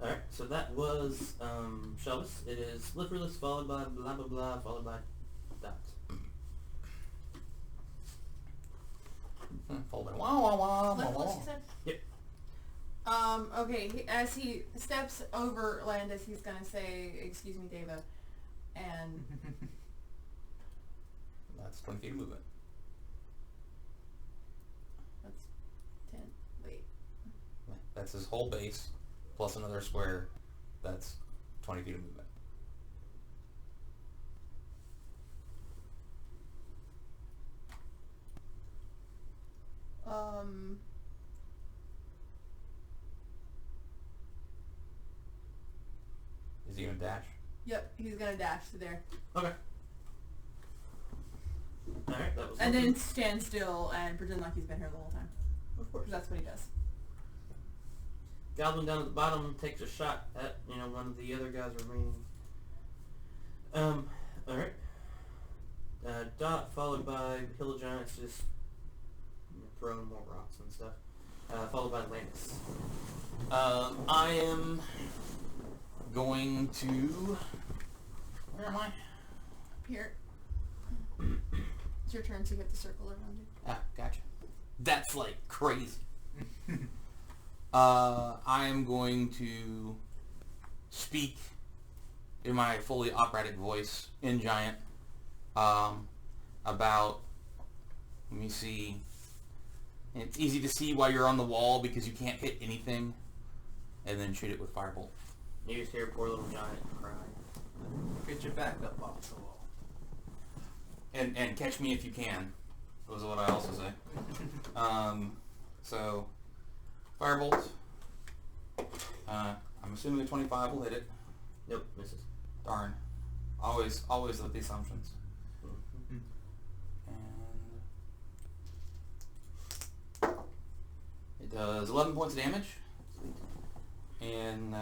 Alright, so that was Shabbos. It is Liverless followed by blah blah blah followed by Dot. Fold it. Wah, wah, wah, wah, Liverless, wah. you said? Yep. Okay, as he steps over Landis, he's gonna say, "Excuse me, Deva," and That's 20 feet of movement. that's 10. Wait. That's his whole base, plus another square. That's 20 feet of movement. Is he gonna dash? Yep, he's gonna dash to there, Okay. Alright, that was and lovely. then stand still and pretend like he's been here the whole time. Of course. 'Cause that's what he does. Goblin down at the bottom takes a shot at, one of the other guys remaining. Alright. Dot followed by Hill Giants just throwing more rocks and stuff. Followed by Landis. I am going to... Where am I? Here. It's your turn to get the circle around you. Ah, gotcha. That's like crazy. I am going to speak in my fully operatic voice in Giant about, let me see, it's easy to see while you're on the wall because you can't hit anything, and then shoot it with Firebolt. You just hear poor little Giant cry. Get your back up off the wall. And catch me if you can, was what I also say. So, Firebolt. I'm assuming a 25 will hit it. Nope, misses. Darn. Always with the assumptions. Mm-hmm. And it does 11 points of damage. And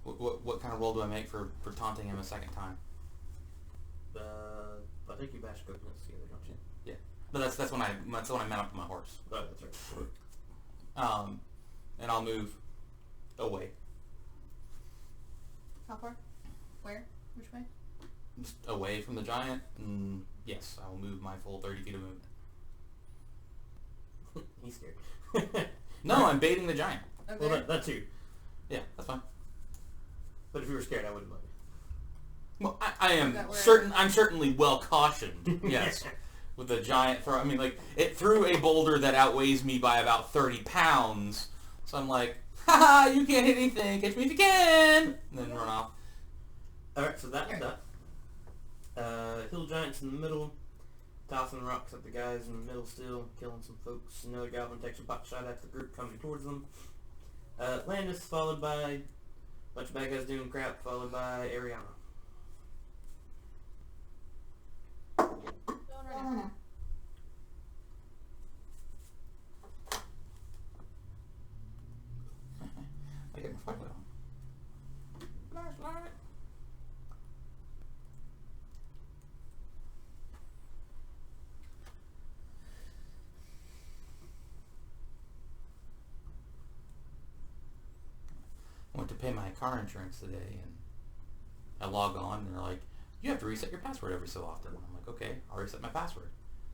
what kind of roll do I make for taunting him a second time? I think you bash coconuts together, don't you? Yeah. But that's when I mount up my horse. Oh, that's right. And I'll move away. How far? Where? Which way? Just away from the giant. And yes, I will move my full 30 feet of movement. He's scared. No, I'm baiting the giant. Okay. Well, that's you. Yeah, that's fine. But if you were scared, I wouldn't mind. Well, I am That where- certain. I'm certainly well cautioned. Yes, with the giant throw. I mean, like it threw a boulder that outweighs me by about 30 pounds. So I'm like, haha, you can't hit anything. Catch me if you can. And then run off. Alright, so that was that. Hill Giant's in the middle, tossing rocks at the guys in the middle still, killing some folks. Another goblin takes a pot shot at the group coming towards them. Landis followed by a bunch of bad guys doing crap, followed by Ariana. Going right now. I get my flashlight on. Flashlight. Went to pay my car insurance today, and I log on, and they're like, you have to reset your password every so often. I'm like, okay, I'll reset my password.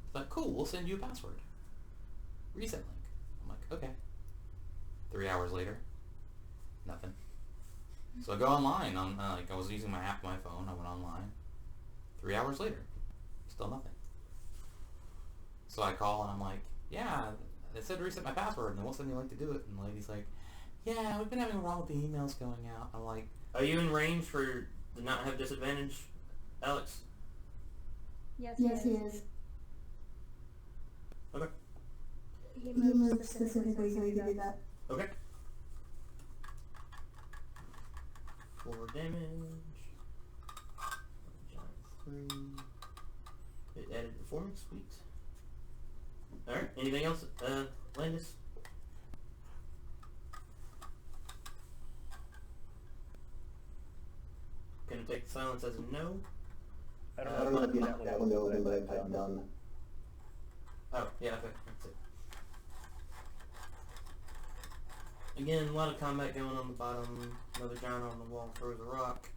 It's like, cool, we'll send you a password. Reset link. I'm like, okay. 3 hours later, nothing. So I go online. I was using my app on my phone. I went online. 3 hours later, still nothing. So I call, and I'm like, yeah, they said to reset my password, and they won't send me a link to do it. And the lady's like, yeah, we've been having a problem with the emails going out. I'm like, Are you in range for to not have disadvantage, Alex? Yes, Yes, he is. Okay. He He moved moved specifically specifically so he could do that. Okay. 4 damage. Giant 3. It added performance, sweet. Alright, anything else? Landis? Gonna take the silence as a no. I don't I don't know know if if you knocked that window open, but I've done. Oh, yeah, okay, that's it. Again, a lot of combat going on the bottom. Another giant on the wall throws a rock.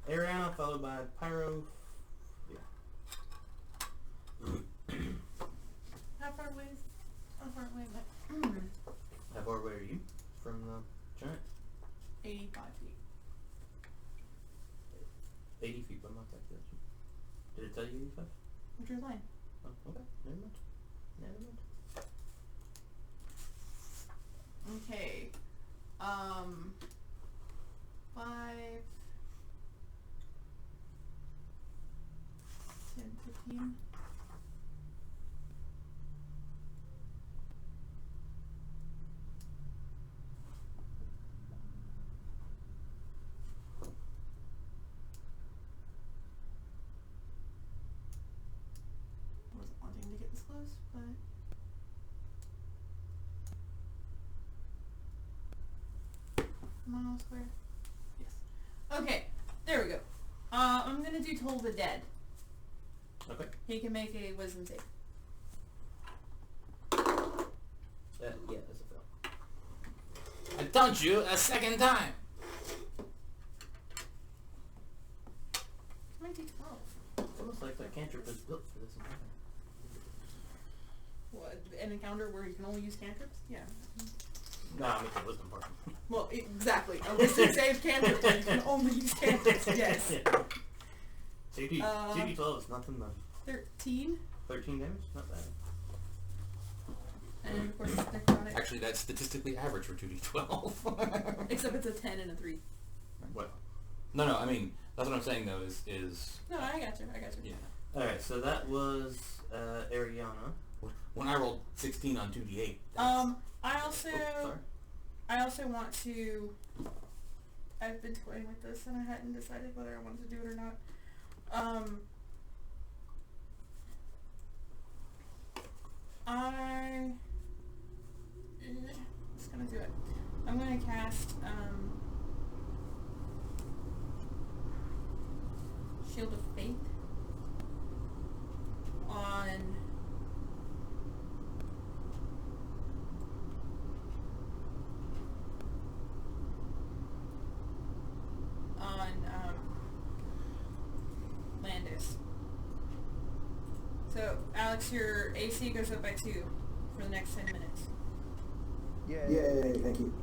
Ariana followed by Pyro. Yeah. How far away is... How far away am I? How far away are you from the giant? 85 feet. 80 feet, but I'm not that good. Did it tell you 85? What's your line? Oh, okay. Never mind. Never mind. Okay. 5, 10, 15. Wasn't wanting to get this close, but mile square. Yes. Okay, there we go. I'm gonna do Toll the Dead. Okay. He can make a wisdom save. Yeah, that's a fail. I dunked you a second time. 2012. It's almost like that cantrip is built for this encounter. What, an encounter where you can only use cantrips? Yeah. No, I mean the wisdom part. Well, exactly. A wisdom save cantrip where you can only use cantrips, yes. Yeah. CD12 is nothing but 13. 13 damage? Not bad. And of course it's necrotic. Actually, that's statistically average for 2d12. Except it's a 10 and a 3. What? No, I mean, that's what I'm saying though, is No, I got you. yeah. Alright, so that was Ariana. When I rolled 16 on 2d8. I Oh, sorry. also want to, I've been toying with this and I hadn't decided whether I wanted to do it or not. I'm just gonna do it. I'm gonna cast, Shield of Faith on Landis. So, Alex, your AC goes up by 2 for the next 10 minutes. Yay, thank you.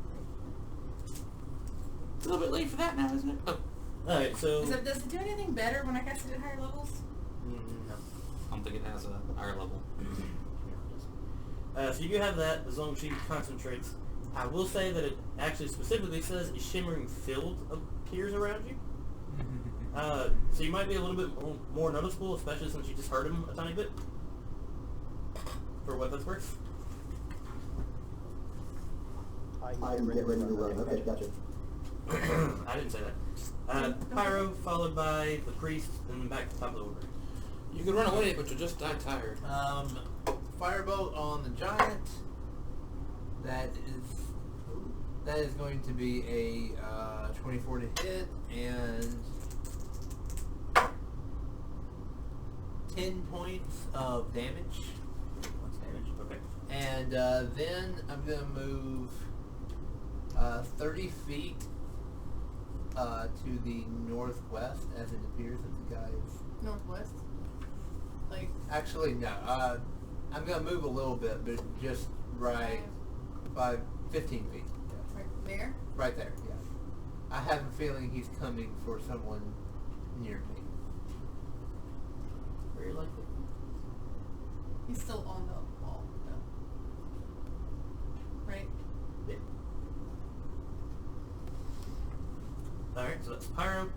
It's a little bit late for that now, isn't it? Oh. Alright, so... Does it do anything better when I cast it at higher levels? No. I don't think it has a higher level. So you do have that, as long as she concentrates. I will say that it actually specifically says a shimmering field appears around you. So you might be a little bit more noticeable, especially since you just hurt him a tiny bit. For what that's worth. I can get ready to run. Okay, gotcha. I didn't say that. Pyro, followed by the priest, and back to the top of the order. You could run away, but you'll just die tired. Firebolt on the giant. That is going to be a 24 to hit and 10 points of damage. What's damage? Okay. And then I'm going to move 30 feet to the northwest, as it appears that the guy is... Northwest? Like... Actually, no. I'm going to move a little bit, but just right... 15 feet. Yeah. Right there? Right there, yeah. I have a feeling he's coming for someone near me. Very likely. He's still on the wall, though. Right? Yeah. Alright, so that's Pyro.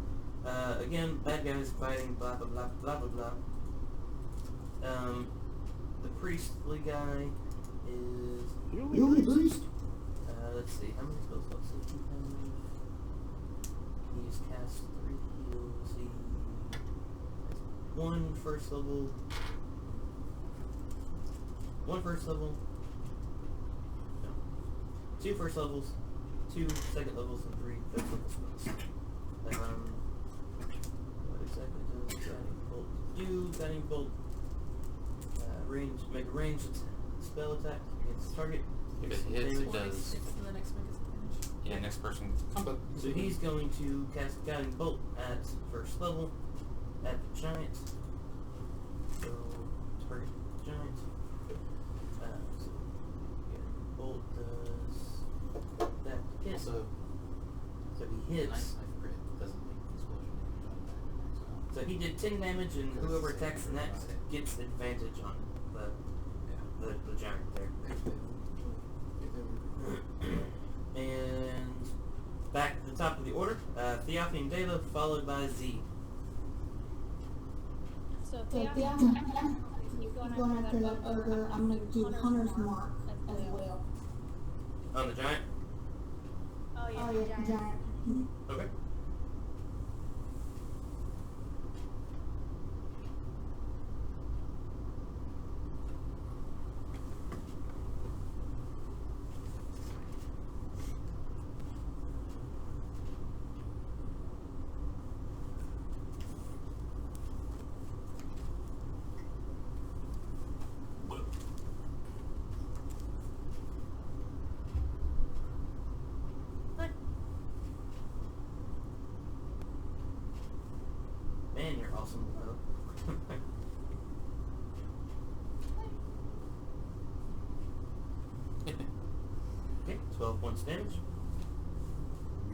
Again, bad guys fighting, blah blah blah blah blah blah. The priestly guy is... Healing priest? let's see, how many spell slots does he have? He's cast 3 heals, he has 1 first level, 1 first level, no, 2 first levels, 2 second levels, and 3 third level spells. What exactly does Guiding Bolt do? Guiding Bolt, make a ranged spell attack against target. If it hits, it does. It's the next one gets advantage. Yeah, next person gets combo. So he's going to cast Guiding Bolt at first level at the giant. So target giant. So Guiding Bolt does that hit. So he hits. Nice knife crit doesn't make explosion damage on So he did 10 damage, and whoever attacks next gets advantage on the giant there. And back to the top of the order, Theophany and Dela, followed by Z. So So if Theon, you're going after that ogre, I'm going to do Hunter's Mark as well. On the giant? Oh yeah, Oh the yeah, giant. giant. Okay. awesome though. Okay, 12 points damage.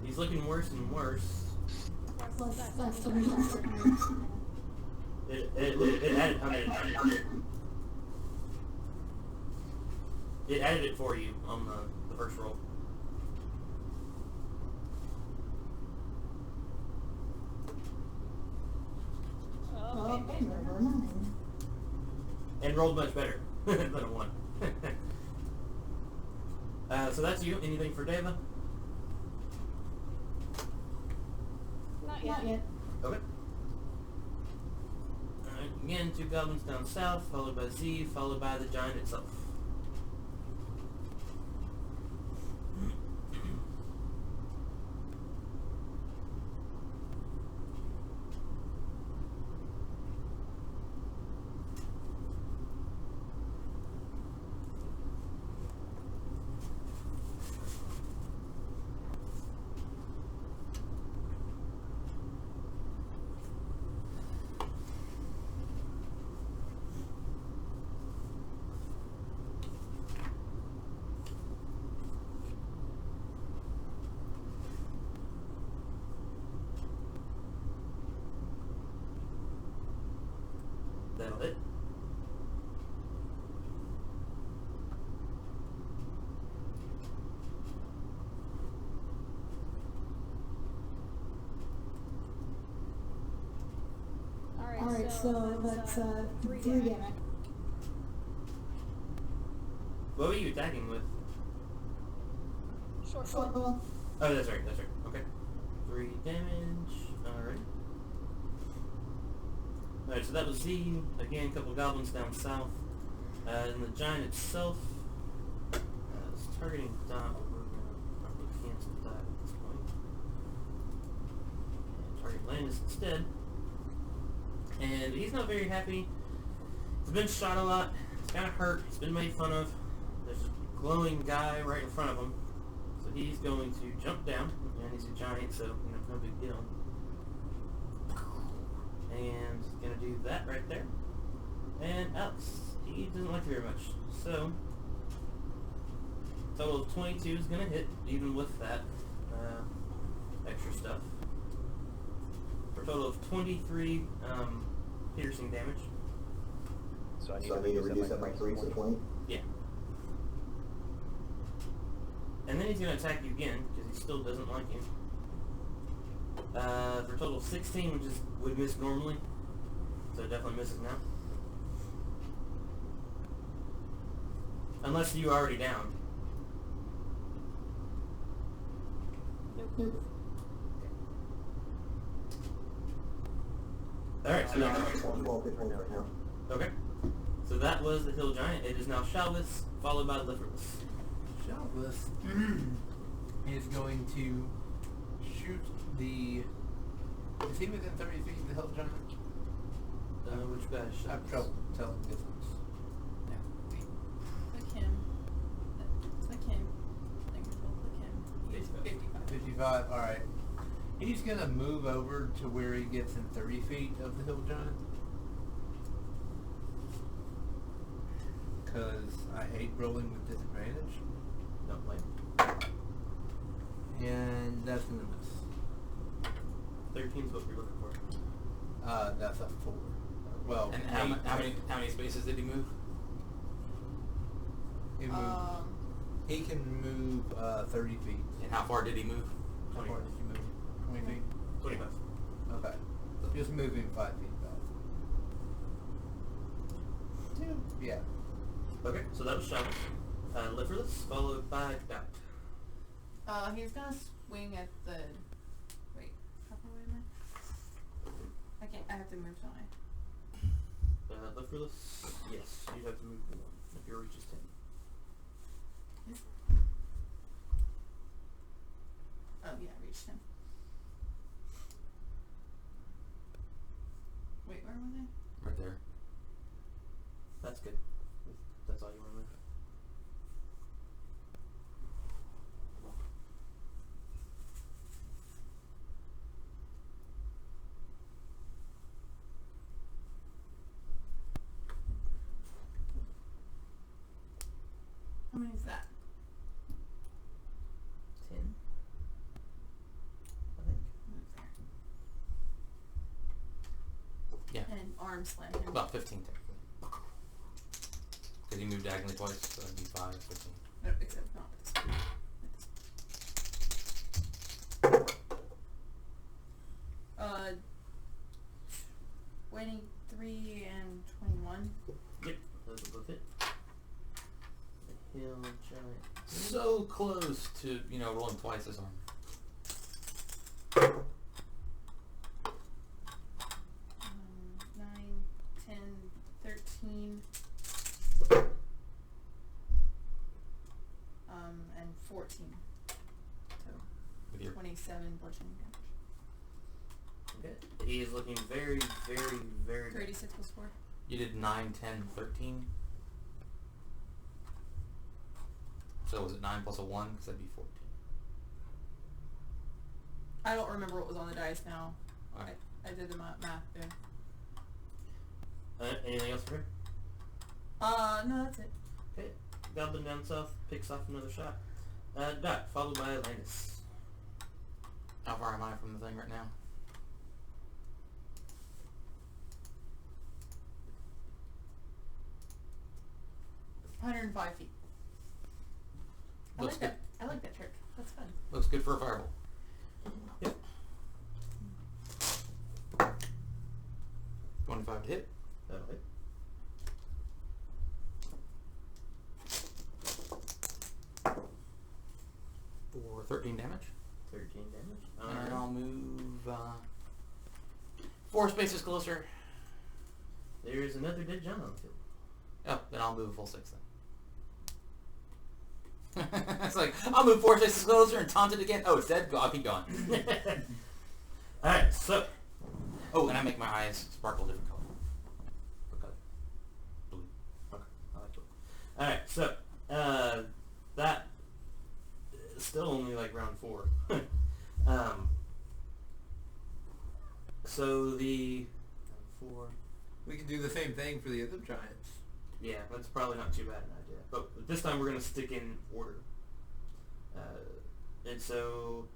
He's looking worse and worse. Plus 3. It added how many? It added it for you on the first roll. Okay, number 9. And rolled much better than a 1. So that's you. Anything for Deva? Not Not yet. Okay. Alright, again, 2 goblins down south, followed by Z, followed by the giant itself. That'll hit. Alright, so that's 3 damage. What were you attacking with? Short Short bow. bow. Oh, that's right, Okay. 3 damage. Alright. Alright, so that was Z. Again, a couple goblins down south. And the giant itself is targeting Dot. We're going to probably cancel that at this point. And target Landis instead. And he's not very happy. He's been shot a lot. He's kind of hurt. He's been made fun of. There's a glowing guy right in front of him. So he's going to jump down. And he's a giant, so no big deal. And he's going to do that right there. And Alex, he doesn't like it very much. So, total of 22 is going to hit, even with that extra stuff. For a total of 23 piercing damage. So I need to reduce that by 3, so 20? Yeah. And then he's going to attack you again, because he still doesn't like you. For a total of 16, which would miss normally. So it definitely misses now. Unless you are already down. Nope. Alright, so now... 12 hit points right now. Okay. So that was the hill giant. It is now Shalvis, followed by Liferless. Shelvis is going to shoot the... Is he within 30 feet of the hill giant? Which guy is I have Shalvis? trouble telling the difference. Click him. Click him. I think we'll click him. He's 55. 55, alright. He's gonna move over to where he gets in 30 feet of the hill giant. Cause I hate rolling with disadvantage. Don't blame. And that's gonna miss. 13 is what we're looking for. That's a 4. Well, And how many spaces did he move? he moved. He can move 30 feet. And how far did he move? How far did you move? 20 feet? 25. Okay. Just moving 5 feet back. Yeah. Okay, so that was Shalvis. Liferless, followed by Dot. He's gonna swing at the... Wait, how far away am I? I can't, I have to move, don't I? Liferless, yes, you have to move 1 if your reach is 10. Oh yeah, I reached him. Wait, where were they? Right there. That's good. That's all you want to move. many is that? 10. I think. Move there. Yeah. And arm slam him. About 15 technically. Because you moved diagonally twice, so that'd be 5, 15. No, except not with this one. With this one. 23 and 21. Yep, those will both hit. The hill giant. So close to, rolling twice as armor. 9, 10, 13. And 14. So With your 27 bludgeoning damage. Okay. He is looking very, very, very... 36 plus 4. You did 9, 10, 13. So was it 9 plus a 1? Because that'd be 14. I don't remember what was on the dice now. Alright. I did the math there. Anything else for him? No, that's it. Okay. Goblin down south picks off another shot. Doc, followed by Landis. How far am I from the thing right now? – 105 feet. Looks good. I like that trick. That's fun. Looks good for a fireball. Yep. 25 to hit. That'll hit. For 13 damage. 13 damage. And I'll move 4 spaces closer. There's another dead giant on the field. Oh, then I'll move a full 6 then. It's like, I'll move 4 spaces closer and taunt it again. Oh, it's dead? Go, I'll keep going. Alright, so... Oh, and I make my eyes sparkle a different color. Okay. Blue. Okay, I like it. Alright, so, that is still only like round 4. So the... round 4... We could do the same thing for the other giants. Yeah, that's probably not too bad an idea. But this time we're going to stick in order. And so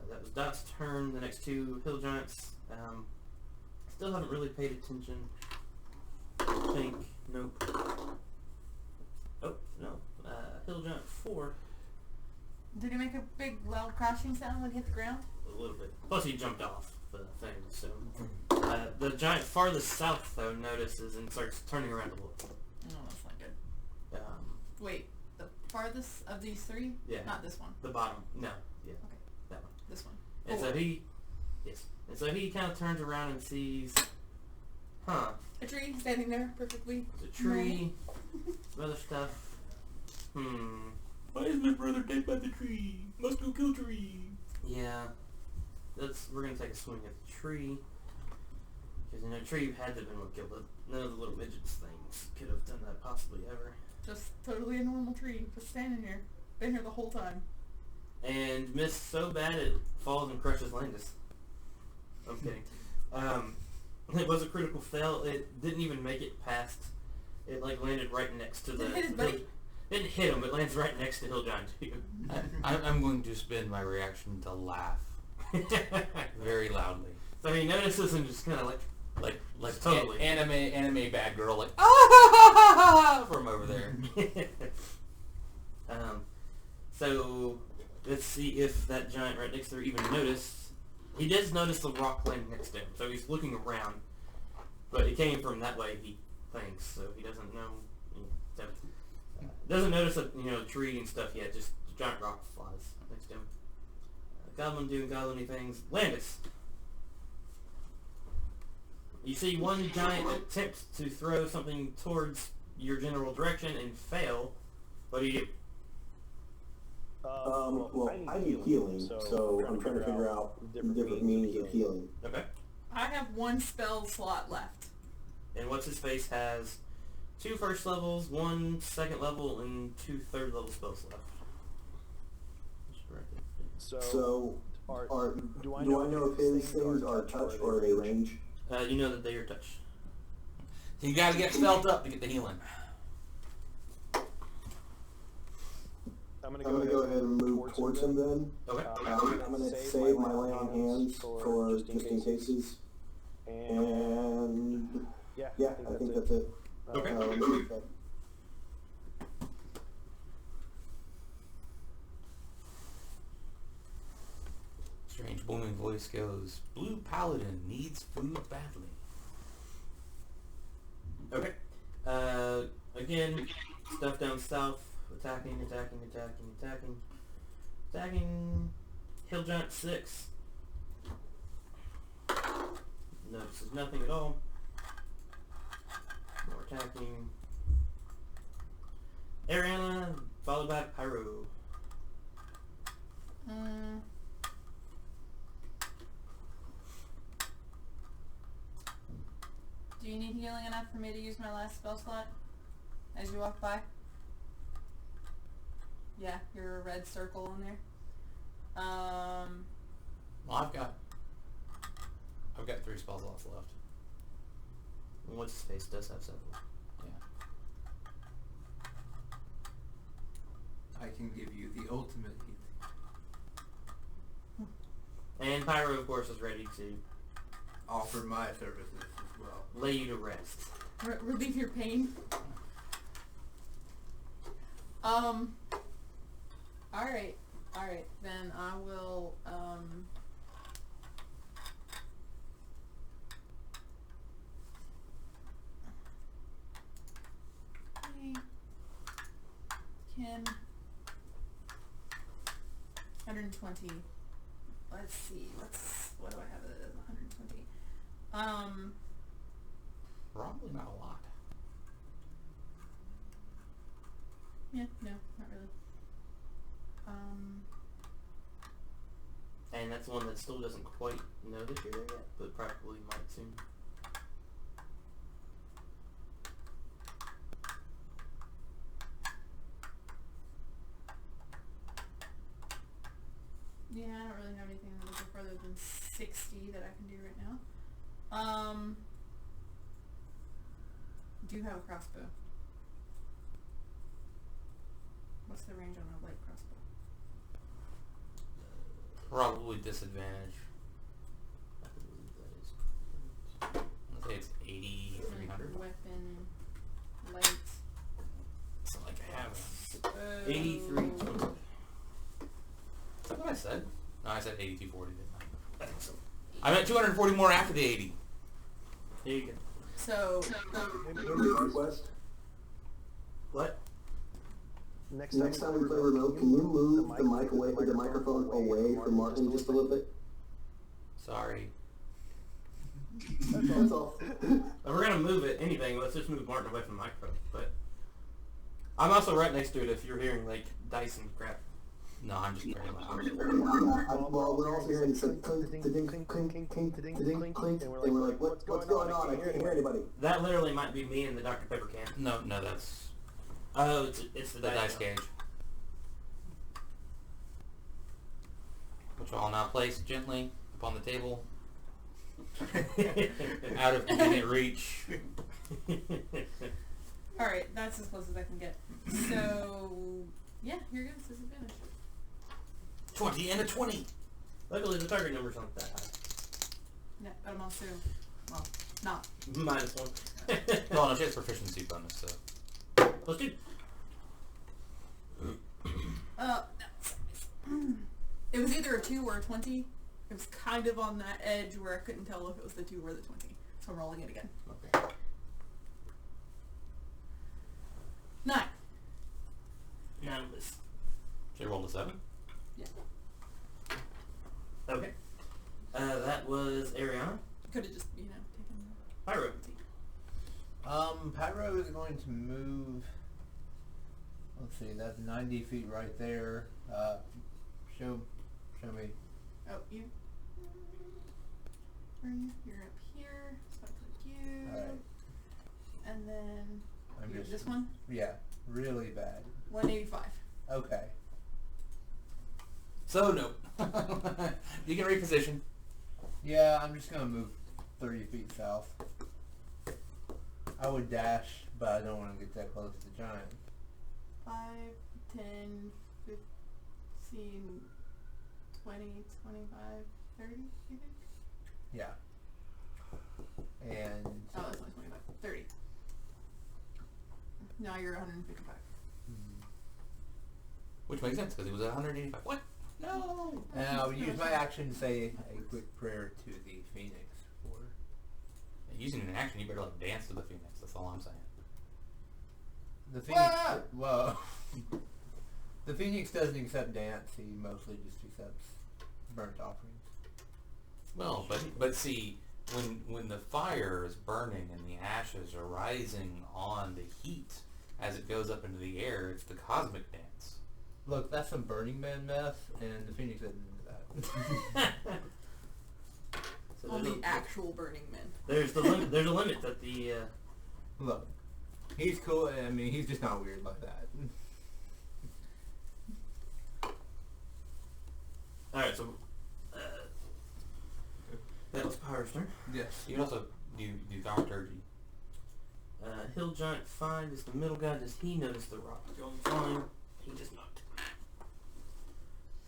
that was Dot's turn. The next 2 hill giants still haven't really paid attention. I think. Nope. Oh, no. Hill giant 4. Did he make a big loud crashing sound when he hit the ground? A little bit. Plus he jumped off the thing, so... the giant farthest south, though, notices and starts turning around to look. No, that's not good. Wait, the farthest of these 3? Yeah. Not this one. The bottom. No. Yeah. Okay. That one. This one. And so he... Yes. And so he kind of turns around and sees... Huh. A tree standing there perfectly. There's a tree. Some other stuff. Why is my brother dead by the tree? Must go kill tree. Yeah. We're going to take a swing at the tree. Because, tree had to have been what killed it. None of the little midgets things could have done that possibly ever. Just totally a normal tree. Just standing here. Been here the whole time. And missed so bad it falls and crushes Landis. I'm kidding. It was a critical fail. It didn't even make it past. It landed right next to the... Did it hit his buddy? Didn't hit him. It lands right next to Hill Giant 2. I'm going to spin my reaction to laugh. Very loudly. So he notices and just kind of Like totally. anime bad girl, like, ah, from over there. So let's see if that giant right next to her even noticed. He does notice the rock laying next to him, so he's looking around. But it came from that way, he thinks, so he doesn't know. So, doesn't notice a tree and stuff yet. Just a giant rock flies next to him. Goblin doing goblin-y things. Landis. You see one giant attempt to throw something towards your general direction and fail. What do you do? Well, I need healing, so I'm trying to figure out the different meanings of healing. Okay. I have 1 spell slot left. And what's his face has 2 first levels, 1 second level, and 2 third level spells left. So, do I know if his things are touch or are they range? You know that they are touch. You gotta get spelled up to get the healing. I'm I'm gonna go ahead and move towards him then. Okay. I'm gonna save my lay on hands for just in cases. And yeah, I think that's it. Okay. Let me check that. Strange booming voice goes, Blue Paladin needs food badly. Okay. Again, stuff down south. Attacking. Hill Giant 6. Notices nothing at all. More attacking. Ariana, followed by Pyro. Do you need healing enough for me to use my last spell slot as you walk by? Yeah, you're a red circle in there. Well, I've got 3 spell slots left. What's his face does have several. Yeah. I can give you the ultimate healing. And Pyro, of course, is ready to Offer my services as well. lay you to rest. Relieve your pain. Alright, then I will, Kim, 120. Let's see, what do I have it as 120? Probably not a lot. Yeah, no, not really. And that's one that still doesn't quite know that you're there yet, but probably might soon. Yeah, I don't really have anything that would go further than 60 that I can do right now. Do you have a crossbow? What's the range on a light crossbow? Probably disadvantage. I believe that is. I'd say it's 8,300. Weapon, light. Something like I have. 8320. Is that what I said? No, I said 8240, didn't I? I think so. I meant 240 more after the 80. There you go. So, Request. What? Next time we play remote, can you move the mic away, the microphone away from Martin just a little bit? Sorry. That's all. If we're gonna move it, anything, let's just move Martin away from the microphone. But I'm also right next to it if you're hearing like dice and crap. No, I'm just very loud. Well, we're also hearing it's like clink, ta-ding, clink, clink, ta-ding, clink, and we're like, what's going on? I can't hear anybody. That literally might be me and the Dr. Pepper can. No, that's Oh, it's the the dice gauge. Which I'll now place gently upon the table, out of convenient reach. alright, that's as close as I can get. So, yeah, you're good. It's disadvantage. 20 and a 20. Luckily, the target number's not that high. Yeah, but I'm also, well, not. -1. Well, no, she has proficiency bonus, so. Let's do. No. It was either a 2 or a 20. It was kind of on that edge where I couldn't tell if it was the 2 or the 20. So I'm rolling it again. Okay. 9. None of this. She rolled a 7. Yeah. Okay. That was Ariana. Could have just, taken Pyro. Pyro is going to move. Let's see, that's 90 feet right there. Show me. Oh, you? Where are you? You're up here. So I click you. Alright. And then I'm you're just this one? Yeah, really bad. 185. Okay. So, no. You can reposition. Yeah, I'm just gonna move 30 feet south. I would dash, but I don't want to get that close to the giant. 5, 10, 15, seen 20, 25, 30, you think? Yeah. And Oh, that's only 25. 30. Now you're 155. Which makes sense, because he was at 185. What? No! and I'll use my action to say a quick prayer to the Phoenix for Using an action, you better like dance to the Phoenix. That's all I'm saying. the Phoenix. Whoa. The Phoenix doesn't accept dance. He mostly just accepts burnt offerings. Well, but see, when the fire is burning and the ashes are rising on the heat as it goes up into the air, it's the cosmic dance. Look, that's some Burning Man meth, and the Phoenix isn't into that. So On there's the a, actual Burning Man. there's the limit. There's a limit that the Look, he's cool. I mean, he's just not weird like that. all right. So that was Pyro's turn. Yes. You can also do thaumaturgy. Hill Giant 5 is the middle guy. Does he notice the rock going flying? He does not.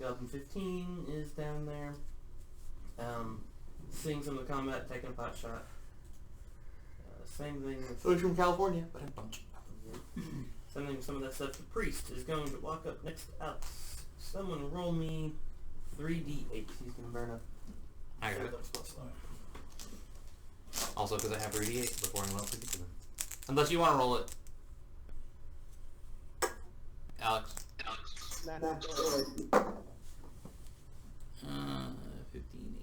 Goblin 15 is down there. Seeing some of the combat, taking a pot shot. Same thing with... So he's from California, but a bunch. Same thing with some of that stuff. The priest is going to walk up next to Alex. Someone roll me 3d8. He's going to burn up. I got it. Also, because I have 3d8 before anyone else gets to them. Unless you want to roll it. Alex. Nah, 15,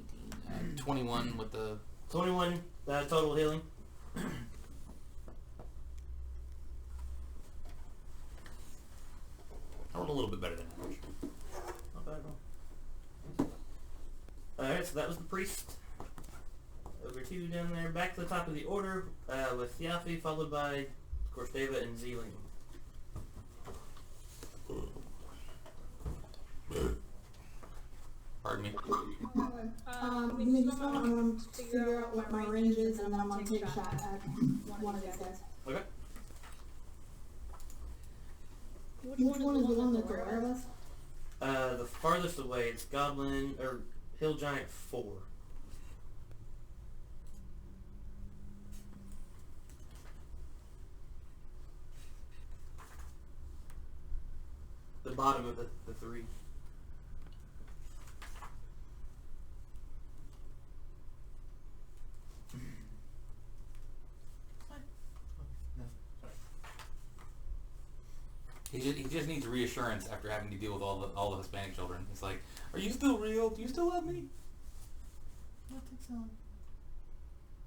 18, 21 with the... 21 total healing. I rolled a little bit better than average. Not bad at all. Alright, so that was the priest. Over 2 down there. Back to the top of the order with Yafi, followed by, of course, Deva and Zealing. Pardon me. Give me just a moment to figure out what my range is, and then I'm gonna take a shot at one of these guys. Okay. Which one is the one that's aware of us? The farthest away, it's Goblin, or Hill Giant 4. The bottom of the 3. No, sorry. He just needs reassurance after having to deal with all the Hispanic children. He's like, "Are you still real? Do you still love me?" What takes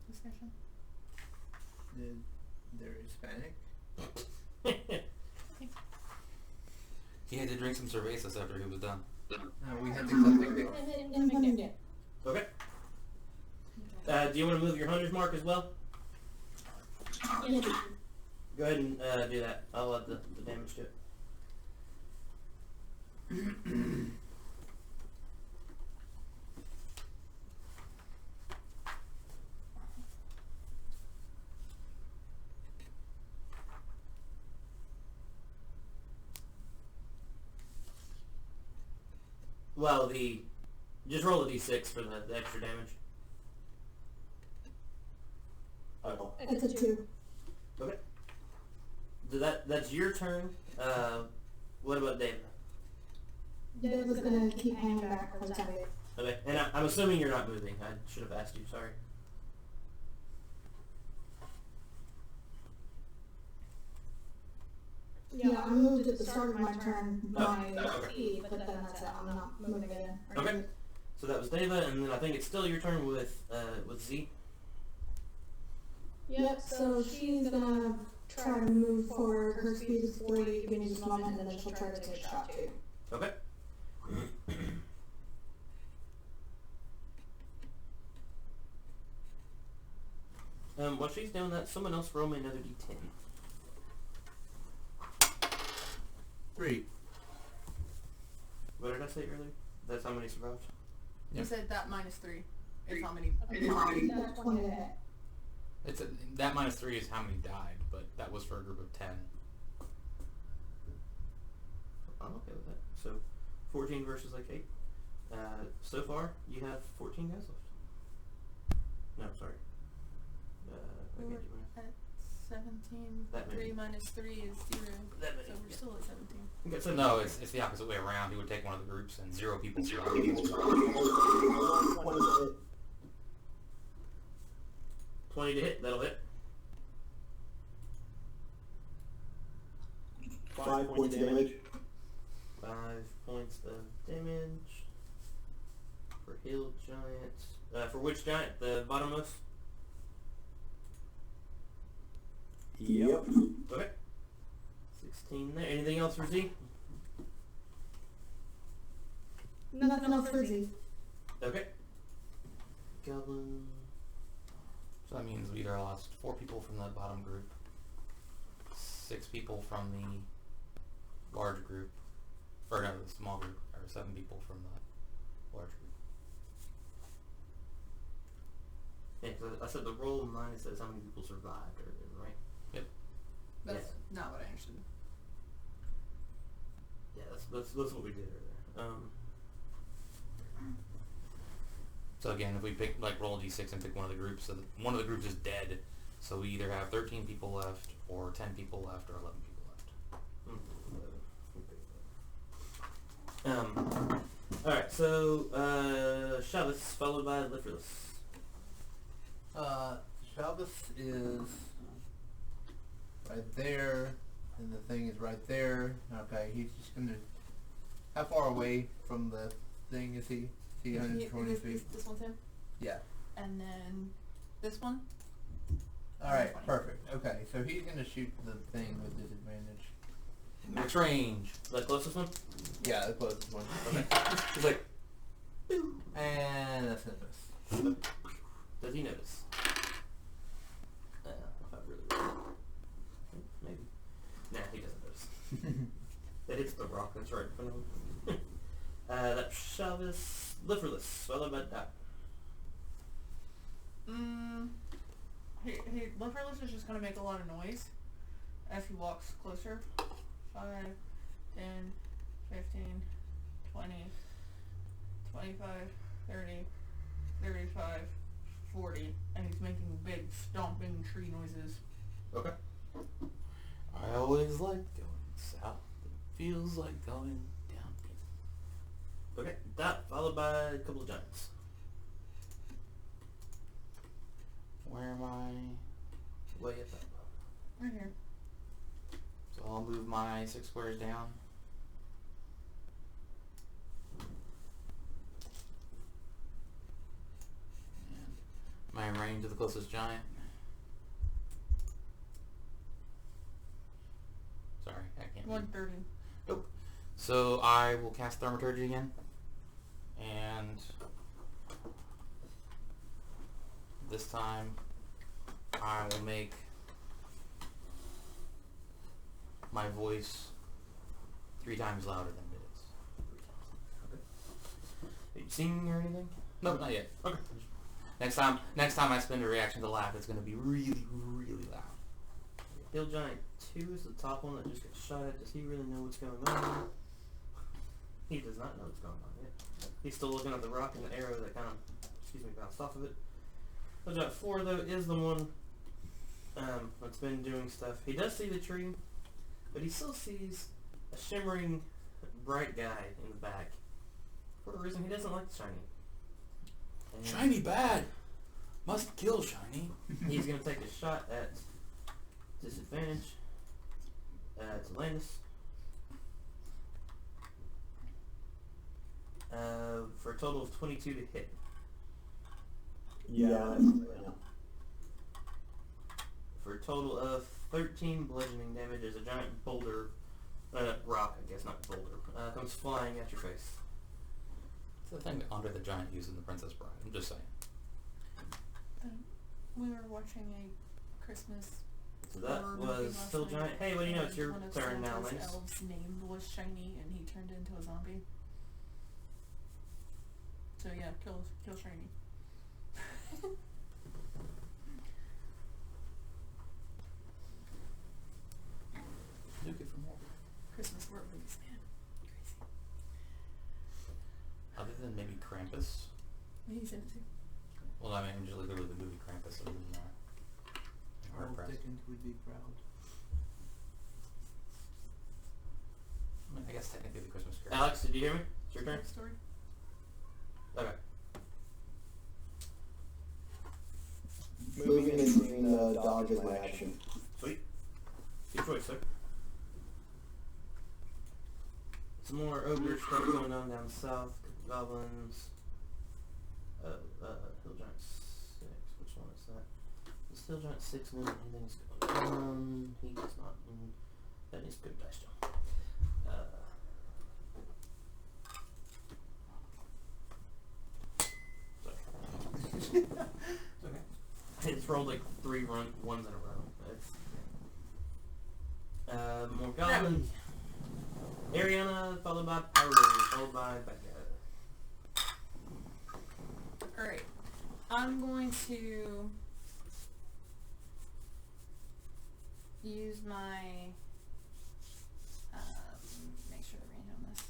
discussion? They're Hispanic. He had to drink some cervezas after he was done. No, we had to cut the Incoming debt. Okay. Do you want to move your hunter's mark as well? Yeah. Go ahead and do that. I'll add the damage to it. Well, just roll a d6 for the extra damage. Oh. It's a 2. Okay. That's your turn. What about David? Dave was gonna keep hanging back for the time being. Okay, and I'm assuming you're not moving. I should have asked you. Sorry. Yeah, I moved at the start of my turn by okay. E, but then that's it. I'm not moving again. Okay. So that was Deva, and then I think it's still your turn with Z. Yep, so she's gonna try to move forward. Her speed is 40, give me just a moment, and then she'll try to take a shot too. Okay. While she's doing that, someone else roll me another d10. 3. What did I say earlier? That's how many survived? You Yep. said that -3 is how many. That's 20 to hit. It's that -3 is how many died, but that was for a group of 10. I'm okay with that. So 14 versus like 8. So far, you have 14 guys left. No, sorry. I We're can't do math. at 17. That many. 3 minus 3 is 0. That many, So we're yeah. still at 17. You got 17. No, it's the opposite way around. He would take one of the groups and 0 people surround him. 20 to hit, that'll hit. 5 points of damage. 5 points of damage. For healed giant. For which giant? The bottommost? Yep. Okay. 16 there. Anything else for Z? Nothing else for Z. Okay. Goblin. So that means we either lost 4 people from the bottom group, 6 people from the large group, or no, the small group, or 7 people from the large group. Yeah, 'cause I said the roll minus says how many people survived earlier, right? Yep. That's not what I understood. Yeah, that's what we did earlier. So again, if we pick, like, roll a d6 and pick one of the groups, so one of the groups is dead, so we either have 13 people left, or 10 people left, or 11 people left. Alright, so, Shabbos followed by Lifterless. Shabbos is right there, and the thing is right there. Okay, he's just gonna... How far away from the thing is he? Is he 120 feet? This one's him. Yeah. And then this one. Alright, 120. perfect. Okay, so he's gonna shoot the thing with disadvantage. Max range. The closest one? Yeah, the closest one. Okay. He's like, And that's a miss. does he notice? If I really maybe. Nah, he doesn't notice. That hits the rock that's right in front of him. That's Shabbos Liverless, followed by Doc. Liverless is just gonna make a lot of noise as he walks closer. 5, 10, 15, 20, 25, 30, 35, 40, and he's making big stomping tree noises. Okay. I always like going south. It feels like going down. Okay, Doc, followed by a couple of giants. Where am I? Way up top. Right here. So I'll move my 6 squares down. And am I in range of the closest giant? Sorry, I can't read. 130. Nope. So I will cast Thaumaturgy again. And this time I will make my voice 3 times louder than it is. 3 times. Okay. Are you singing or anything? Nope, not yet. Okay. Next time I spend a reaction to laugh, it's going to be really, really loud. Hill Giant 2 is the top one that just got shot at. Does he really know what's going on? He does not know what's going on yet. He's still looking at the rock and the arrow that kind of, bounced off of it. Hill Giant 4, though, is the one that's been doing stuff. He does see the tree, but he still sees a shimmering, bright guy in the back. For a reason, he doesn't like shiny. And Shiny bad! Must kill Shiny. he's going to take a shot at disadvantage to Landis. For a total of 22 to hit. Yeah. For a total of 13 bludgeoning damage as a giant boulder, rock, I guess, not boulder, comes flying at your face. It's the thing that Andre the Giant used in The Princess Bride. I'm just saying. We were watching a Christmas So that horror was movie last still night, giant. Hey, what do you know? It's and your one of turn now, Santa's Landis. elves' name was Shiny, and he turned into a zombie. So yeah, kill Shiny. Nuke it for more. Christmas horror movies, man. Crazy. Krampus. He sent it to. Well, I mean, just literally the movie Krampus. Other than that. Charles Dickens would be proud. I mean, I guess technically the Christmas Carol. Alex, did you hear me? It's your turn. Story. Okay. Moving between dodge and action. Sweet. Good choice, sir. Some more ogre stuff going on down south. Goblins. Hill Giant 6. Which one is that? Is Hill Giant 6 know anything's going on? He does not. That is good dice, John. Sorry. Okay. It's rolled like 3 ones in a row. It's, more goblins. Ariana, followed by Pyro, followed by Becca. Alright. I'm going to use my make sure the range on this.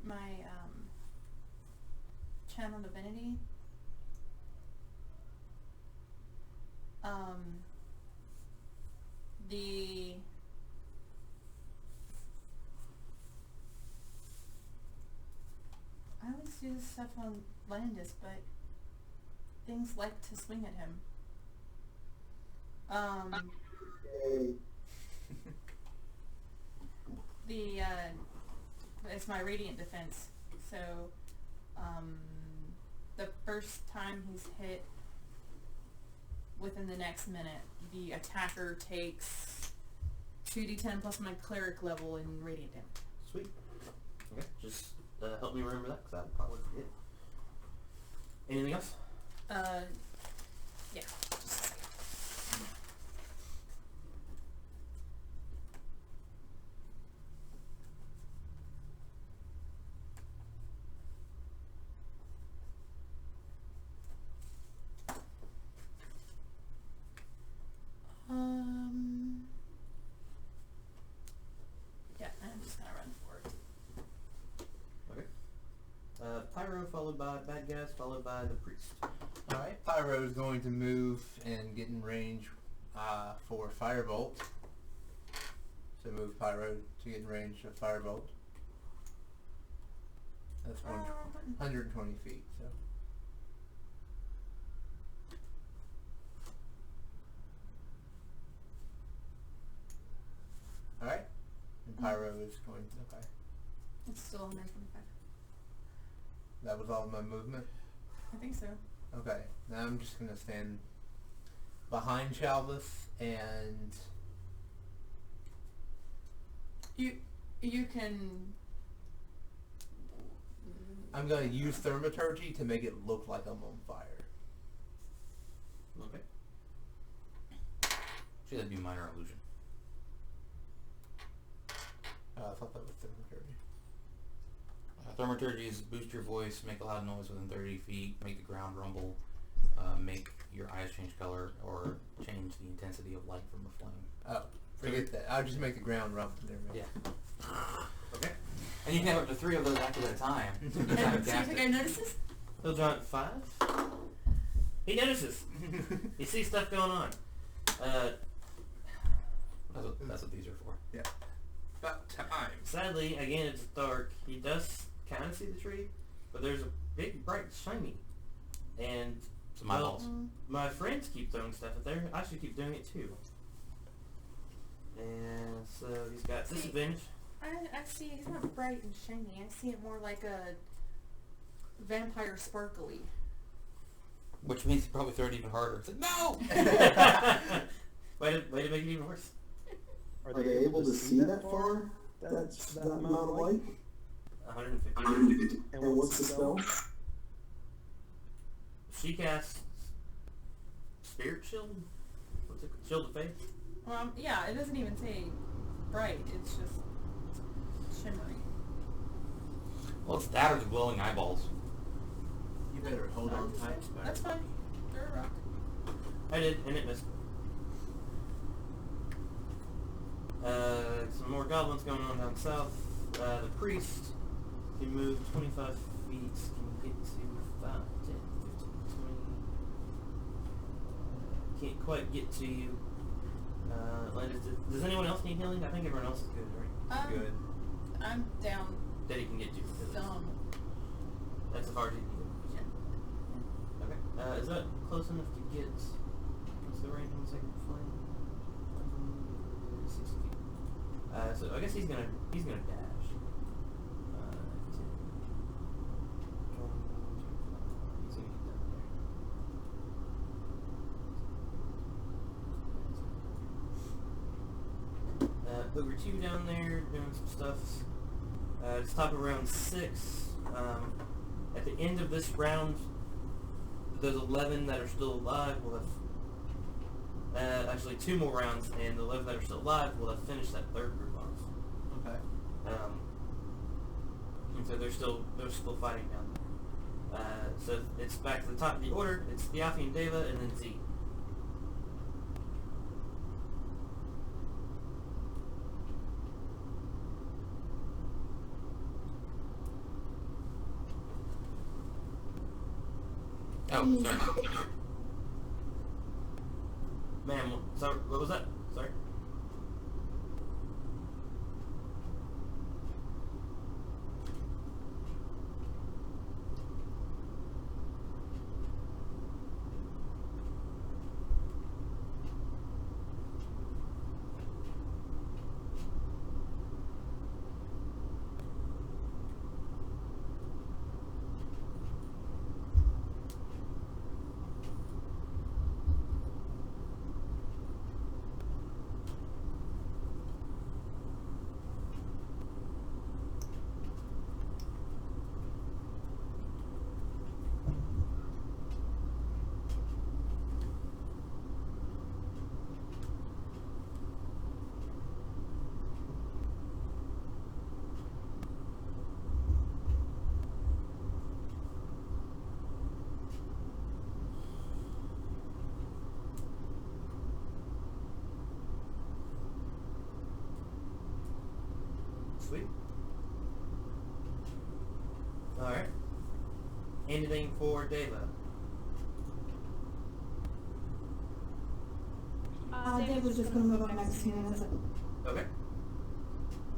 My channel divinity. I always do this stuff on Landis, but things like to swing at him. It's my radiant defense. So, the first time he's hit within the next minute, the attacker takes 2d10 plus my cleric level in radiant damage. Sweet. Okay, just help me remember that, because I probably forget. Anything else? Yeah. Just a second. Yeah, I'm just gonna run for it. Okay. Pyro, followed by Bad Guys, followed by the Priest. Alright, Pyro is going to move and get in range for Firebolt. So move Pyro to get in range of Firebolt. That's 120 feet, so. Alright. And Pyro is going to, okay. It's still 125. That was all my movement? I think so. Okay, now I'm just gonna stand behind Chalvis and You can. I'm gonna use Thaumaturgy to make it look like I'm on fire. Okay. Should that be minor illusion? I thought that was Thaumaturgy. Thaumaturgy is boost your voice, make a loud noise within 30 feet, make the ground rumble, make your eyes change color, or change the intensity of light from a flame. Oh, forget that. I'll just make the ground rumble. Yeah. Okay. And you can have up to 3 of those active at a time. Do you think I noticed this? Hill Giant 5. He notices. You see stuff going on. That's what these are for. Yeah. About time. Sadly, again, it's dark. He does kind of see the tree, but there's a big, bright, shiny. And Some eyeballs. my friends keep throwing stuff at there. I should keep doing it too. And so he's got disadvantage. I see it's not bright and shiny. I see it more like a vampire sparkly. Which means you probably throw it even harder. It's like, no! way to make it even worse. Are they able to see that far? That's that amount of light? 150. And what's the spell? She casts Spirit Shield? What's it called? Shield of Faith? Well, yeah, it doesn't even say bright. It's just shimmery. Well, it's that or the glowing eyeballs. You better hold on tight. That's fine. Throw a rock. I did, and it missed. some more goblins going on down south. The priest can move 25 feet, can get to 5, 10, 15, 20. Can't quite get to you. Landis, does anyone else need healing? I think everyone else is good, right? Good. I'm down That he can get to. some. That's as far as he can get. Yeah. Okay. Is that close enough to get? What's the range on the second flame? 60 feet. So I guess he's gonna dash. 10, 20, 25. He's gonna get down there. Booger 2 down there doing some stuff. It's top of round 6. At the end of this round, those 11 that are still alive will have, actually 2 more rounds, and the 11 that are still alive will have finished that third group off. Okay. And so they're still fighting down there. So it's back to the top of the order. It's Yafi and Deva, and then Z. Oh, sorry. Ma'am, sorry, what was that? Sorry. Sweet. Alright. Anything for Deva? Dave was just gonna move up next to me, and that's it. Okay.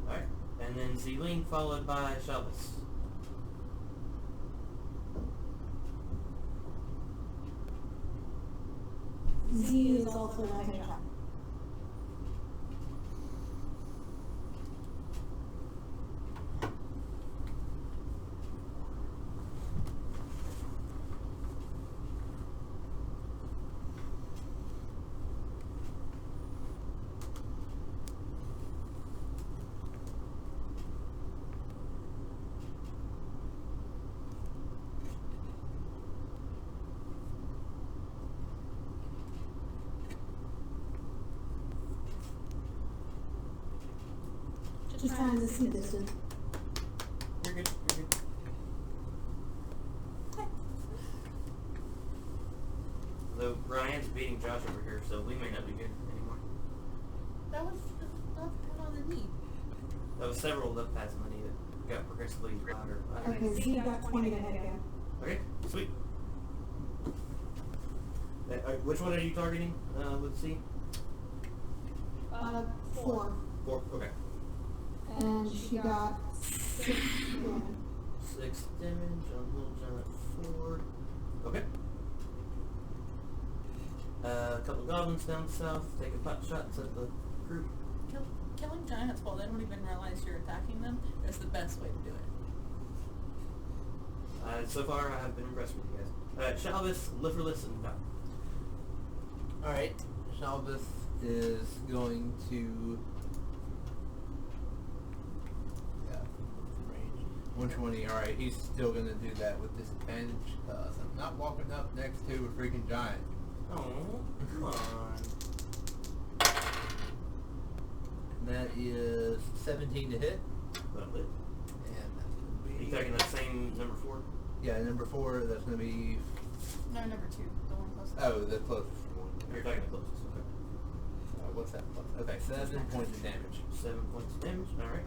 Alright. And then Zeline followed by Shelvis. Z is also gonna take a shot. Just trying to see distance. You're good. You're good. Though Brian's beating Josh over here, so we may not be good anymore. That was not on the knee. That was several left pads on the knee that got progressively louder. Okay, Z got 20 to hit again. Okay, sweet. Which one are you targeting with C? 4. 4, okay. And she got 6 damage. 6 damage on Little Giant 4. Okay. A couple goblins down south taking pot shots at the group. Killing giants while they don't even realize you're attacking them is the best way to do it. So far, I have been impressed with you guys. Shalvis, Liverless, and Doc. Alright. Shalvis is going to... Yeah, range. 120, alright, he's still going to do that with disadvantage, because I'm not walking up next to a freaking giant. Oh, come on. That is 17 to hit. Lovely. And that's going to Are be... you taking that same number 4? Yeah, number 4, that's going to be... No, number 2, the one closest. Oh, the closest one. You're taking the closest, okay. What's that plus? Okay, 7 points of damage. 7 points of damage. Alright.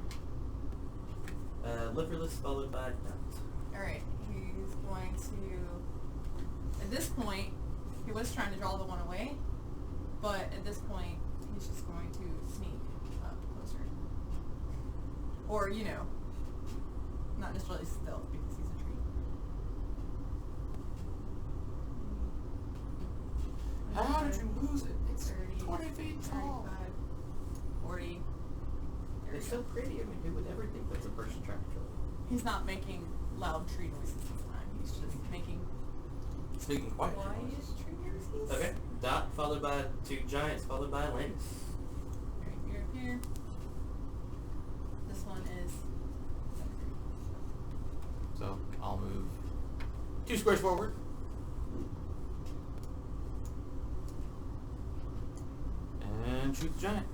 Liverless followed by Dot. Alright, he's going to... At this point, he was trying to draw the one away, but at this point, he's just going to sneak up closer. Or, you know, not necessarily stealth because he's a tree. How did you lose it? It's 30, 20 feet tall. 35, 40. There It's we so go. pretty. I mean, who would ever think that's a person trying to kill it? He's not making loud tree noises this time. He's just making Speaking quiet. quiet tree noises. Okay. Dot followed by 2 giants followed by Landis. Alright, you're up here. This one is... So I'll move 2 squares forward. And shoot the giant.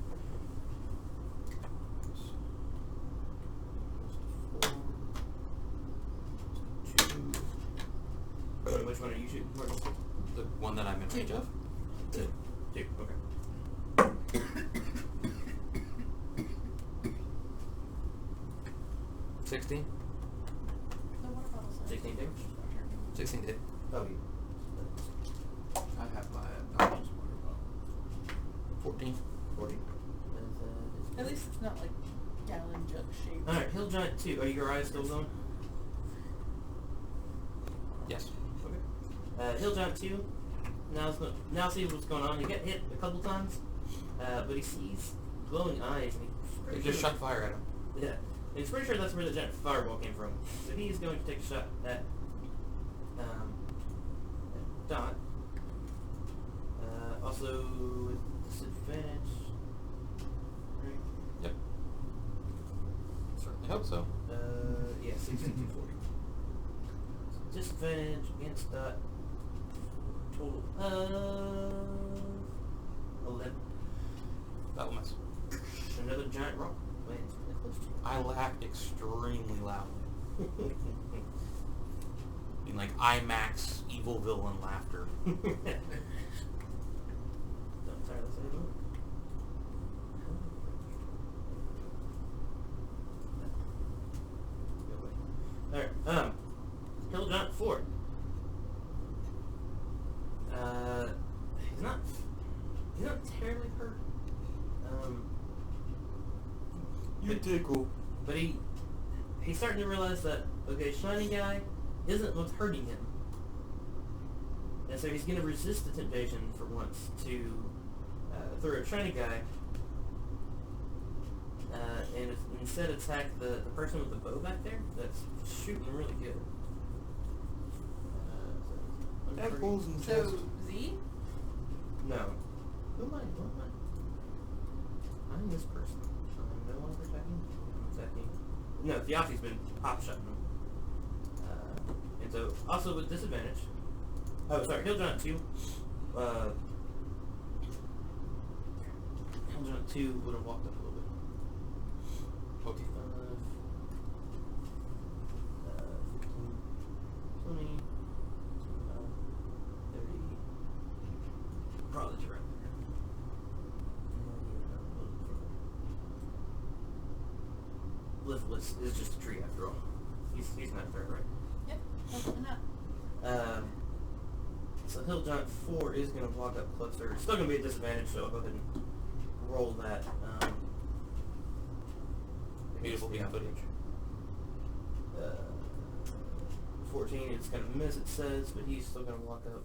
Which one are you shooting for? The one that I'm in range of. 2. Okay. 16. The water bottle's 16 damage? 16 hit. Oh, you. I have my obnoxious water bottle. 14. 40. At least it's not like gallon jug shaped. Alright, Hill Giant 2. Are your eyes still going? Yes. Okay. Hill Giant 2. Now see what's going on. He got hit a couple times, but he sees glowing eyes and They he's just shot fire at him. Yeah. And he's pretty sure that's where the giant fireball came from. So he's going to take a shot at Dot. Also with disadvantage. Right? Yep. Certainly hope so. Yeah, 16 to 40. So disadvantage against Dot. Total of 11. That will miss. Another giant rock lands really close to you. I laughed extremely loudly. I mean, like IMAX evil villain laughter. Don't entirely say no. Alright, Hill Giant 4. He's not terribly hurt. You tickle. But he's starting to realize that, okay, shiny guy isn't what's hurting him. And so he's going to resist the temptation for once to throw a shiny guy and instead attack the person with the bow back there that's shooting really good. So, Z? No. Who am I? I'm this person. I'm no longer attacking. I'm attacking. No, Theophany's been pop-shotting him. And so, also with disadvantage. Oh, sorry, Hill Giant 2. Hill Giant 2 would have walked up a little bit. Okay. 15, 20, 30. Probably to right there. Lifeless is just a tree after all. He's not threat, right? Yep, definitely not. So Hill Giant 4 is going to walk up closer. It's still going to be a disadvantage, so I'll go ahead and roll that. Beautiful beam footage. 14, it's going to miss, it says, but he's still going to walk up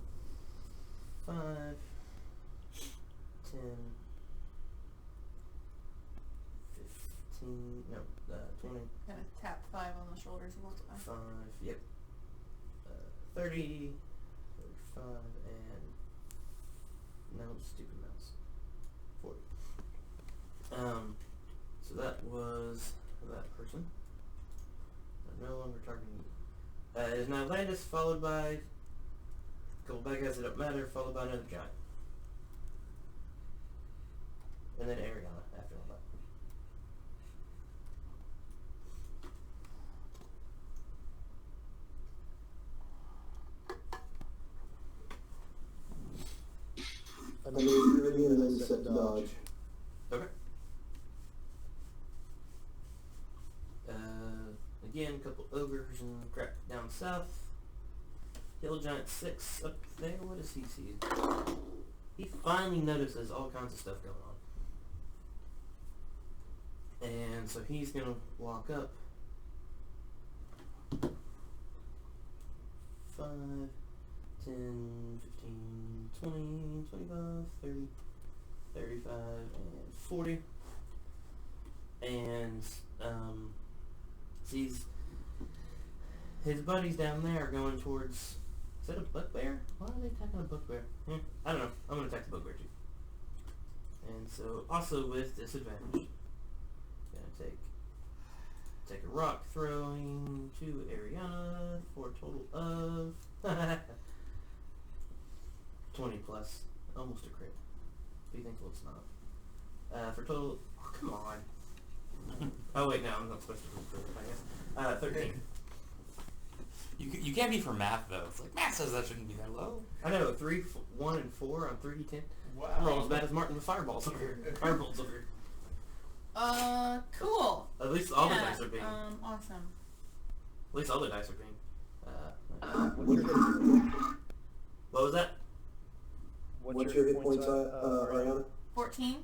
5, 10, 15, no, 20, Kind of tap 5 on the shoulders and walk by. 5, yep, 30, 35, and no, stupid mouse, 40. So that was that person. I'm no longer targeting you. It is now Landis, followed by a couple bad guys that don't matter, followed by another giant. And then Ariana after all that. I mean, you're ready and then set dodge. Okay. Again, a couple ogres and crap down south. Hill Giant 6 up there. What does he see? He finally notices all kinds of stuff going on. And so he's going to walk up 5, 10, 15, 20, 25, 30, 35, and 40. And sees his buddies down there are going towards... Is that a bugbear? Why are they attacking a bugbear? I don't know. I'm going to attack the bugbear too. And so, also with disadvantage, going to take a rock throwing to Ariana for a total of 20 plus. Almost a crit. Be thankful it's not. For total... Oh, come on. Oh wait, no, I'm not supposed to roll for it, I guess. 13. You can't be for math though. It's like math says that shouldn't be that low. I know, 3, 1, and 4 on 3d10. Wow. I'm rolling as bad as Martin with fireballs over here. Fireballs over here. Cool. At least all the dice are being... Awesome. At least all the dice are being... What's your, what was that? what's your hit points, Ariana? 14.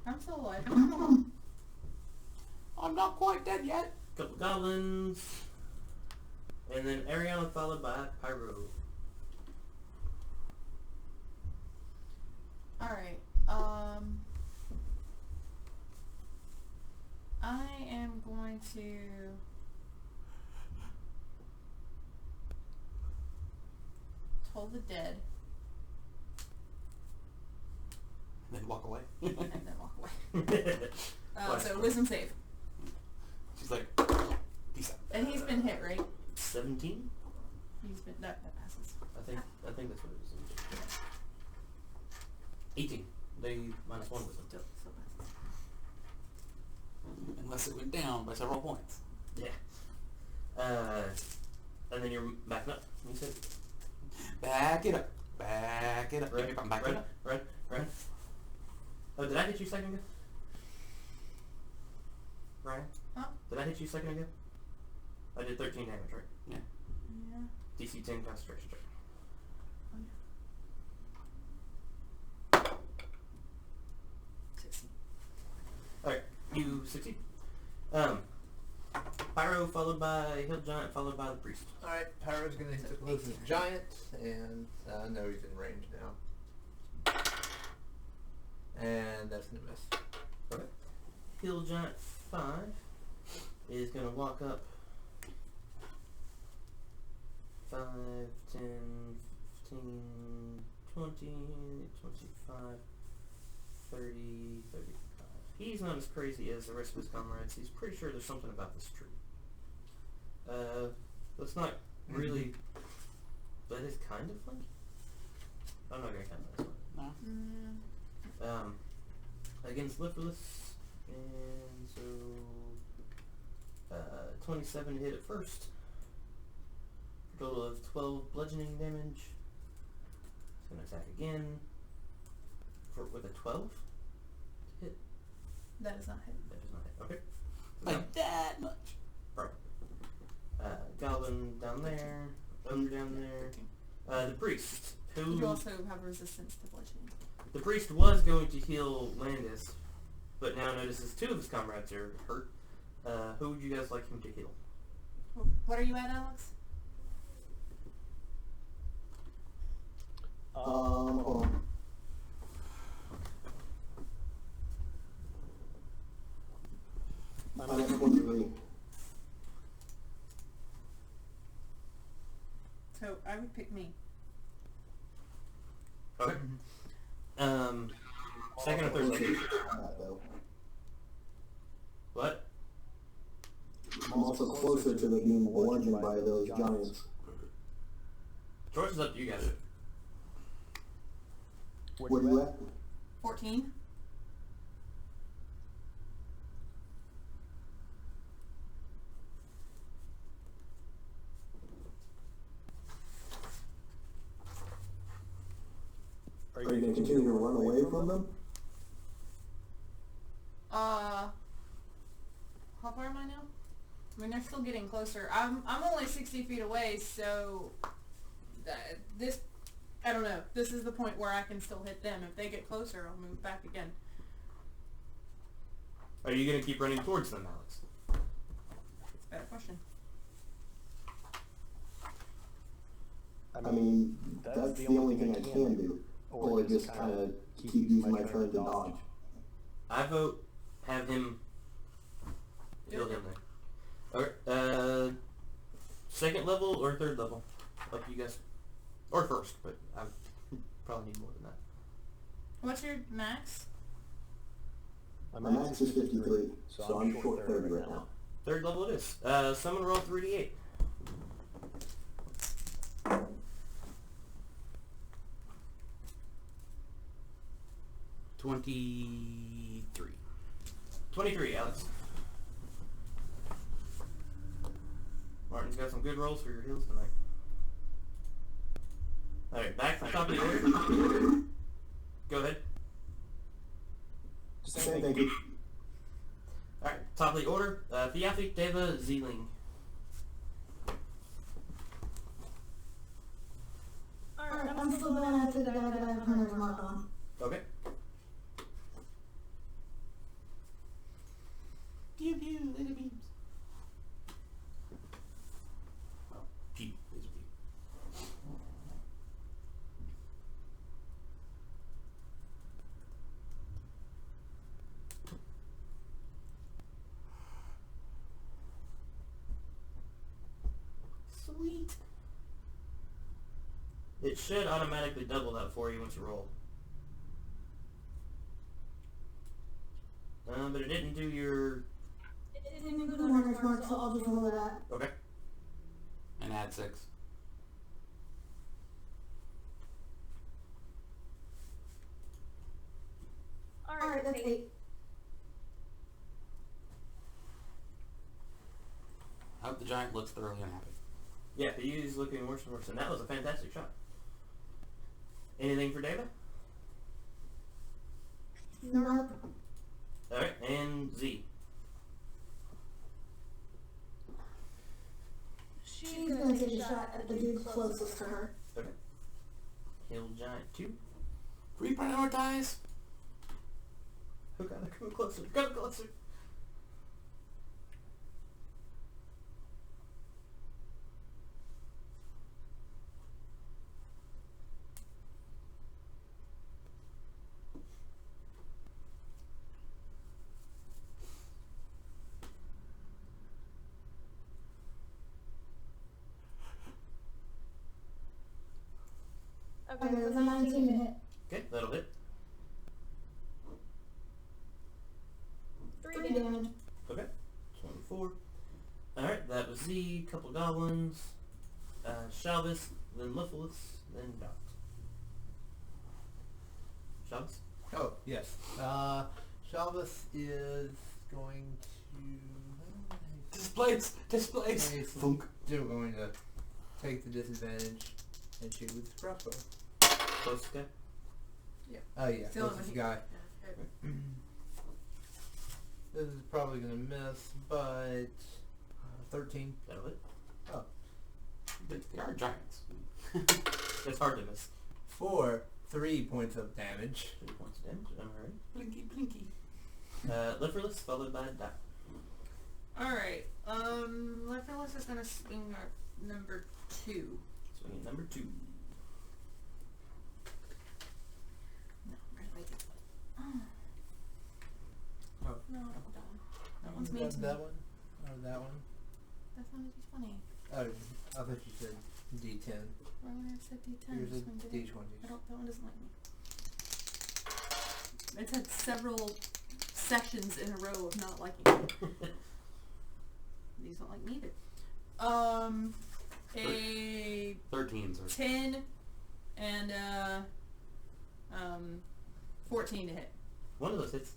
I'm still alive. I'm not quite dead yet. Couple goblins. And then Ariana followed by Pyro. Alright, I am going to Toll the Dead And then walk away. and then walk away. So wisdom save. She's like, peace out. And he's been hit, right? 17? He's been, that passes. I think that's what it is. 18. They minus 1 wisdom. Still passes. Unless it went down by several points. Yeah. And then you're backing up. You said Back it up. Back it up. run, Yep, I'm backing run, up. run, run. Oh, did I hit you a second ago? Ryan? Huh? Did I hit you a second ago? I did 13 damage, right? Yeah. Yeah. DC 10 concentration check. Oh, yeah. 16. Alright, you succeed. Pyro followed by Hill Giant followed by the Priest. Alright, Pyro's gonna hit the closest giant, and no, he's in range now. And that's gonna miss. Okay. Hill Giant 5 is gonna walk up 5, 10, 15, 20, 25, 30, 35. He's not as crazy as the rest of his comrades. He's pretty sure there's something about this tree. That's not really, but it's kind of funky. I'm not gonna count this one. No. Against Lipless, and so 27 hit at first. Total of 12 bludgeoning damage. It's gonna attack again with a 12 to hit. That is not hit. That does not hit. Okay. Like that much. Perfect. Goblin down there. Ogre down there. The priest, who You also have resistance to bludgeoning. the priest was going to heal Landis, but now notices 2 of his comrades are hurt. Who would you guys like him to heal? What are you at, Alex? Hold on. I'm at 23. So I would pick me. Okay. Second or third stage? What? I'm also closer to the being bludgeoned by those giants. Choice is up to you guys. Where you at? 14. Are you gonna continue to run away from them? How far am I now? I mean, they're still getting closer. I'm only 60 feet away, so this, I don't know. This is the point where I can still hit them. If they get closer, I'll move back again. Are you going to keep running towards them, Alex? It's a better question. I mean, that's the only thing I can do. Or just kind of keep using my turn to dodge. I vote have him kill him there. Alright, second level or third level? Up to you guys. Or first, but I probably need more than that. What's your max? My max is 53, so I'm short 30 right now. Third level it is. Someone roll 3d8. $23. 23, Alex. Martin's got some good rolls for your heals tonight. Alright, back to the top of the order. Go ahead. Same thing. Alright, top of the order. Theafik, Deva, Zeeling. Alright, I'm still going after the guy that I have Hunter's Mark on. Okay. Pew pew, laser beams. Oh, pew, laser beam. Sweet. It should automatically double that for you once you roll. But it didn't do your... It didn't go to Hunter's Mark, so I'll just roll that. Okay. And add 6. Alright, that's 8. I hope the giant looks thoroughly unhappy. Yeah, he's looking worse and worse, and that was a fantastic shot. Anything for David? Nope. Alright, and Z. She's gonna take a shot at the dude closest to her. Okay. Hill Giant 2. Reprioritize! Oh god, come closer, come closer! Okay, it was a 19 to hit. Okay, that'll hit. 3 damage. Okay, 24. Alright, that was Z, couple goblins, Shalvis, then Liphilus, then Dot. Shalvis? Oh, yes. Shalvis is going to... Displace! Displace! He's Thunk. still going to take the disadvantage and shoot with his crossbow. Close guy? Oh yeah, Still closest in the- guy. Yeah, okay. This is probably going to miss, but 13. That'll hit. Oh, They are giants. It's hard to miss. for 3 points of damage. 3 points of damage, alright. Blinky, blinky. Liphilus, followed by Dot. Alright, Liphilus is gonna swing our number 2. Swinging number 2. No, really. Oh. No, that one. That one's mean to me. That one? Or that one? That sounded funny. Oh, I thought you said D10. Why would I have said D10? Yours is Swing to D20. that one doesn't like me. It's had several sessions in a row of not liking me. These don't like me either. A 13s are 10 and 14 to hit. One of those hits.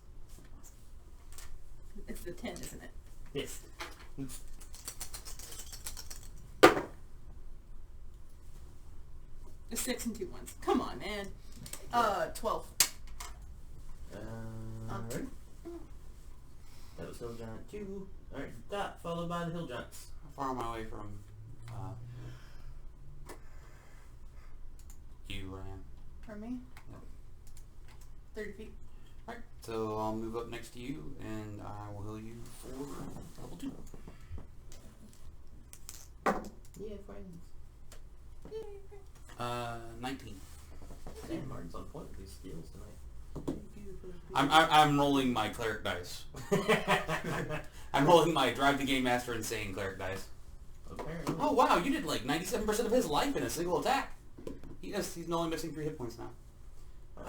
It's the 10, isn't it? Yes. The 6 and 2 ones. Come on, man. 12. Alright. That was Hill Giant 2. Alright, Dot, followed by the Hill Giants. How far am I away from you, Ryan? From me? Yep. 30 feet. Alright, so I'll move up next to you, and I will heal you for level 2. Yeah, friends. 19. Man, Martin's on point with these skills tonight. I'm rolling my cleric dice. I'm rolling my drive the game master insane cleric dice. Apparently. Oh wow, you did like 97% of his life in a single attack. He's only missing 3 hit points now.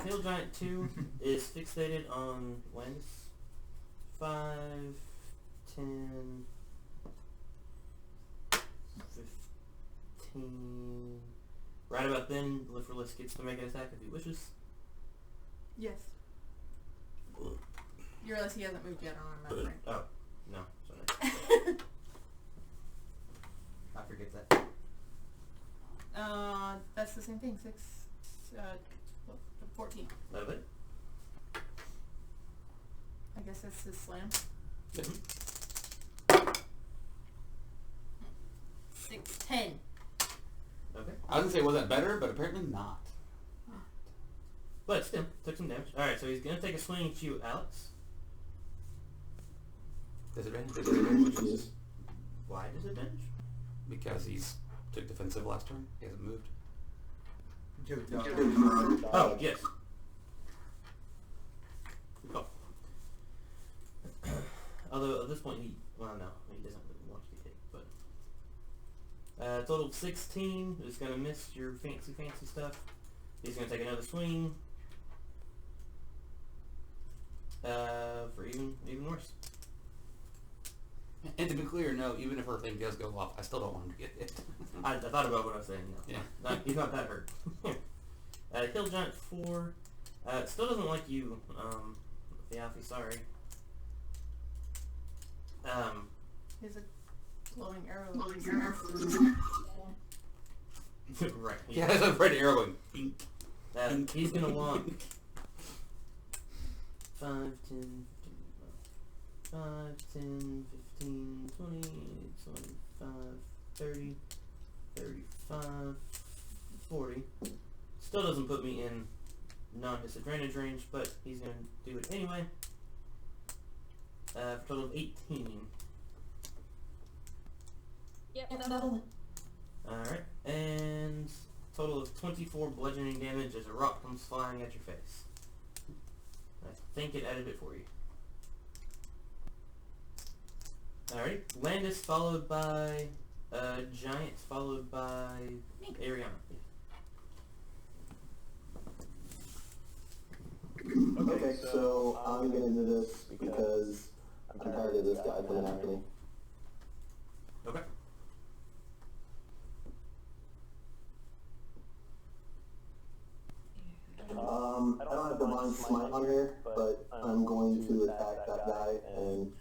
Hill Giant 2 is fixated on Landis. 5, 10, 15. Right about then, Liferless gets to make an attack if he wishes. Yes. You realize he hasn't moved yet on him, right? Oh, no. Sorry. I forget that. That's the same thing. 14. That it? I guess that's his slam. 6, 10. Okay. I was gonna say, was that better? But apparently not. But still, took some damage. Alright, so he's gonna take a swing at you, Alex. Disadvantage? Why disadvantage? Because he's took defensive last turn. He hasn't moved. Oh, yes. Oh. Although at this point no, he doesn't really want to be hit, but total of 16 is gonna miss your fancy stuff. He's gonna take another swing. For even worse. And to be clear, no, even if her thing does go off, I still don't want him to get hit. I thought about what I was saying. No, Yeah. he's not that hurt. Hill Giant 4 still doesn't like you, Fiafi, sorry. He's a glowing arrow. Right. Yeah, there's a red arrow going. Bink. He's gonna want 5, 10, 5, 10, 15, 20, 25, 30, 35, 40. Still doesn't put me in non-disadvantage range, but he's going to do it anyway. For a total of 18. Yep, Alright, and total of 24 bludgeoning damage as a rock comes flying at your face. I think it added it for you. Alright, Landis followed by Giant followed by Ariana. Okay, so I'm gonna do this because I'm tired of this guy coming after me. Okay. I don't have Divine Smite on here, but I'm going to attack that guy, and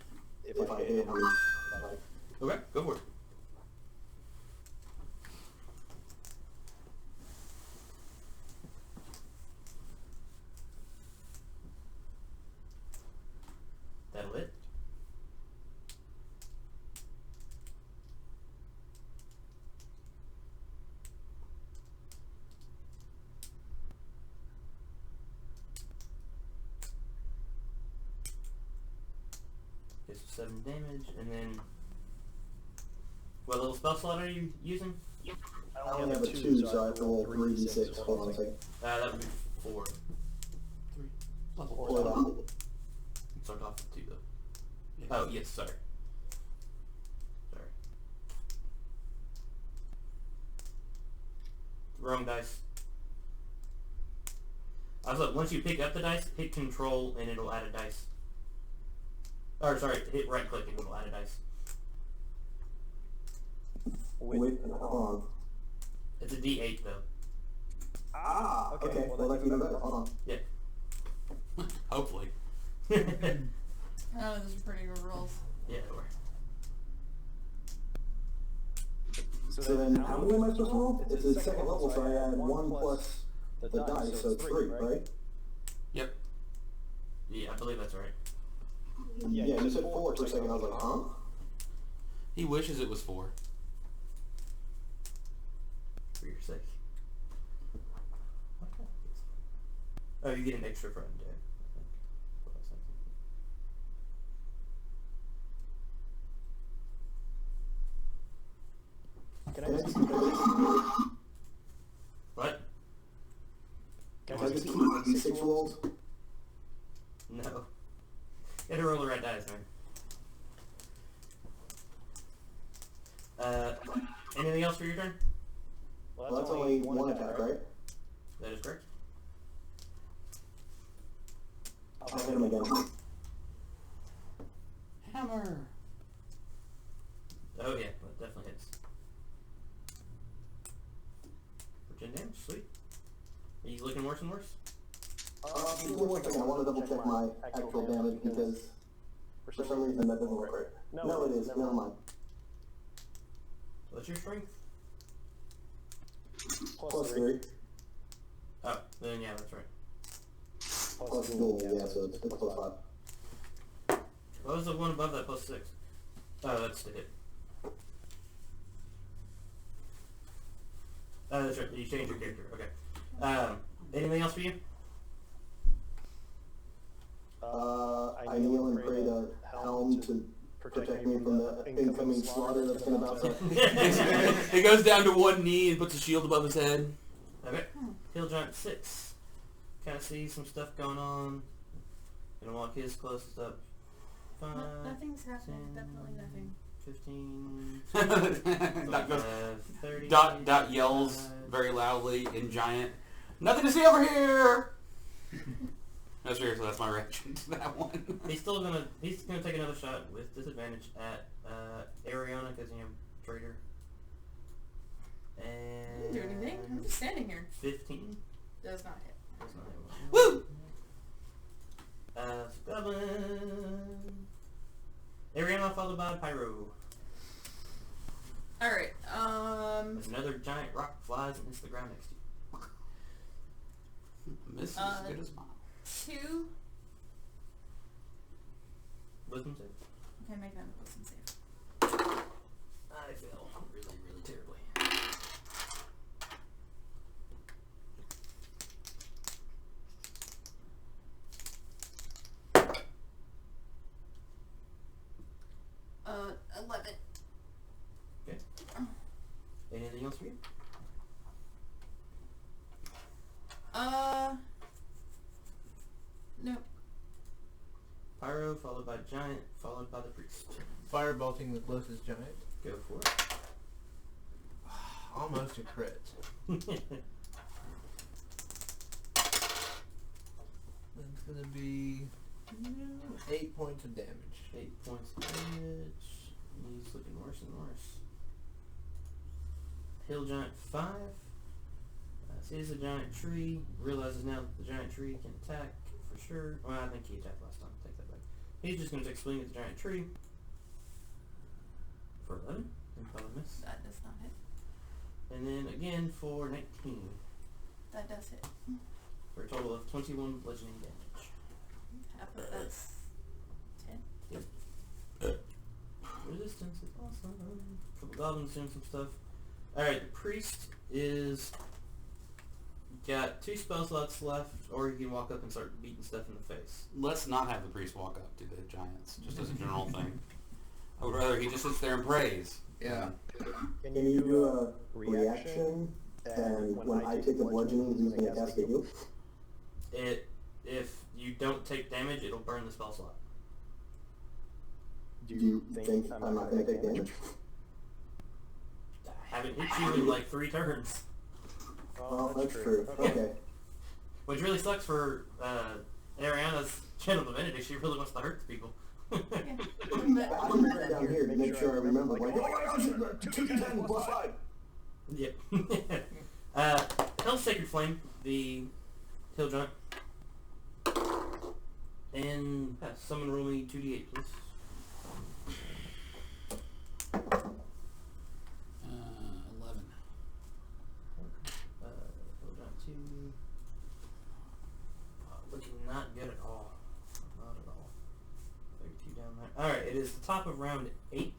if I hit him, Okay, go for it. That'll hit. Gets 7 damage, and then what level spell slot are you using? I only have a 2, so I have to roll 3d6. Hold on a second. That would be 4. 3. Level Pull it 4. out. Start off with 2 though. Yes. Oh yes, sorry. Wrong dice. I was like, once you pick up the dice, hit control and it'll add a dice. Or sorry, hit right click and it'll add a dice. Wait, hold on. It's a D8 though. Ah, okay, well that's even better. Hold on. Yeah. Hopefully. Oh, those are pretty good rolls. Yeah, they were. So then, how many am I supposed to roll? It's a second level, so I add 1 plus the the dice, so it's 3, right? Yep. Yeah, I believe that's right. Yeah, you said 4 for a second. I was like, huh? He wishes it was 4. For your sake. Oh, you get an extra front deck. What I was thinking. Can I just What? Can I just keep my D6 rolls? No. Gotta roll the right dice, man. Anything else for your turn? Well, that's only 1 attack, right? That is correct. I'll hit him again. Hammer. Oh yeah, that definitely hits. For 10 damage, sweet. Are you looking worse and worse? Just give me 1 second. I want to double check my actual damage because for some reason that doesn't work right. No, it is. Never mind. What's your strength? Plus 3. Oh, then yeah, that's right. Plus 2, yeah, so it's plus 5. What was the one above that plus 6? Oh, that's the hit. Oh, that's right. You changed your character. Okay. Anything else for you? I kneel and pray to Helm to protect me from the incoming slaughter that's going to about to... He goes down to one knee and puts a shield above his head. Okay. Hill Giant 6. Kind of see some stuff going on. Gonna walk his closest up. 5, Nothing's happening. 10, Definitely nothing. 15, Dot goes, 30, Dot yells 35. very loudly in Giant, "Nothing to see over here!" That's weird, so that's my reaction to that one. He's gonna take another shot with disadvantage at Ariana because you have traitor. I And didn't do anything. I'm just standing here. 15. Does not hit. That's not him. Woo! Goblin. Ariana followed by Pyro. Alright, As another giant rock flies and hits the ground next to you. Miss is as good as mine. 2. Wisdom save. Okay, make that a wisdom save. I fail really, really terribly. Uh, 11. Okay. Anything else for you? Nope. Pyro followed by giant followed by the priest. Firebolting the closest giant. Go for it. Almost a crit. That's gonna be 8 points of damage. 8 points of damage. He's looking worse and worse. Hill Giant 5. Sees a giant tree. Realizes now that the giant tree can attack for sure. Well, I think he attacked last time. Take that back. He's just going to take swing at the giant tree. For 11. And probably miss. That does not hit. And then again for 19. That does hit. For a total of 21 bludgeoning damage. Half of that's 10. Resistance is awesome. Couple goblins doing some stuff. Alright, the priest is got 2 spell slots left, or you can walk up and start beating stuff in the face. Let's not have the priest walk up to the giants, just as a general thing. I would rather he just sits there and prays. Yeah. Can you do a reaction? And when I take a bludgeoning, he's going to cast at you? If you don't take damage, it'll burn the spell slot. Do you think I'm not going to take damage? I haven't hit you in like 3 turns. Oh, that's true. Okay. Which really sucks for Ariana's channel divinity. She really wants to hurt the people. Yeah. I'm write that down here to make sure I remember. Like, oh my gosh, 2d10 plus 5. Yep. Hell's Sacred Flame, the hill giant. And summon roll me 2d8, please. 11. Hill giant 2. top of round 8.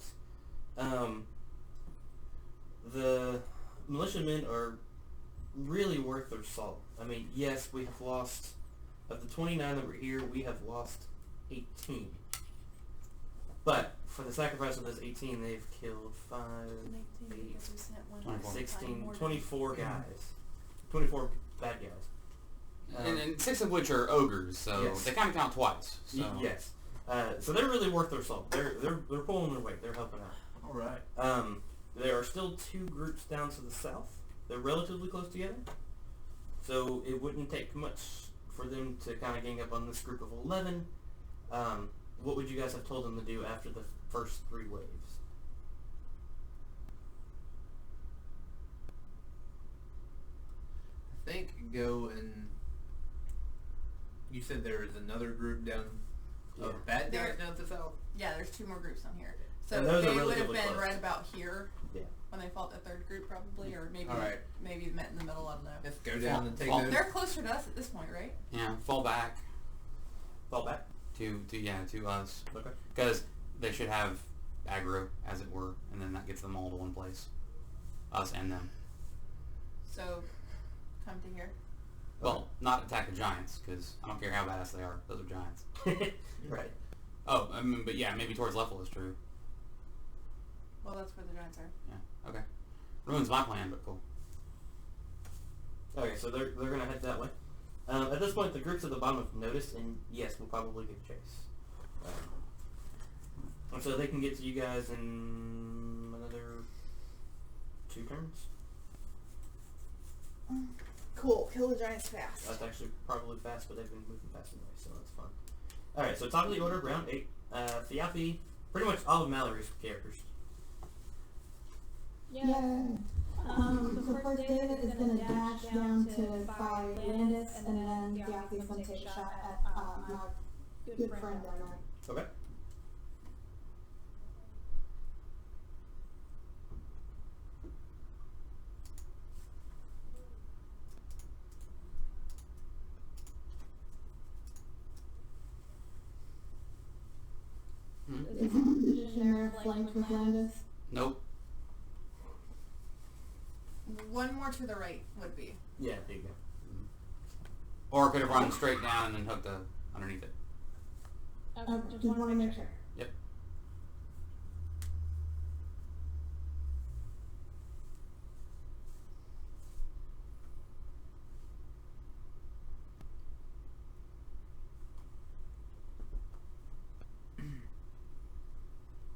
The militiamen are really worth their salt. I mean, yes, we have lost, of the 29 that were here, we have lost 18. But for the sacrifice of those 18, they've killed 5, 8, 16, 24 guys. 24 bad guys. And 6 of which are ogres, so Yes. they kind of count twice. So. Yes. So they're really worth their salt. They're pulling their weight. They're helping out. All right. There are still 2 groups down to the south. They're relatively close together, so it wouldn't take much for them to kind of gang up on this group of 11. What would you guys have told them to do after the first 3 waves? I think go and... You said there is another group down of bad guys down to the south? Yeah, there's 2 more groups down here. So And those are they would have relatively been close. right about here Yeah. when they fought the 3rd group, probably, or maybe Alright. maybe met in the middle. I don't know. Let's go down and take Fall- those. They're closer to us at this point, right? Yeah, fall back Fall back. to us. Okay. Because they should have aggro, as it were, and then that gets them all to one place. Us and them. So come to here. Well, not attack the giants, because I don't care how badass they are. Those are giants. Right. Oh, I mean, but yeah, maybe towards Leffel is true. Well, that's where the giants are. Yeah, okay. Ruins my plan, but cool. Okay, so they're going to head that way. At this point, the groups at the bottom have noticed, and yes, we'll probably give chase. And so they can get to you guys in another 2 turns. Cool. Kill the giants fast. That's actually probably fast, but they've been moving fast anyway, so that's fun. Alright, so top of the order, round 8. Thiafi, pretty much all of Mallory's characters. Yeah. So first David is gonna dash down to fight Landis, and then Diaki's gonna take a shot at my good friend down there. Okay. Is the position there flanked with Landis? Nope. One more to the right would be. Yeah, there you go. Or could have run straight down and then hooked underneath it. Just wanna make sure. Yep.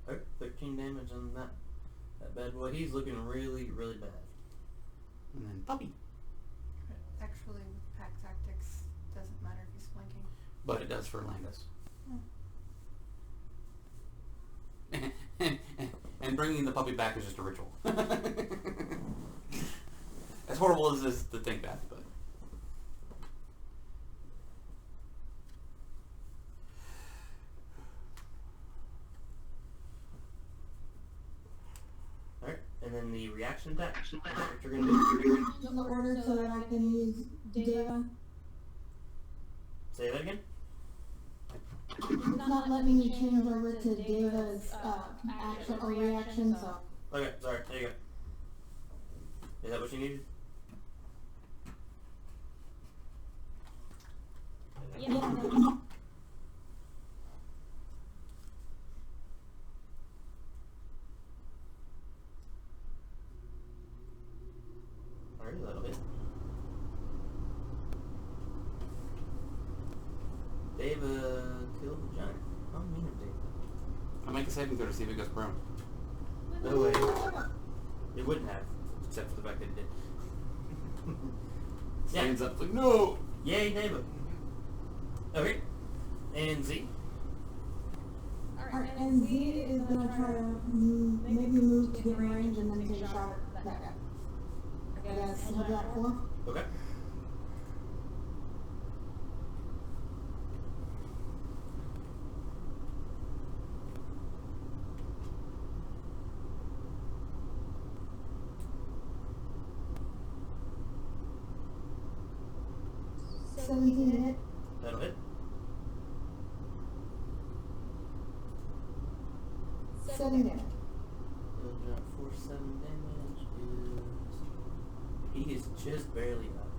Okay, 13 damage on that bad boy. He's looking really, really bad. And then puppy. Actually, with pack tactics, doesn't matter if he's flanking. But it does for Landis. And bringing the puppy back is just a ritual. As horrible as it is to think that, but... Alright, and then the reaction attack. What you're going to do. In order so that I can use Deva. Say that again? It's not letting me change over to Deva's action or reaction, so. Okay, sorry, there you go. Is that what you needed? Yeah. Alright, that'll hit. Dave killed the giant. How mean of Dave? I'll make a saving throw to see if it goes prone. No way. It wouldn't have, except for the fact that it did. Stands up, like, no! Yay, Dave. Okay. And Z. Alright, and Z is gonna try to maybe move to get range and then take a shot at that guy. I guess we'll do that 4. Okay. Hit. That'll hit. 7 damage. Hill giant 4/7 damage is... He is just barely up.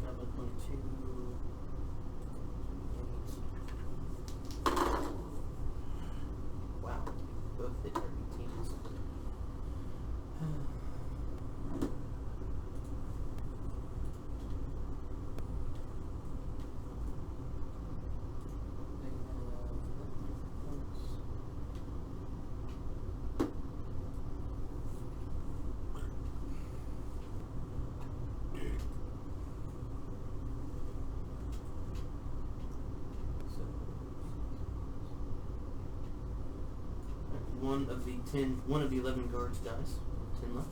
Goblin 22... Wow. Both hit our 18s. One of the 11 guards dies. 10 left.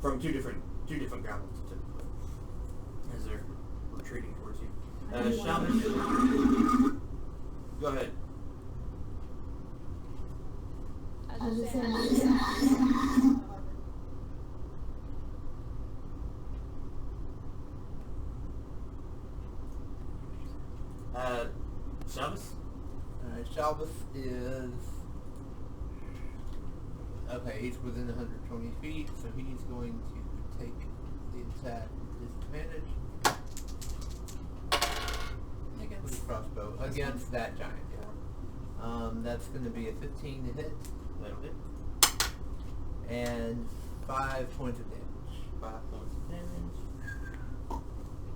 From two different goblins, typically, as they're retreating towards you. Shaman. Go ahead. I was just saying. Shabbos? Shalvis is... Okay, he's within 120 feet, so he's going to take the attack with disadvantage. With a crossbow. Against that giant, yeah. That's going to be a 15 to hit. That'll hit. And 5 points of damage. 5 points of damage.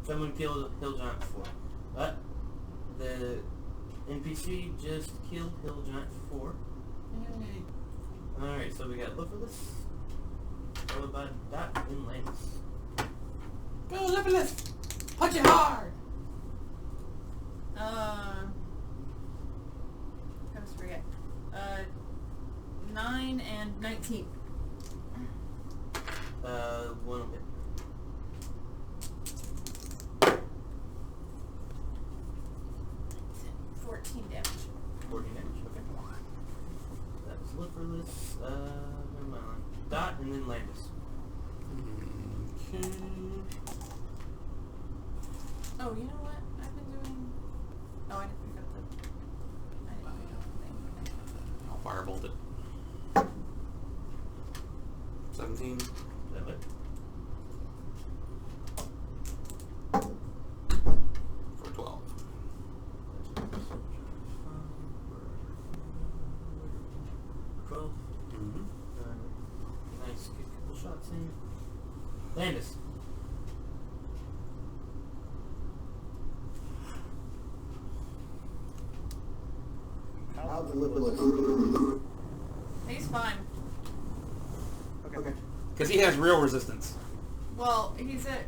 Someone killed Hill Giant before. But the NPC just killed Hill Giant 4. Alright, so we got Lipperless, followed by Dot and Lance. Go Lipperless! Punch it hard! I just forget. 9 and 19. One will hit. 14 damage. 14 damage, okay. That was Lipperless, never mind. Dot and then Landis. Okay. Oh, you know what? I've been doing... Oh, I didn't pick up the... I didn't pick up the thing. I'll firebolt it. 17. Is that it? For 12. 12. Mm-hmm. Nice, good couple shots in. Landis. How's the Lipperless? He's fine. Okay. Because he has real resistance. Well, he's at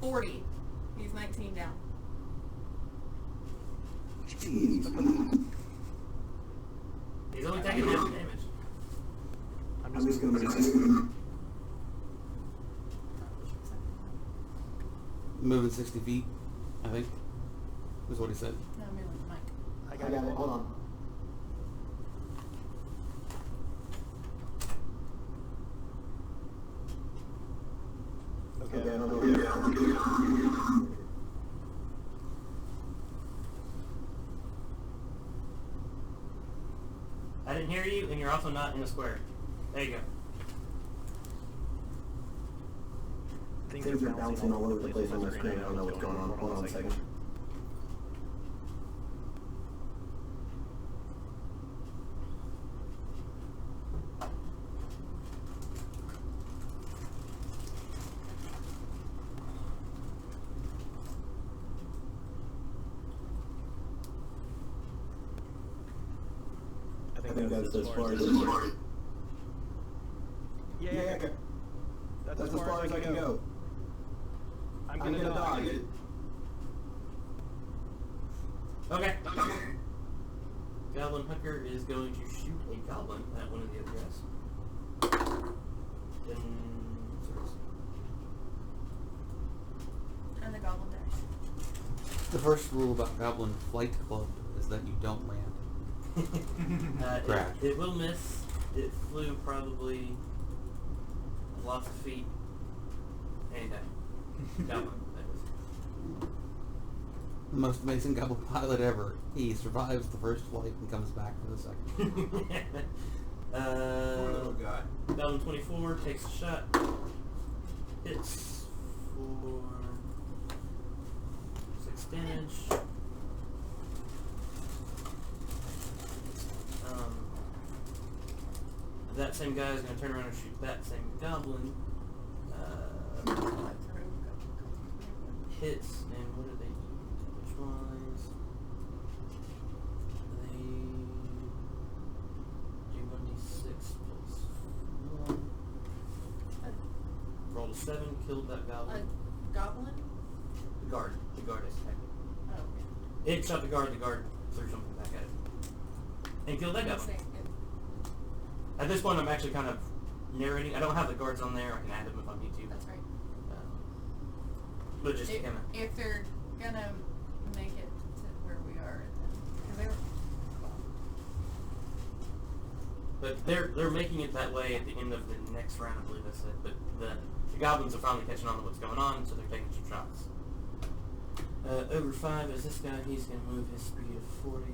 40. He's 19 down. Jeez. He's only taking half the damage. I'm just gonna make it. Moving 60 feet, I think, is what he said. No, I'm moving the mic. I got it. Hold on. Okay, I don't know. I didn't hear you, and you're also not in a square. There you go. Things are bouncing all over the place on my screen. I don't know what's going on. Hold on a second. I think that's as far as Yeah. That's as far as I can go. I'm gonna dodge it. Okay. Goblin Hooker is going to shoot a goblin at one of the other guys. Then... And the goblin dies. The first rule about Goblin Flight Club is that you don't land. Crash. It will miss. It flew probably lots of feet. And goblin, that is. The most amazing goblin pilot ever. He survives the first flight and comes back for the second. Poor little guy. Goblin 24 takes a shot. Hits for 6 damage. That same guy is going to turn around and shoot that same goblin. Hits, and what do they do damage-wise? They do 1d6 plus 1. Rolled a 7, killed that goblin. A goblin? The guard is attacking. Oh, okay. It shot the guard threw something back at it. And killed that goblin. At this point, I'm actually kind of narrating. I don't have the guards on there. I can add them if I need to. That's right. But just kind of. If they're gonna make it to where we are, then because they were. But they're making it that way at the end of the next round, I believe I said. But the goblins are finally catching on to what's going on, so they're taking some shots. Over 5 is this guy. He's going to move his speed of 40.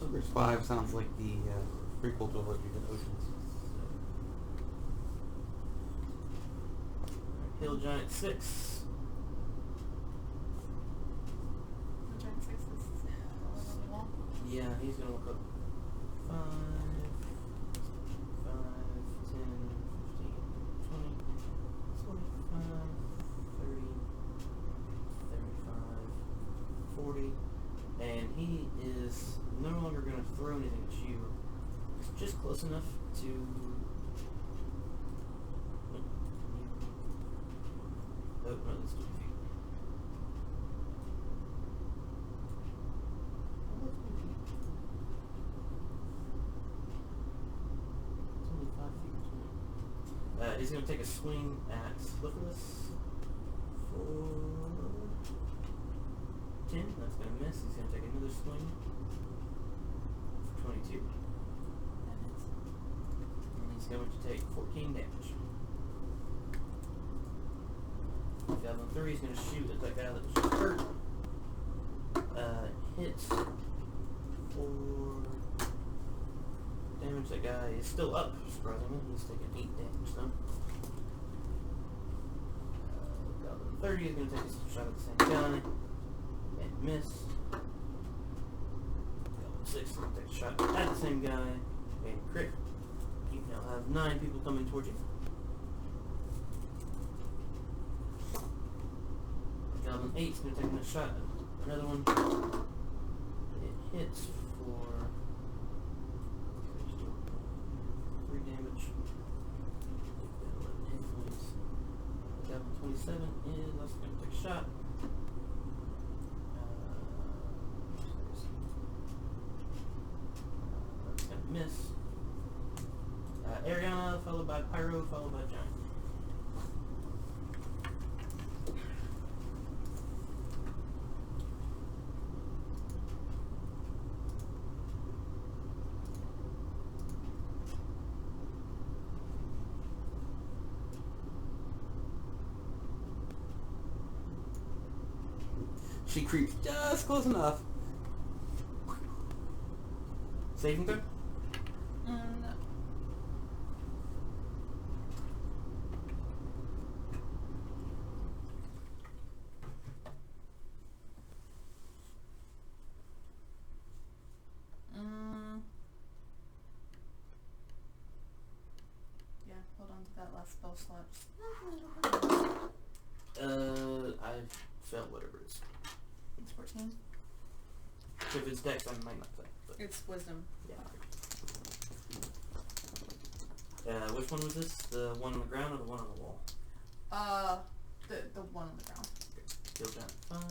Over 5 sounds like the prequel to Allergic to Oceans. Hill Giant 6. The giant 6 is on the wall. Yeah, he's going to walk up 5, 10, 15, 20, 25, 30, 35, 40. And he is no longer going to throw anything at you. It's just close enough to... Oh, no, that's 20 feet. It's only 5 feet. He's going to take a swing at Slipperless for 10. That's going to miss. He's going to take another swing for 22. And he's going to take 14 damage. Goblin 3 is going to shoot at that guy that was just hurt. Hits for damage. That guy is still up, surprisingly. He's taking 8 damage though. Goblin 30 is going to take a shot at the same guy and miss. Goblin 6 is going to take a shot at the same guy and crit. You now have 9 people coming towards you. Goblin 8 is going to take another shot at another one. It hits for 3 damage. 11 hit points. Goblin 27 is also going to take a shot. That's going to miss. Ariana, followed by Pyro, followed by Giant. She creeps just close enough. Saving throw? No. Yeah, hold on to that last spell slot. I felt whatever it is. It's 14. If it's dex, I might not say. But It's wisdom. yeah. Which one was this? The one on the ground or the one on the wall? The one on the ground. Kill Giant 5.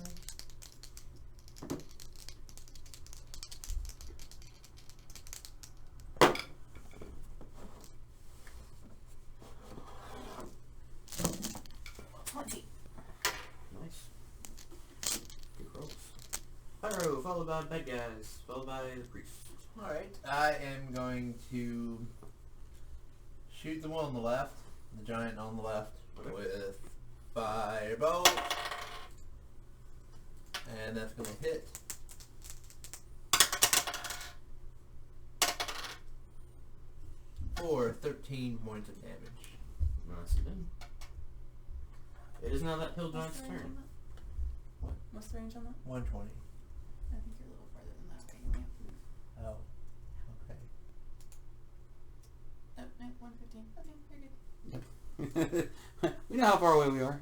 Nice. Good rolls. Pyro, followed by bad guys, followed by the priest. Alright, I am going to shoot the one on the left, the giant on the left, Okay. with firebolt. And that's going to hit. For 13 points of damage. Nice and done. It is now that hill What's giant's the range turn. on that? What's the range on that? 120. I think you're a little farther than that. Okay, you may have to move. Oh, okay. Oh, no, 115. Okay, you're good. We know how far away we are.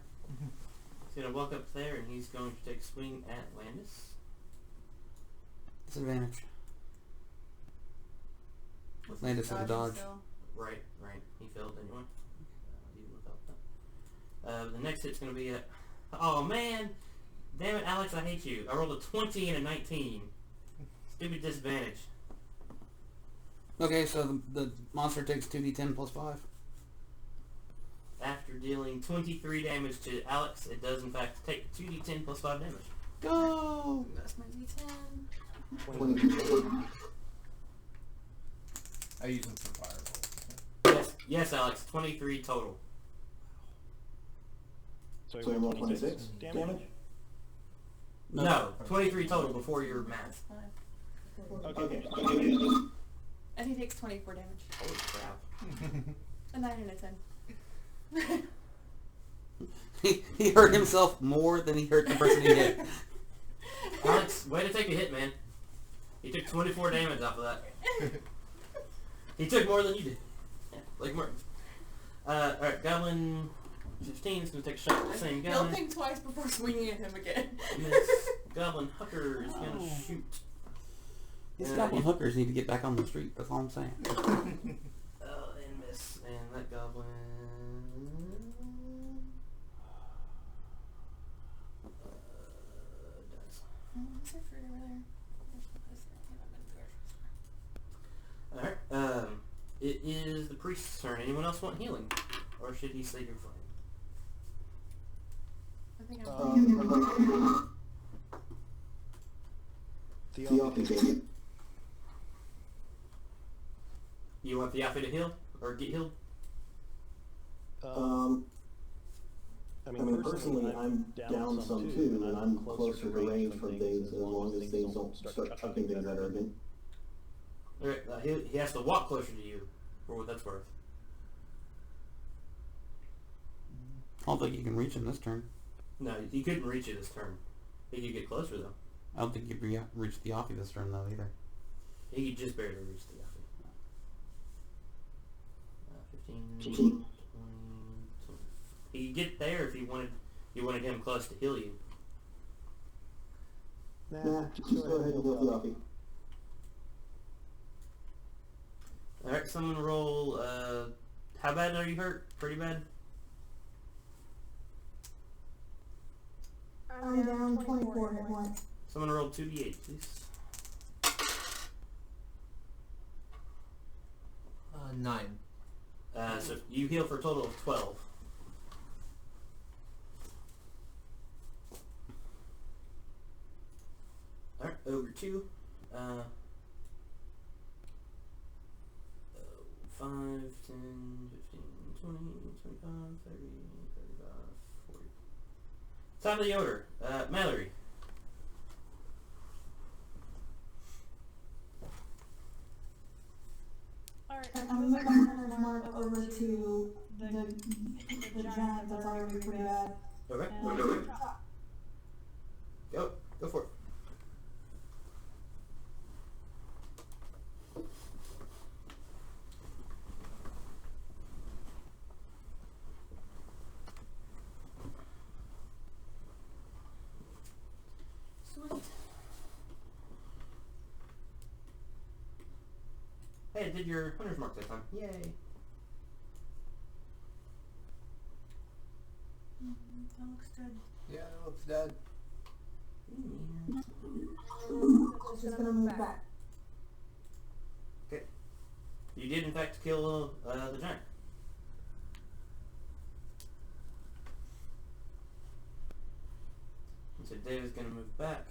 He's going to walk up there and he's going to take a swing at Landis. Disadvantage. What's Landis his with a dodge. still? Right. He failed anyway. Even without that. The next hit's going to be a... Oh, man! Damn it, Alex, I hate you. I rolled a 20 and a 19. Stupid disadvantage. Okay, so the monster takes 2d10 plus 5. After dealing 23 damage to Alex, it does in fact take 2d10 plus 5 damage. Go! That's my D10. 20. I use them for fireball. Yes, Alex, 23 total. So So you you roll roll 26 damage? No, 23 total before your math. Okay. And he takes 24 damage. Holy crap. A 9 and a 10. He hurt himself more than he hurt the person he hit. Alex, way to take a hit, man. He took 24 damage off of that. He took more than you did. Yeah, like Martin. Alright, Goblin 15 is going to take a shot at the same guy. He'll think twice before swinging at him again. Miss. Goblin Hooker is going to shoot. These goblin hookers need to get back on the street, that's all I'm saying. And miss. And that goblin... dies. What's that fruit over there? Alright, it is the priest's turn. Anyone else want healing? Or should he say goodbye? I think I'm Theophany. You want Theophany to heal? Or get healed? I mean, personally, I'm down some too, and I'm closer to range from things as long as things don't start chucking things at her again. Alright, he has to walk closer to you, for what that's worth. I don't think you can reach him this turn. No, he couldn't reach you this turn. He could get closer, though. I don't think you can reach the offie this turn, though, either. He could just barely reach the Theophany. 15, 20, 20. He could get there if you wanted him close to heal you. Nah, Just go ahead and heal Theophany. Alright, someone roll, how bad are you hurt? Pretty bad? I'm down 24 hit points. Someone roll 2d8, please. 9. So you heal for a total of 12. Alright, over 2. 5, 10, 15, 20, 25, 30, 35, 40. Top of the order. Mallory. Alright, I'm gonna turn my mark over to the giant that's already pretty bad. Okay. and Go for it. Sweet. Hey, I did your hunter's mark this time. Yay. That looks good. Yeah, that looks dead. It's just gonna move back. Okay. You did in fact kill the giant. So David's gonna move back.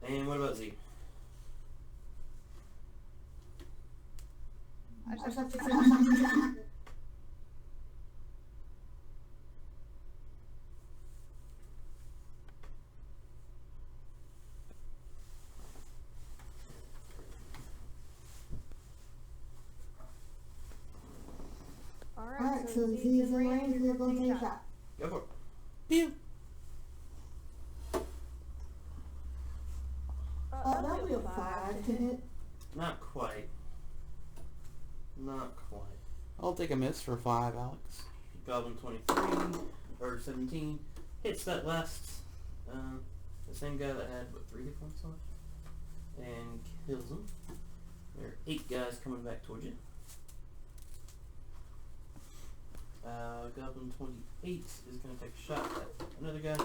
And what about Z? I just have to say something. so he's in range, we're going to take a shot. Go for it. Pew! That'll be a 5 to hit. Not quite. Not quite. I'll take a miss for 5, Alex. Goblin 23 or 17 hits that last the same guy that had 3 hit points left and kills him. There are 8 guys coming back towards you. Goblin 28 is going to take a shot at another guy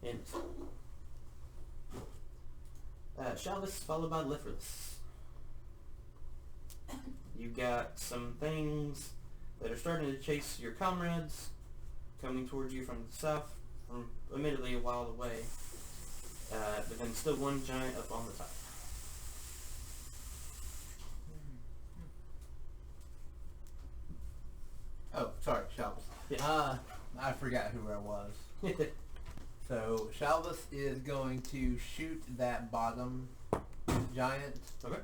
and Shalvis followed by Liferless. You got some things that are starting to chase your comrades, coming towards you from the south, from admittedly a while away, but then still one giant up on the top. Oh, sorry, Shalvis. Yeah. I forgot who I was. So Shalvis is going to shoot that bottom giant. Okay.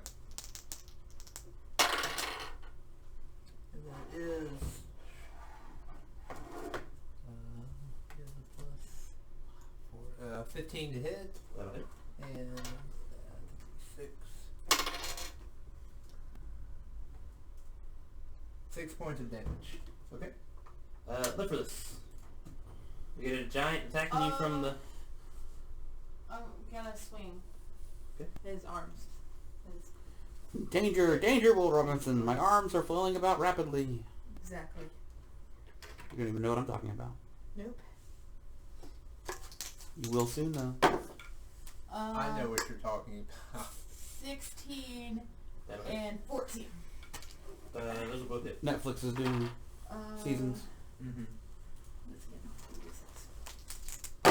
And that is 15 to hit, That'll hit. and 6 points of damage. Okay. Liferless. You get a giant attacking you from the... I'm gonna swing Okay. his arms. His... Danger, danger, Will Robinson. My arms are flailing about rapidly. Exactly. You don't even know what I'm talking about. Nope. You will soon, though. I know what you're talking about. 16 That'll hit. and 14. Those will both hit. Netflix is doing seasons. Mm-hmm. Let's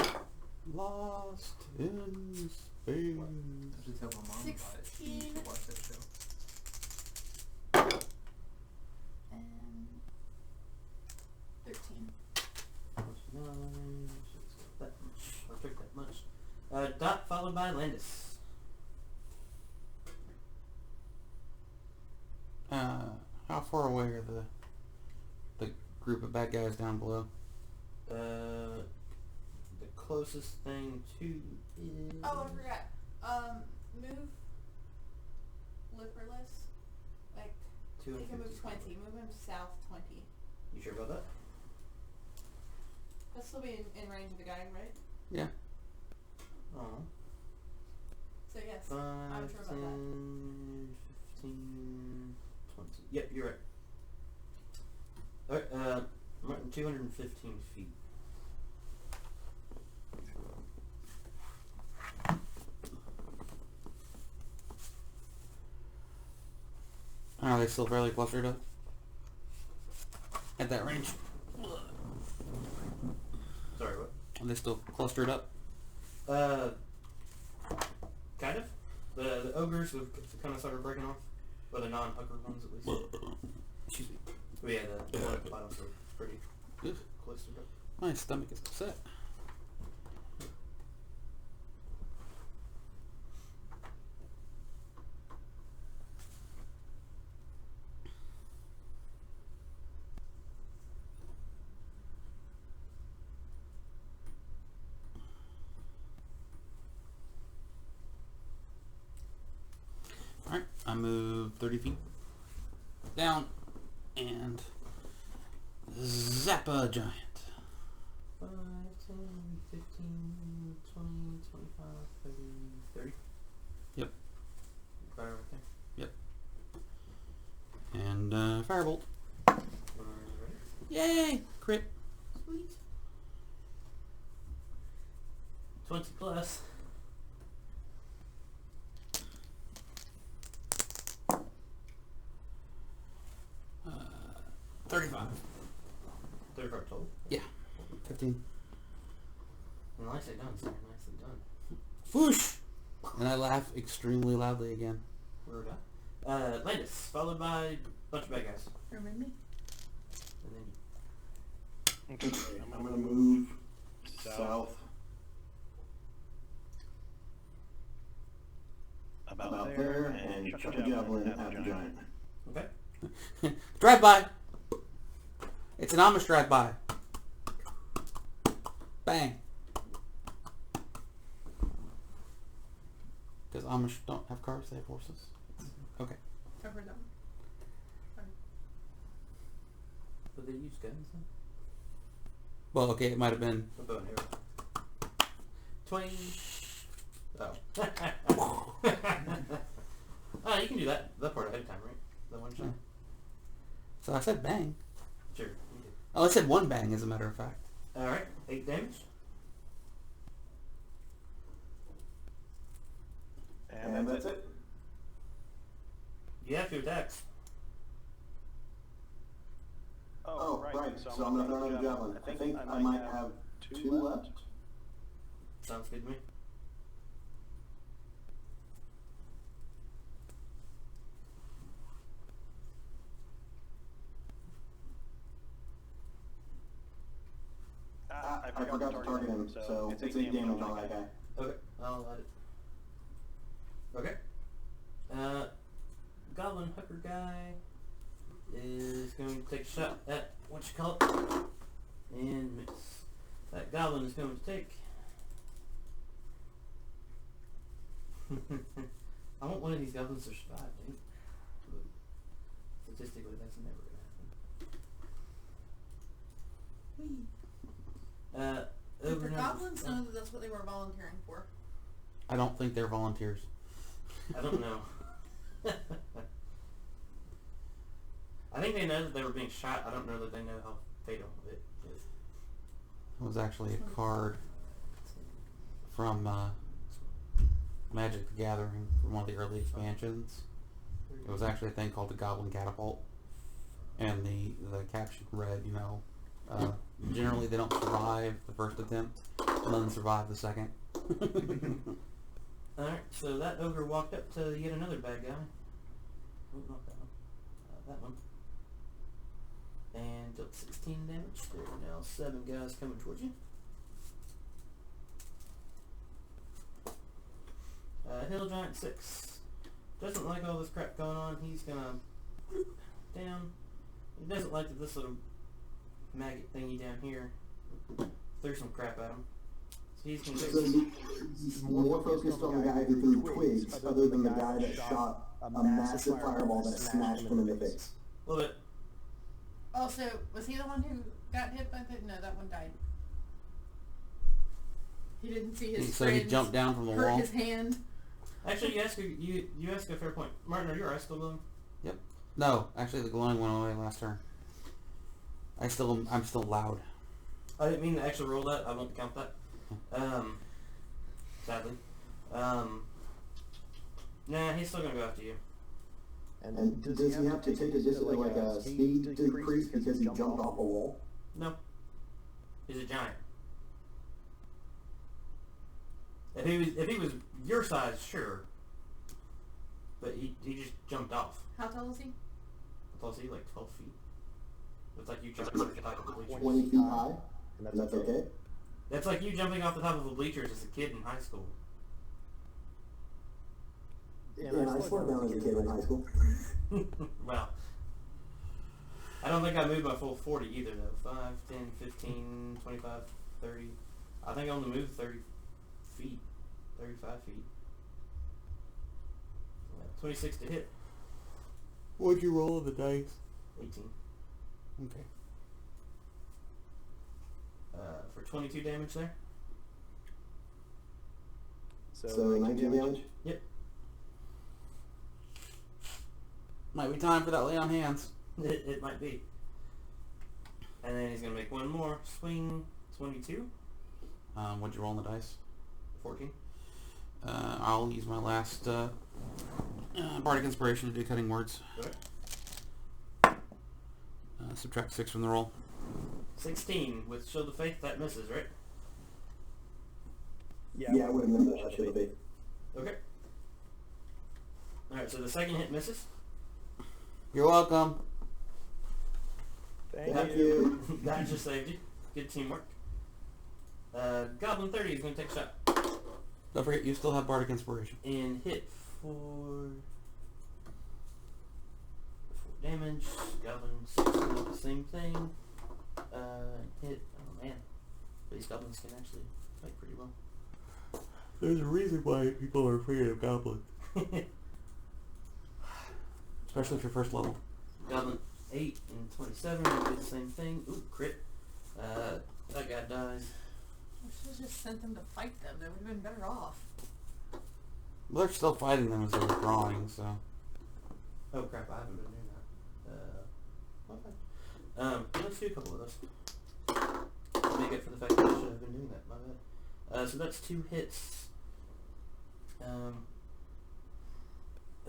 get Lost in space. I should tell my mom about it. She 16. should watch that show. and 13. Plus 9, so it's got that much. Or took that much. Dot followed by Landis. How far away are the group of bad guys down below? The closest thing to is... Oh, I forgot. Move Liferless. Like, he can move 20. Move him south 20. You sure about that? He'll still be in range of the guy, right? Yeah. Oh. So yes, 5, I'm sure about that. 10, 15, 20. Yep, you're right. Alright, I'm at 215 feet. Are they still fairly clustered up? At that range? Sorry, what? Are they still clustered up? Kind of. The ogres have kind of started breaking off. Well, the non-hugger ones at least. Excuse me. But yeah, the one at the bottom are pretty Ugh. close to it. My stomach is upset. Alright, I move 30 feet down and zap a giant. 5, 10, 15, 20, 25, 30, 30. Yep. Fire right there. Yep. And firebolt. Alright. Yay! Crit. Sweet. 20 plus. Uh, 35. 35 total. Yeah. 15. Nicely done, sir. Nicely done. Whoosh! And I laugh extremely loudly again. We're done. Landis, followed by a bunch of bad guys. Remind me. And then Okay, I'm gonna move south about there and chuck a javelin at the giant. okay. Drive by! It's an Amish drive-by. Bang. Because Amish don't have cars, they have horses. Okay. I've heard that one. But they use guns then? Well, okay, it might have been. A bow and arrow. Twing. Oh. Oh, you can do that part ahead of time, right? The one shot? Yeah. So I said bang. Sure, you did. Oh, I said one bang, as a matter of fact. Alright, 8 damage. And that's it. You have 2 attacks. Oh, right. So I'm gonna throw another javelin. I think I might have 2 left. Sounds good to me. I forgot to target him, so it's 8 damage on that guy. Okay, I'll add it. Okay. Goblin hooker guy is going to take a shot at what you call it and miss. That goblin is going to take. I want one of these goblins to survive, dude. But statistically, that's never gonna happen. Did Over the number- goblins know that that's what they were volunteering for? I don't think they're volunteers. I don't know. I think they know that they were being shot. I don't know that they know how fatal it is. It was actually a card from Magic the Gathering, from one of the early expansions. It was actually a thing called the Goblin Catapult. And the caption read, you know, generally they don't survive the first attempt, and then survive the second. Alright, so that ogre walked up to yet another bad guy. Oh, not that one. That one. And dealt 16 damage. There are now 7 guys coming towards you. Hill Giant 6. Doesn't like all this crap going on. He's gonna down. He doesn't like that this little maggot thingy down here threw some crap at him. So he's gonna So he's more focused on the guy who threw twigs, other than the guy that shot a massive fireball that smashed him in the face. a little bit. Oh, so was he the one who got hit by the? No, that one died. He didn't see his So he friends jumped down from the hurt wall. his hand. Actually, you ask a fair point. Martin, are your eyes still glowing? Yep. No, actually the glowing went away last turn. I'm still loud. I didn't mean to actually roll that. I won't count that. Sadly. Nah, he's still gonna go after you. And does he have to take a speed decrease because he jumped off a wall? No. He's a giant. If he was your size, sure. But he just jumped off. How tall is he? How tall is he? Like 12 feet. It's like you jumping off the top of the bleachers. 20 feet high? And that's okay? That's like you jumping off the top of the bleachers as a kid in high school. And I slowed down as a kid in high school. Well, I don't think I moved my full 40 either though. 5, 10, 15, 25, 30. I think I only moved 30 feet. 35 feet. 26 to hit. What'd you roll on the dice? 18. Okay. For 22 damage there. So 19 damage? Yep. Might be time for that lay on hands. It might be. And then he's going to make one more swing. 22. What'd you roll on the dice? 14. I'll use my last Bardic Inspiration to do cutting words. Okay. Subtract 6 from the roll. 16 with Shield of Faith. That misses, right? Yeah, I would have known that should have been. Okay. Alright, so the second hit misses. You're welcome. Thank you. That just saved you. Good teamwork. Goblin 30 is going to take a shot. Don't forget, you still have Bardic Inspiration. And hit for 4 damage. Goblin 6 will do the same thing. hit. Oh man, these goblins can actually fight pretty well. There's a reason why people are afraid of goblins. Especially for first level. Goblin 8 and 27 will do the same thing. Ooh, crit. That guy dies. We should have just sent them to fight them. They would have been better off. Well, they're still fighting them as they're withdrawing, so. Oh crap, I haven't been doing that. Okay. Let's do a couple of those. Make up for the fact that I should have been doing that, my bad. So that's 2 hits.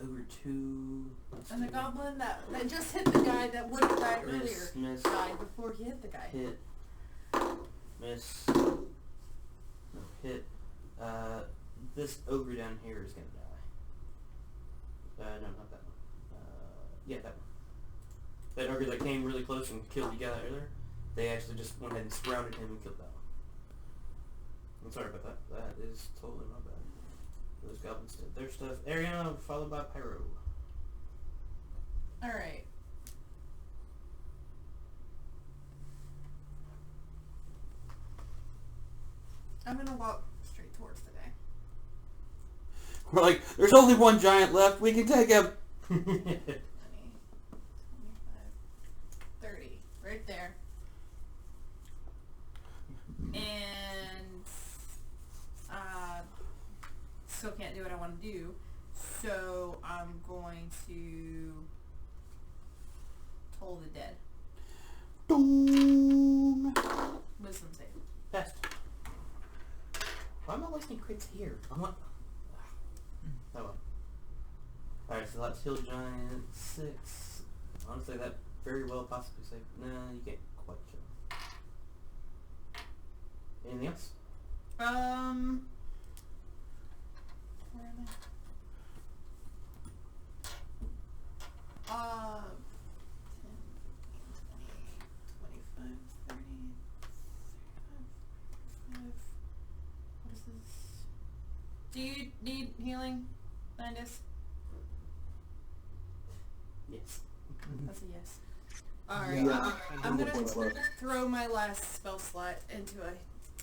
Over 2. And the goblin that just hit the guy that would have died earlier Miss. died before he hit the guy. Hit. Miss. No, hit. This ogre down here is gonna die. No, not that one. Yeah, that one. That ogre that came really close and killed the guy earlier, they actually just went ahead and surrounded him and killed that one. I'm sorry about that. That is totally my bad. Those goblins did their stuff. Ariana followed by Pyro. Alright. I'm gonna walk straight towards the guy. We're like, there's only one giant left. We can take him. 20, 25, 30. Right there. And still can't do what I want to do. So I'm going to toll the dead. Dong. Wisdom save. Best. Why am I wasting crits here? I'm not... Oh well. Alright, so that's Hill Giant 6. Honestly, that very well possibly saved. No, you can't quite kill him. Anything else? Where am I? 10, 20, 25, 30, 35, 45. What is this? Do you need healing, Landis? Yes. That's a yes. Alright, Yeah, I'm I gonna think we're close. throw my last spell slot into a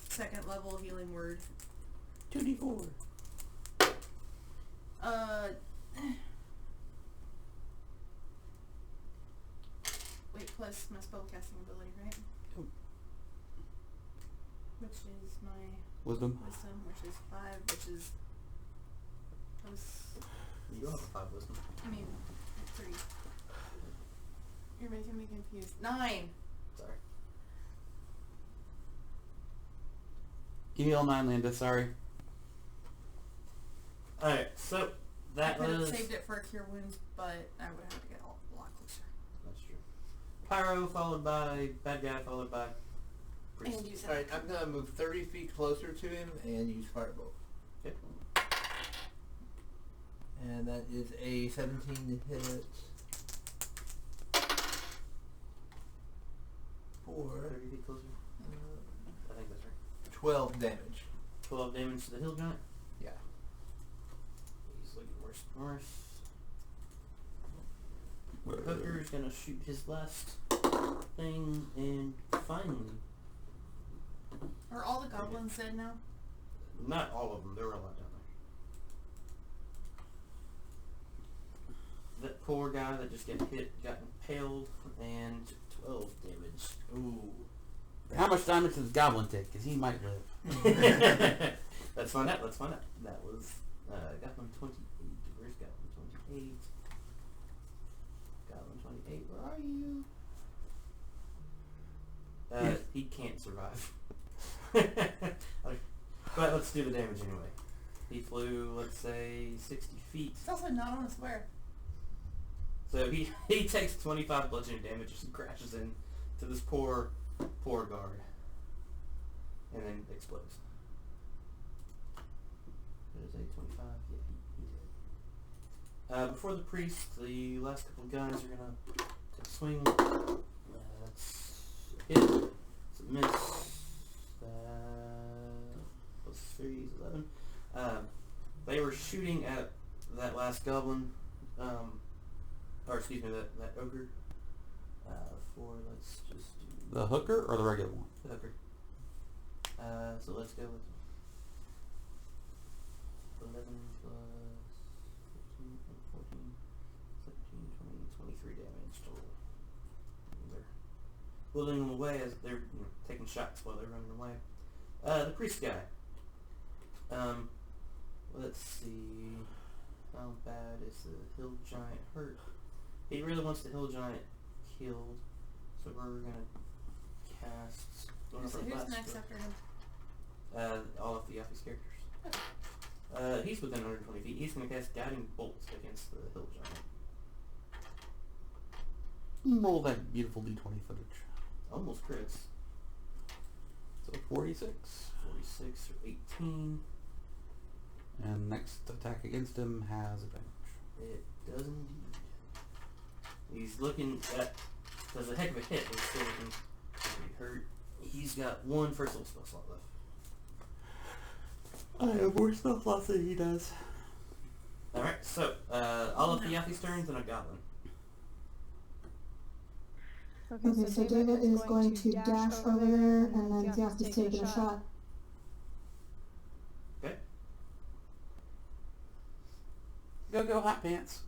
2nd level healing word. 2d4. Wait, plus my spellcasting ability, right? Oh. Which is my Wisdom. wisdom, which is 5, which is You don't have a 5 wisdom. I mean 3. You're making me confused. 9. Sorry. Give me all 9, Linda. Sorry. Alright, so I that could have was... saved it for a cure wounds, but I would have to get a lot closer. That's true. Pyro followed by bad guy followed by priest. And use it. Alright, I'm gonna move 30 feet closer to him and use Firebolt. Okay. And that is a 17 to hit. For 30 feet closer. I think that's right. 12 damage. 12 damage to the hill giant. Yeah. He's looking worse and worse. Hooker's gonna shoot his last thing, and finally, Are all the goblins dead now? not all of them, there were a lot down there. That poor guy that just got hit got impaled and took 12 damage. Ooh. How much damage does Goblin take? Because he might live. Let's find out, let's find out. That was Goblin 28. Where's Goblin 28? Goblin 28, where are you? He can't survive. But let's do the damage anyway. He flew, let's say, 60 feet. It's also not on a square. So he takes 25 bludgeoning damage and crashes in to this poor guard. And then explodes. What is a 25? Yeah, he did. Before the priest, the last couple of guys are gonna take a swing. That's a hit. It's a miss. Plus 3 is 11. They were shooting at that last goblin, or excuse me, that ogre, for, let's just do The hooker or the regular one? the hooker. So let's go with 11 plus 15, 14, 17, 20, 23 damage total. And they're pulling them away as they're taking shots while they're running away. The priest guy. Let's see. How bad is the hill giant hurt? He really wants the hill giant killed, so we're gonna cast one of our Who's blast next spell. after him? All of the Yaffe's characters. He's within 120 feet. He's gonna cast guiding bolts against the hill giant. Roll that beautiful d20 footage. Almost crits. So 46. 46 or 18. And next attack against him has advantage. It does indeed. He's looking at, does a heck of a hit, but he's still looking pretty hurt. He's got one first level spell slot left. I have more spell slots than he does. Alright, so, all of the Yaffe's turns and a goblin. Okay, so David is going to dash over there, and then Tiafi's taking a shot. Okay. Go, hot pants.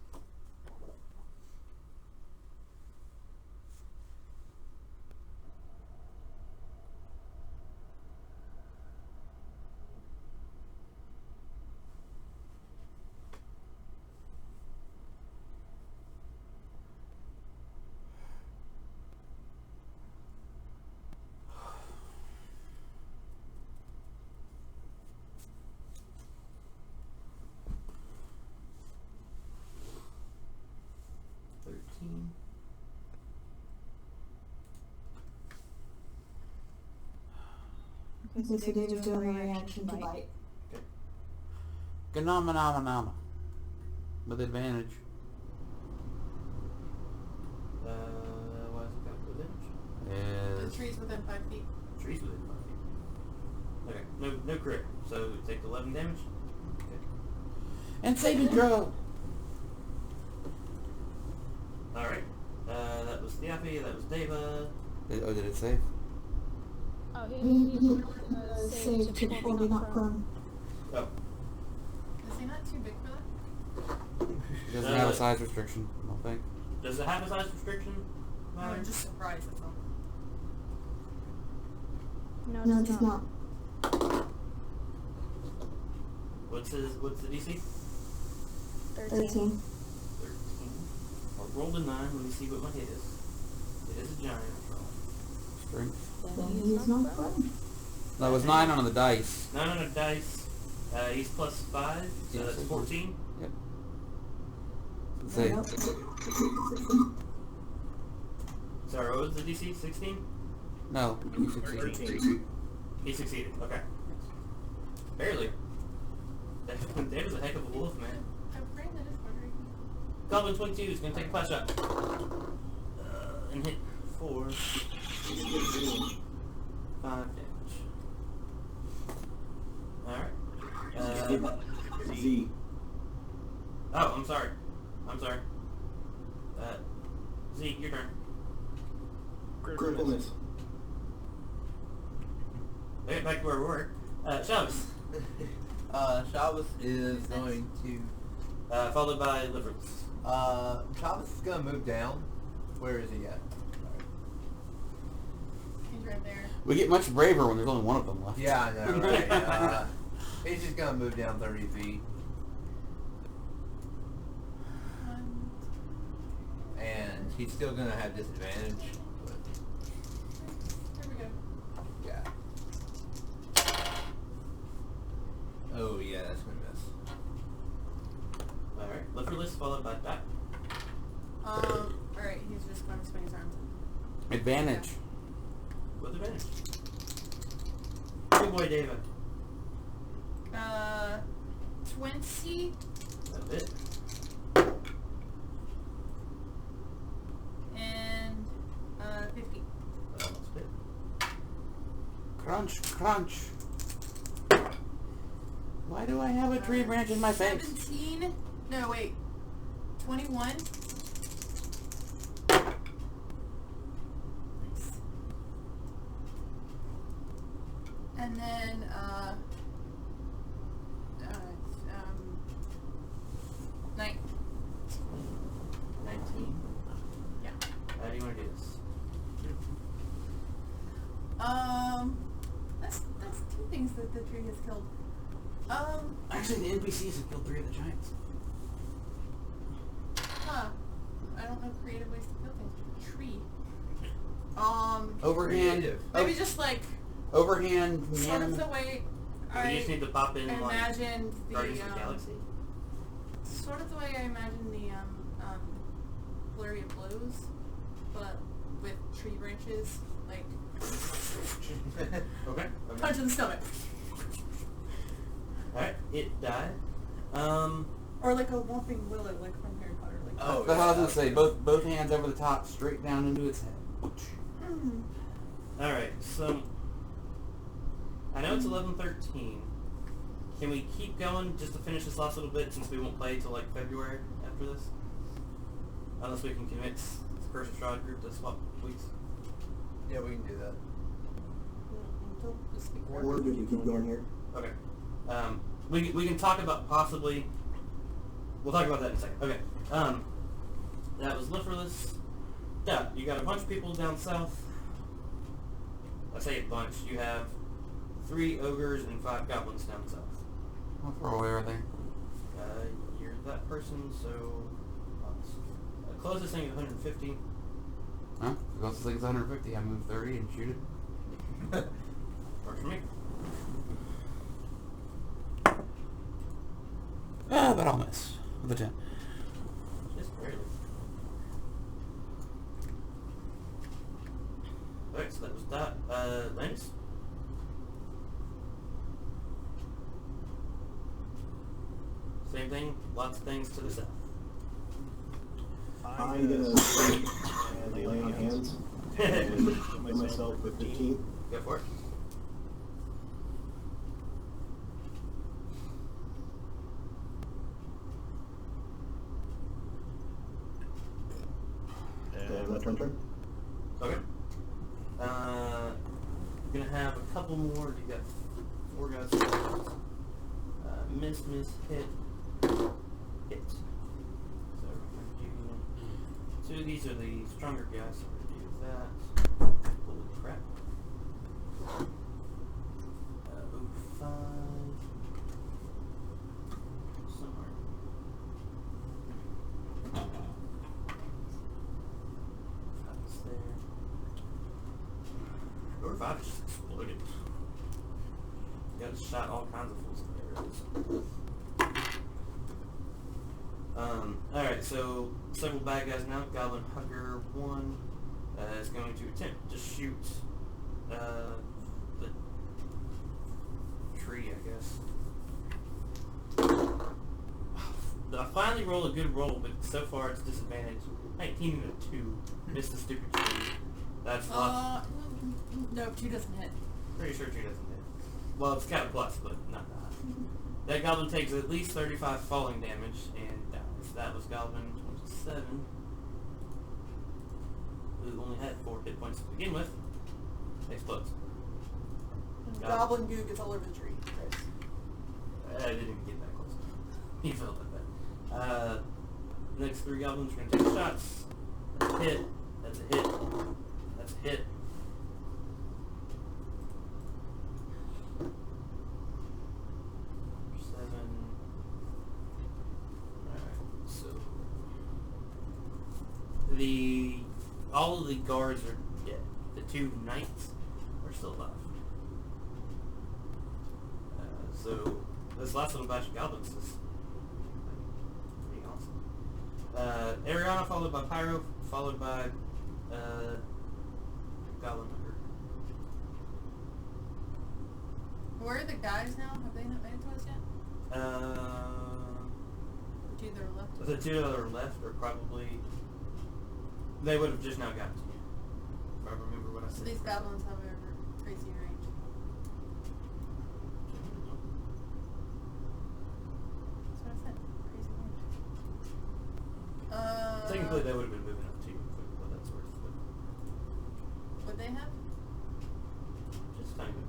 Okay, so David's doing a reaction to bite. Ganama. With advantage. Why is it got advantage? The tree's within 5 feet. Trees within 5 feet. Okay, no crit. So we take 11 damage. Okay. And saving throw! Alright. That was Yaffe, that was Deva. Oh, did it save? Oh, He saved to be not prone. Oh. Is he not too big for that? It doesn't have a size restriction, I don't think. Does it have a size restriction? No, I'm just surprised, that's all. No, it does not. What's the DC? 13. 13. I'll roll a 9, let me see what my hit is. It is a giant roll. Strength. Then he is not prone. That was 9 on the dice. 9 on a dice. He's plus 5, so Yeah, that's so 14. Yep. Save. Yep. Sorry, what was the DC? 16? No, you succeeded. He succeeded, okay. Barely. David's a heck of a wolf, man. I'm afraid that is wondering. Goblin 22 is going to take a flash shot. And hit 4. 5 damage. Alright. Z. Oh, I'm sorry. Z, your turn. Critical miss. Okay, back to where we were. Shabbos. Shabbos is going to... Followed by Liverless. Shabbos is going to move down. Where is he at? He's right there. We get much braver when there's only one of them left. Yeah, I know, right? He's just going to move down 30 feet. And he's still going to have disadvantage. But There we go. yeah. Oh, yeah, that's going to miss. Alright, Liverless followed by Dot. Alright, he's just going to swing his arms. Advantage. With advantage. Good boy, David. 20 That's it. and 50. That almost hit. Crunch, crunch. Why do I have a tree branch in my face? 17. No, wait. 21. And then, 19. Yeah. How do you want to do this? That's two things that the tree has killed. Actually, the NPCs have killed 3 of the giants. Huh. I don't know creative ways to kill things with a tree. Overhand. Maybe just like Overhand. sort of the way We just need to pop in like imagined Guardians of the Galaxy. sort of the way I imagine the flurry of blows, but with tree branches, like Okay. punch in the stomach, Alright, it died. or like a whomping willow, like from Harry Potter, like. Oh, That's what I was gonna say. Both hands over the top, straight down into its head. Mm. Alright, so I know it's 11:13. Can we keep going just to finish this last little bit since we won't play till like February after this? Unless we can convince the Curse of Strahd group to swap weeks. Yeah, we can do that. Just speak Or do we keep going here? Okay. We can talk about possibly. We'll talk about that in a second. Okay. That was Liferless. Yeah, you got a bunch of people down south. I say a bunch. You have 3 ogres and 5 goblins down south. How far away are they? You're that person, so closest thing is 150. Huh? The closest thing's 150. I move 30 and shoot it. Works for me. But I'll miss with a 10. Just barely. Alright, so that was that. Lance? Same thing, lots of things to the south. I'm gonna sleep and lay on hands and hit myself with 15. Go for it. And that's my turn. Okay. Gonna have a couple more. You got 4 guys left. Miss, hit. Hit. So we're gonna do 2 of these are the stronger guys, so we're gonna do that. Holy crap. 5. Somewhere. That's there. Or 5 just exploded. Got shot all kinds of fools in there. Alright, so several bad guys now. Goblin Hugger 1 is going to attempt to shoot the tree, I guess. I finally roll a good roll, but so far it's disadvantage. 19 and a 2. Missed the stupid tree. That's lots. No, 2 doesn't hit. Pretty sure 2 doesn't hit. Well, it's got a plus, but not that. That goblin takes at least 35 falling damage and dies. That was Goblin 27, who only had 4 hit points to begin with. Explodes. Goblin goo gets all over the tree. Chris. I didn't even get that close. He felt like that. Next 3 goblins are going to take shots. That's a hit. That's a hit. That's a hit. All of the guards are dead. The 2 knights are still alive. So this last little batch of goblins is pretty awesome. Ariana followed by Pyro, followed by Goblin Hunter. Where are the guys now? Have they not made it to us yet? The 2 that are left. The 2 that are left are probably... They would have just now gotten to you. If I remember what I said. These goblins have a crazy range. That's what I said. Crazy range. Technically, they would have been moving up too, for what that's worth. But Would they have? just a tiny bit.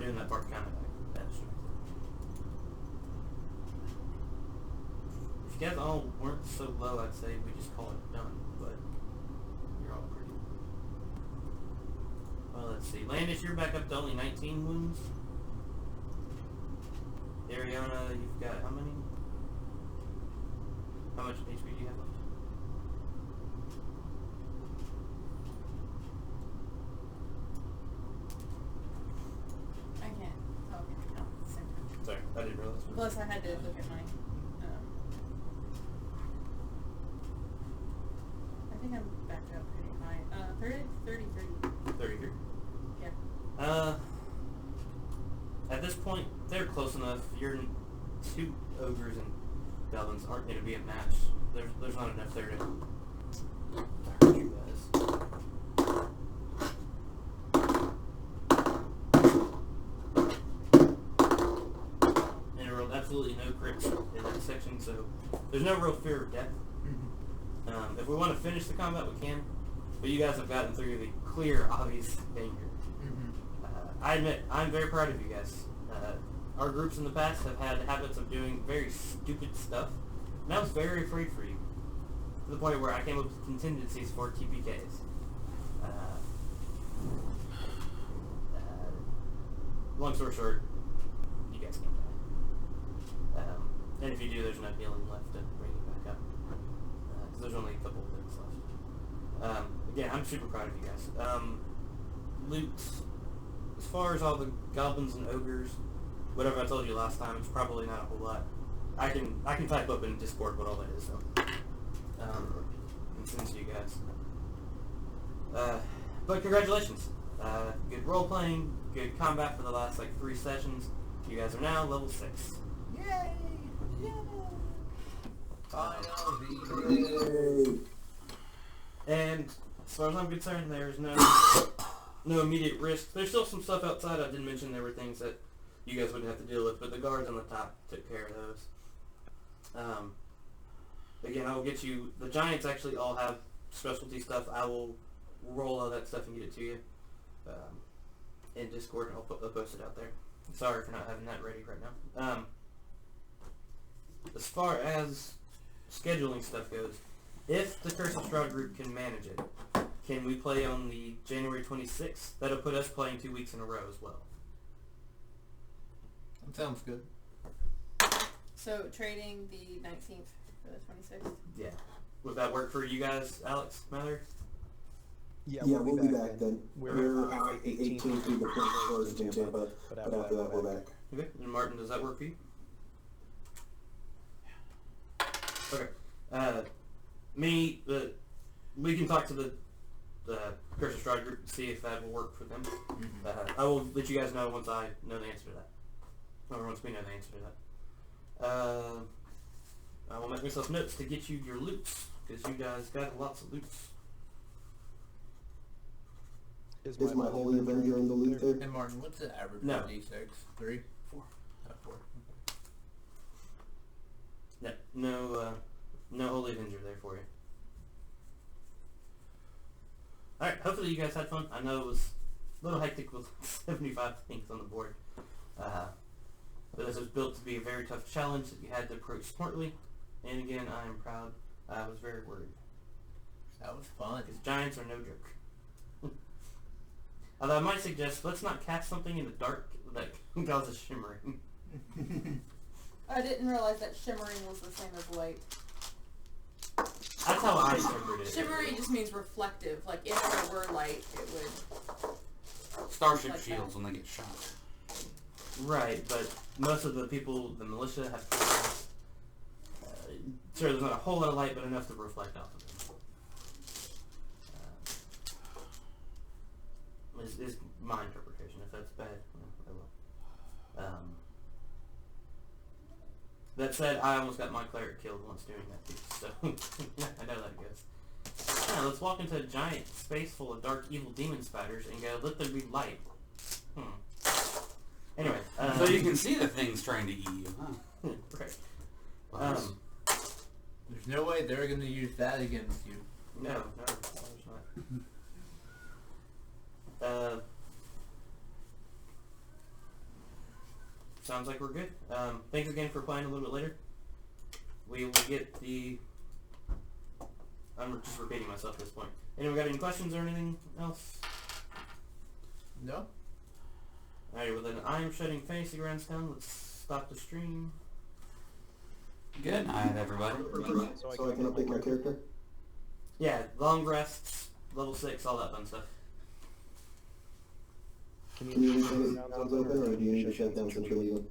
doing that part kind of abstract. If you guys all weren't so low, I'd say we just call it done, but you're all pretty. Well, let's see. Landis, you're back up to only 19 wounds. Ariana, you've got how many? How much HP do you have left? I can't. Oh, okay. No, at the same time. Sorry, I didn't realize. Plus, I had to look at my. I think I'm backed up pretty high. 33. 33. Yeah. At this point, they're close enough. Your two ogres and goblins aren't going to be a match. There's not enough there to hurt you guys. And there were absolutely no crits in that section, so there's no real fear of death. If we want to finish the combat, we can. But you guys have gotten through the clear, obvious danger. I admit, I'm very proud of you guys. Our groups in the past have had habits of doing very stupid stuff, and I was very afraid for you, to the point where I came up with contingencies for TPKs. Long story short, you guys can't die. And if you do, there's no healing left to bring you back up, because there's only a couple of things left. Again, I'm super proud of you guys. Loot. As far as all the goblins and ogres, whatever I told you last time, it's probably not a whole lot. I can type up in Discord what all that is, though. And send to you guys. But congratulations. Good role-playing, good combat for the last, 3 sessions. You guys are now level 6. Yay! Yay! Finally! And as far as I'm concerned, there's no immediate risk. There's still some stuff outside. I didn't mention there were things that you guys wouldn't have to deal with, but the guards on the top took care of those. Again, I will get you... The giants actually all have specialty stuff. I will roll all that stuff and get it to you in Discord, and I'll post it out there. Sorry for not having that ready right now. As far as scheduling stuff goes, if the Curse of Strahd group can manage it, can we play on the January 26th? That'll put us playing 2 weeks in a row as well. That sounds good. So trading the 19th for the 26th. Yeah. Would that work for you guys, Alex, Mallory? Yeah, we'll be back then. We're out 18th through the 21st in Tampa, but after that we're back. Okay. And Martin, does that work for you? Okay. We can talk to the Curse of Strahd group and see if that will work for them. I will let you guys know once I know the answer to that. Or once we know the answer to that. I will make myself notes to get you your loots, because you guys got lots of loots. Is my Holy Avenger in the loot there? And Martin, what's the average No. for D6? 3? 4. 4. Yeah, no Holy Avenger there for you. Alright, hopefully you guys had fun. I know it was a little hectic with 75 things on the board. But this was built to be a very tough challenge that you had to approach smartly. And again, I am proud. I was very worried. That was fun. Because giants are no joke. Although I might suggest, let's not cast something in the dark that causes shimmering. I didn't realize that shimmering was the same as light. That's how I interpret it. Shimmering just means reflective. Like, if there were light, it would... Starship Like shields that. when they get shot. Right, but most of the people, the militia, have cameras. Sure, there's not a whole lot of light, but enough to reflect off of them. Is my interpretation. If that's bad, I will. That said, I almost got my cleric killed once doing that too, so I know that goes. Yeah, let's walk into a giant space full of dark, evil demon spiders and go, let there be light. Anyway. So you can see the things trying to eat you, huh? Right. There's no way they're going to use that against you. No, there's not. sounds like we're good. Thanks again for playing a little bit later. We will get the... I'm just repeating myself at this point. Anyone got any questions or anything else? No? Alright, well then I am shutting Fantasy Grounds down. Let's stop the stream. Good night, everybody. So I can update my character? Yeah, long rests, level 6, all that fun stuff. Can you leave Fantasy Grounds open, or do you need to shut down since you're leaving?